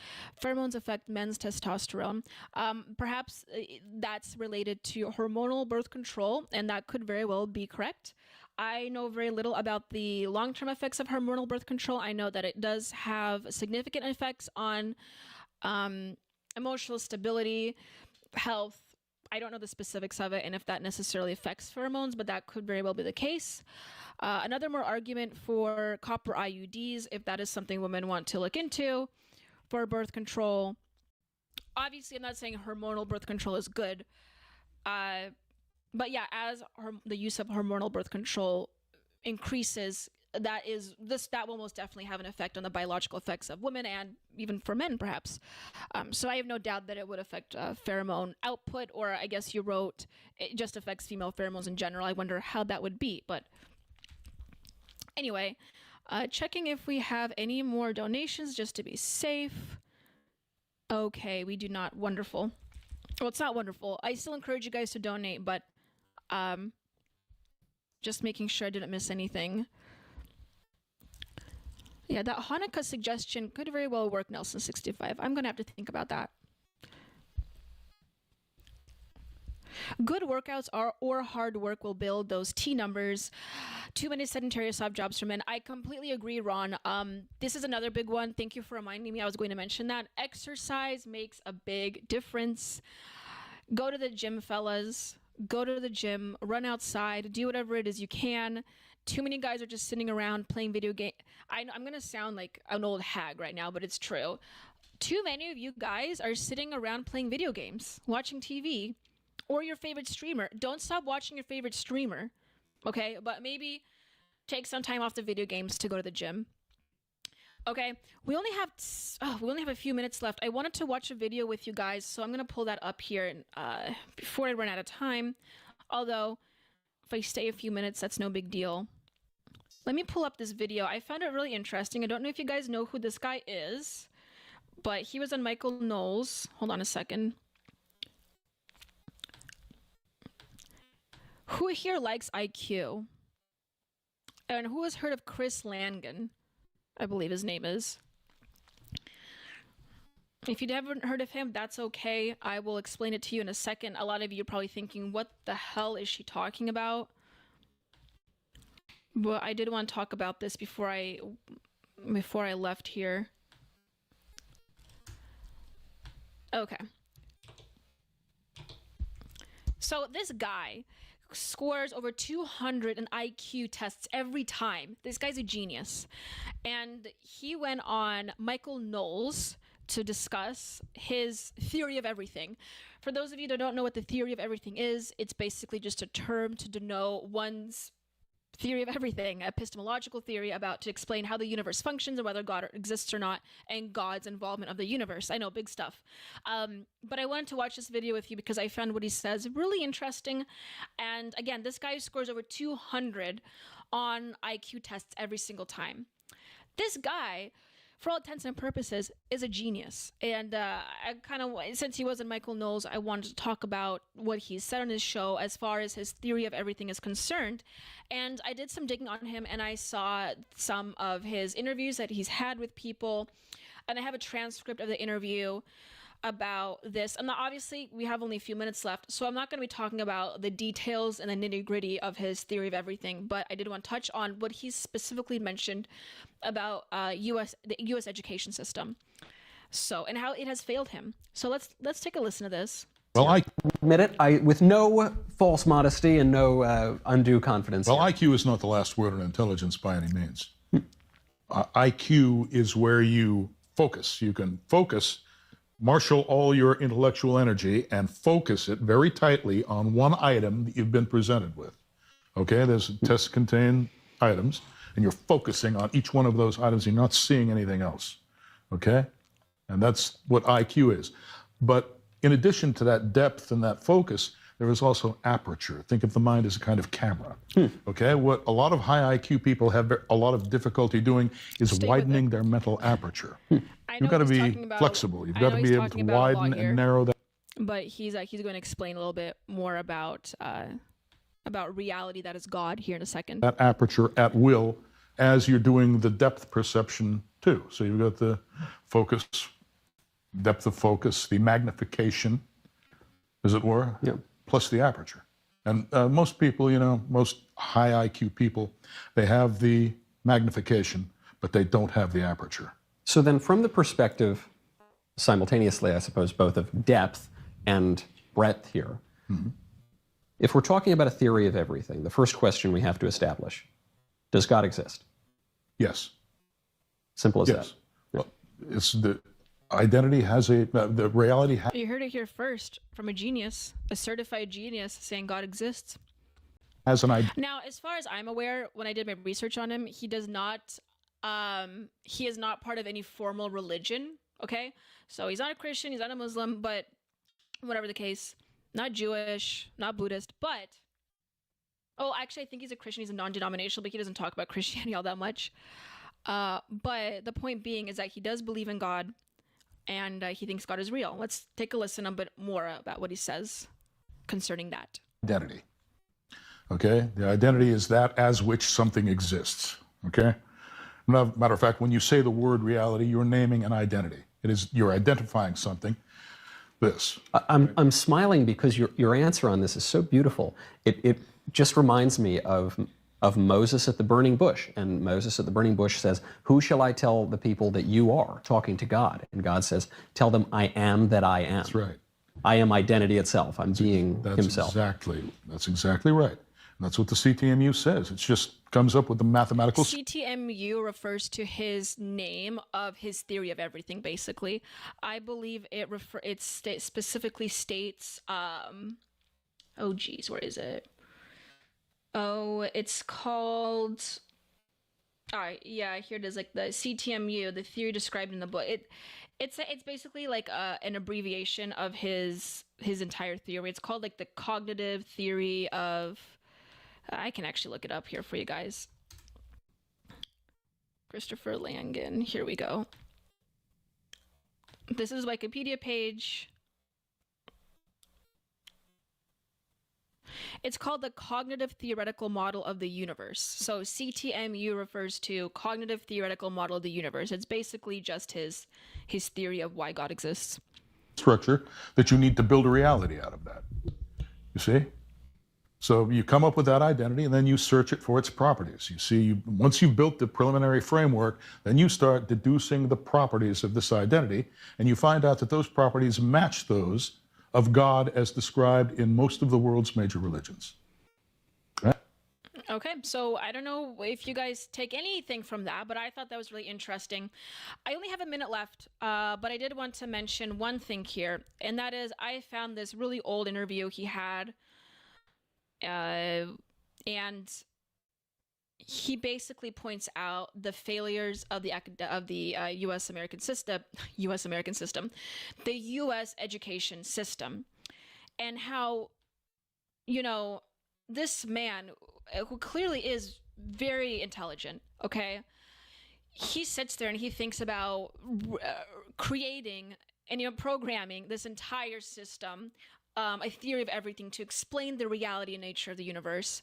Speaker 4: Pheromones affect men's testosterone." Perhaps that's related to hormonal birth control, and that could very well be correct. I know very little about the long-term effects of hormonal birth control. I know that it does have significant effects on emotional stability, health. I don't know the specifics of it and if that necessarily affects pheromones, but that could very well be the case. Another more argument for copper IUDs, if that is something women want to look into for birth control. Obviously, I'm not saying hormonal birth control is good. But yeah, as the use of hormonal birth control increases, that will most definitely have an effect on the biological effects of women and even for men, perhaps. So I have no doubt that it would affect pheromone output, or I guess you wrote it just affects female pheromones in general. I wonder how that would be. But anyway, checking if we have any more donations just to be safe. Okay, we do not. Wonderful. Well, it's not wonderful. I still encourage you guys to donate, but just making sure I didn't miss anything. Yeah, that Hanukkah suggestion could very well work, Nelson65. I'm going to have to think about that. Good workouts or hard work will build those T numbers. Too many sedentary soft jobs for men. I completely agree, Ron. This is another big one. Thank you for reminding me. I was going to mention that. Exercise makes a big difference. Go to the gym, fellas. Go to the gym. Run outside. Do whatever it is you can. Too many guys are just sitting around playing video games. I'm going to sound like an old hag right now, but it's true. Too many of you guys are sitting around playing video games, watching TV, or your favorite streamer. Don't stop watching your favorite streamer, okay? But maybe take some time off the video games to go to the gym. Okay, we only have a few minutes left. I wanted to watch a video with you guys, so I'm gonna pull that up here before I run out of time. Although, if I stay a few minutes, that's no big deal. Let me pull up this video. I found it really interesting. I don't know if you guys know who this guy is, but he was on Michael Knowles. Hold on a second. Who here likes IQ? And who has heard of Chris Langan? I believe his name is. If you haven't heard of him, that's okay. I will explain it to you in a second. A lot of you are probably thinking, what the hell is she talking about? But I did want to talk about this before I left here. Okay. So this guy scores over 200 in IQ tests every time. This guy's a genius. And he went on Michael Knowles to discuss his theory of everything. For those of you that don't know what the theory of everything is, it's basically just a term to denote one's theory of everything, epistemological theory to explain how the universe functions and whether God exists or not, and God's involvement of the universe. I know, big stuff. But I wanted to watch this video with you because I found what he says really interesting. And again, this guy scores over 200 on IQ tests every single time. This guy, for all intents and purposes, is a genius. And since he was in Michael Knowles, I wanted to talk about what he said on his show as far as his theory of everything is concerned. And I did some digging on him, and I saw some of his interviews that he's had with people. And I have a transcript of the interview about this. And obviously, we have only a few minutes left, so I'm not going to be talking about the details and the nitty-gritty of his theory of everything, but I did want to touch on what he specifically mentioned about the U.S. education system, and how it has failed him. So let's take a listen to this.
Speaker 5: Well, I admit it, with no false modesty and no undue confidence.
Speaker 18: Well, IQ is not the last word on intelligence by any means. IQ is where you focus. You can focus, marshal all your intellectual energy and focus it very tightly on one item that you've been presented with. Okay, there's tests contain items, and you're focusing on each one of those items. You're not seeing anything else. Okay, and that's what IQ is. But in addition to that depth and that focus, there is also aperture. Think of the mind as a kind of camera. Okay, what a lot of high IQ people have a lot of diffidifficulty doing is widening their mental aperture. You've got to be flexible. You've got to be able to widen and narrow that.
Speaker 4: But he's going to explain a little bit more about reality that is God here in a second.
Speaker 18: That aperture at will as you're doing the depth perception too. So you've got the focus, depth of focus, the magnification, as it were, plus the aperture. And most people, most high IQ people, they have the magnification, but they don't have the aperture.
Speaker 5: So then from the perspective, simultaneously, I suppose, both of depth and breadth here, if we're talking about a theory of everything, the first question we have to establish, does God exist?
Speaker 18: Yes.
Speaker 5: Simple as that.
Speaker 18: Well, it's the identity has the reality has.
Speaker 4: You heard it here first from a genius, a certified genius, saying God exists.
Speaker 18: Has an identity.
Speaker 4: Now, as far as I'm aware, when I did my research on him, he does not. He is not part of any formal religion. Okay, so he's not a Christian, he's not a Muslim, but whatever the case, not Jewish, not Buddhist, but actually, I think he's a Christian. He's a non-denominational, but he doesn't talk about Christianity all that much. But the point being is that he does believe in God, and he thinks God is real. Let's take a listen a bit more about what he says concerning that.
Speaker 18: Identity. Okay? The identity is that as which something exists. Okay? Matter of fact, when you say the word reality, you're naming an identity. You're identifying something. This.
Speaker 5: I'm smiling because your answer on this is so beautiful. It just reminds me of Moses at the burning bush. And Moses at the burning bush says, "Who shall I tell the people that you are?" Talking to God. And God says, "Tell them I am that I am."
Speaker 18: That's right.
Speaker 5: I am identity itself. I'm being himself.
Speaker 18: That's exactly right. And that's what the CTMU says. It just comes up with the mathematical.
Speaker 4: CTMU refers to his name of his theory of everything, basically. I believe it specifically states, oh geez, where is it? Oh, it's called, all right, yeah, here it is, like the CTMU, the theory described in the book. It's basically like an abbreviation of his entire theory. It's called like the cognitive theory of, I can actually look it up here for you guys. Christopher Langan, here we go. This is Wikipedia page. It's called the Cognitive Theoretical Model of the Universe. So CTMU refers to Cognitive Theoretical Model of the Universe. It's basically just his theory of why God exists.
Speaker 18: Structure that you need to build a reality out of that. You see? So you come up with that identity and then you search it for its properties. You see, once you've built the preliminary framework, then you start deducing the properties of this identity, and you find out that those properties match those of God as described in most of the world's major religions.
Speaker 4: Okay, so I don't know if you guys take anything from that, but I thought that was really interesting. I only have a minute left, but I did want to mention one thing here, and that is I found this really old interview he had, and he basically points out the failures of the U.S. American system, the U.S. education system, and how, this man, who clearly is very intelligent, okay, he sits there and he thinks about creating and programming this entire system, a theory of everything to explain the reality and nature of the universe.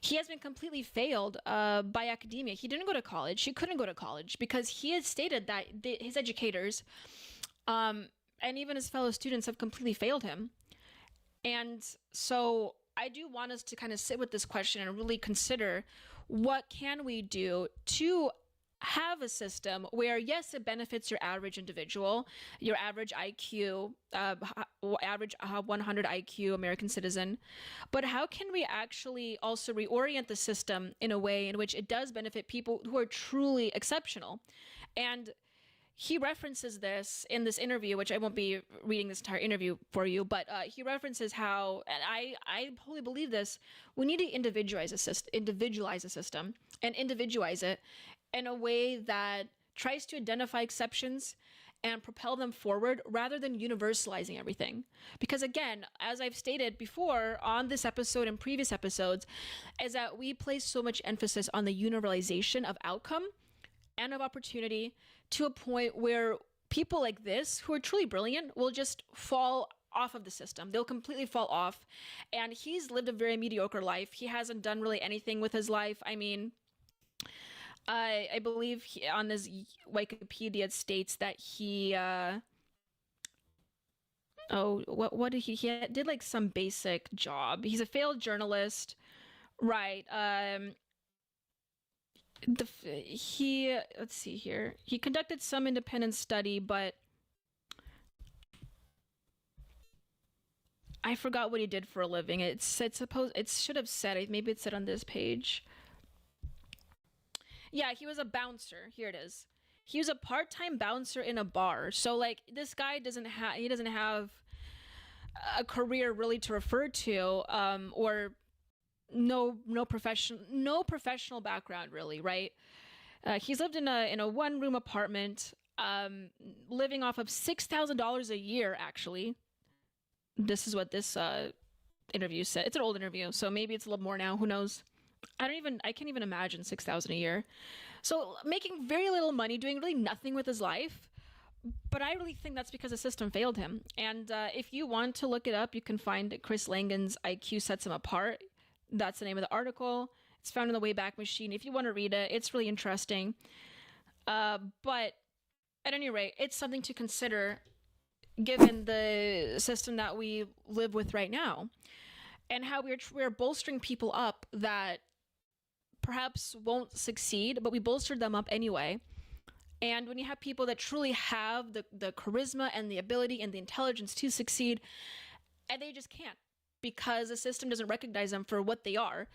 Speaker 4: He has been completely failed by academia. He didn't go to college. He couldn't go to college because he has stated that his educators and even his fellow students have completely failed him. And so I do want us to kind of sit with this question and really consider what can we do to have a system where, yes, it benefits your average individual, your average IQ, average 100 IQ American citizen, but how can we actually also reorient the system in a way in which it does benefit people who are truly exceptional? And he references this in this interview, which I won't be reading this entire interview for you, but he references how, and I wholly believe this, we need to individualize a system and individualize it in a way that tries to identify exceptions and propel them forward rather than universalizing everything. Because again, as I've stated before on this episode and previous episodes, is that we place so much emphasis on the universalization of outcome and of opportunity to a point where people like this, who are truly brilliant, will just fall off of the system. They'll completely fall off. And he's lived a very mediocre life. He hasn't done really anything with his life. I mean, I believe on his Wikipedia it states that he Oh, what did he did like some basic job. He's a failed journalist, right? Let's see here. He conducted some independent study, but I forgot what he did for a living. It should have said, maybe it said on this page. Yeah, he was a bouncer. Here it is. He was a part-time bouncer in a bar. So like this guy doesn't have a career really to refer to, or no professional background really, right? He's lived in a one-room apartment, living off of $6,000 a year actually. This is what this interview said. It's an old interview, so maybe it's a little more now. Who knows? I can't even imagine $6,000 a year. So making very little money, doing really nothing with his life. But I really think that's because the system failed him. And if you want to look it up, you can find Chris Langan's IQ Sets Him Apart. That's the name of the article. It's found in the Wayback Machine. If you want to read it, it's really interesting. But at any rate, it's something to consider given the system that we live with right now, and how we're bolstering people up that perhaps won't succeed, but we bolstered them up anyway. And when you have people that truly have the charisma and the ability and the intelligence to succeed, and they just can't, because the system doesn't recognize them for what they are,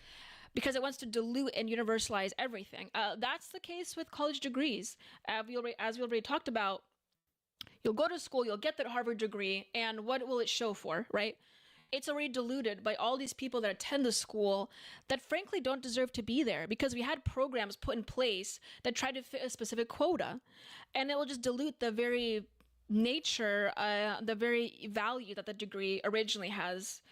Speaker 4: because it wants to dilute and universalize everything. That's the case with college degrees. As we already talked about, you'll go to school, you'll get that Harvard degree, and what will it show for, right? It's already diluted by all these people that attend the school that frankly don't deserve to be there, because we had programs put in place that tried to fit a specific quota, and it will just dilute the very nature, the very value that the degree originally has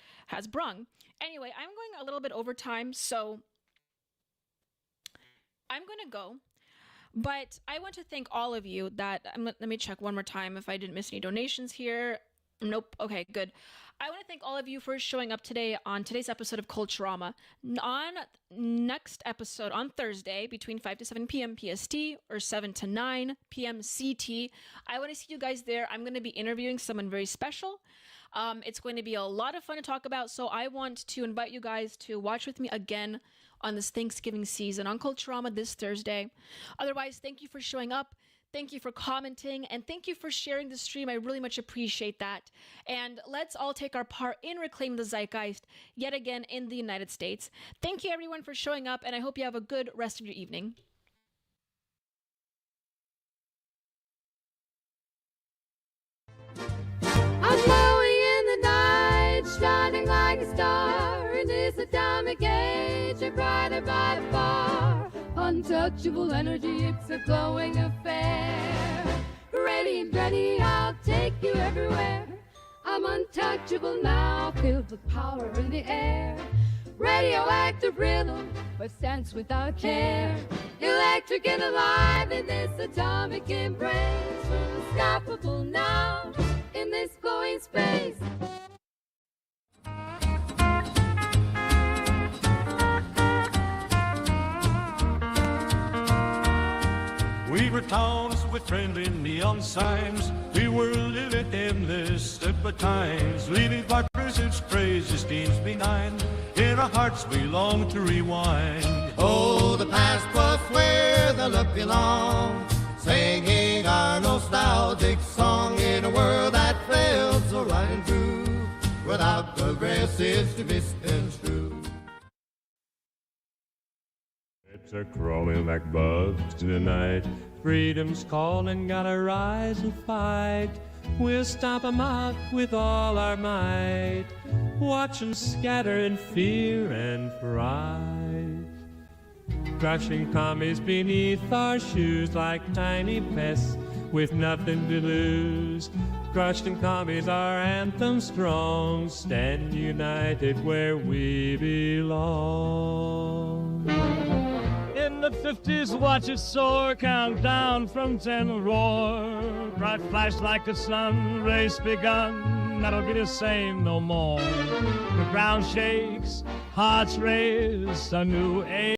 Speaker 4: brung. Anyway, I'm going a little bit over time, so I'm going to go. But I want to thank all of you that, let me check one more time if I didn't miss any donations here. Nope. Okay, good. I want to thank all of you for showing up today on today's episode of Culturama. On next episode, on Thursday, between 5 to 7 p.m. PST or 7 to 9 p.m. CT, I want to see you guys there. I'm going to be interviewing someone very special. It's going to be a lot of fun to talk about, so I want to invite you guys to watch with me again on this Thanksgiving season on Culturama this Thursday. Otherwise, thank you for showing up. Thank you for commenting, and thank you for sharing the stream. I really much appreciate that. And let's all take our part in reclaiming the zeitgeist yet again in the United States. Thank you everyone for showing up, and I hope you have a good rest of your evening.
Speaker 6: I'm glowing in the night, shining like a star in this atomic age, you're brighter by far. Untouchable energy, it's a glowing affair. Ready, ready, I'll take you everywhere. I'm untouchable now, feel the power in the air. Radioactive rhythm, but sense without care. Electric and alive in this atomic embrace. Unstoppable now in this glowing space.
Speaker 1: We were towns with friendly neon signs. We were living in this stupid times, leaving vibrations, crazy schemes behind. In our hearts we long to rewind.
Speaker 16: Oh, the past was where the love belonged, singing our nostalgic song in a world that felt so right and true, without progressives to misconstrue.
Speaker 19: It's a crawling like bugs in the night. Freedom's calling, gotta rise and fight. We'll stomp 'em out with all our might. Watch 'em scatter in fear and fright. Crushing commies beneath our shoes like tiny pests with nothing to lose. Crushing commies, our anthem strong. Stand united where we belong. In the 50s, watch it soar, count down from 10, roar. Bright flash like the sun, race begun, that'll be the same no more. The ground shakes, hearts race, a new age.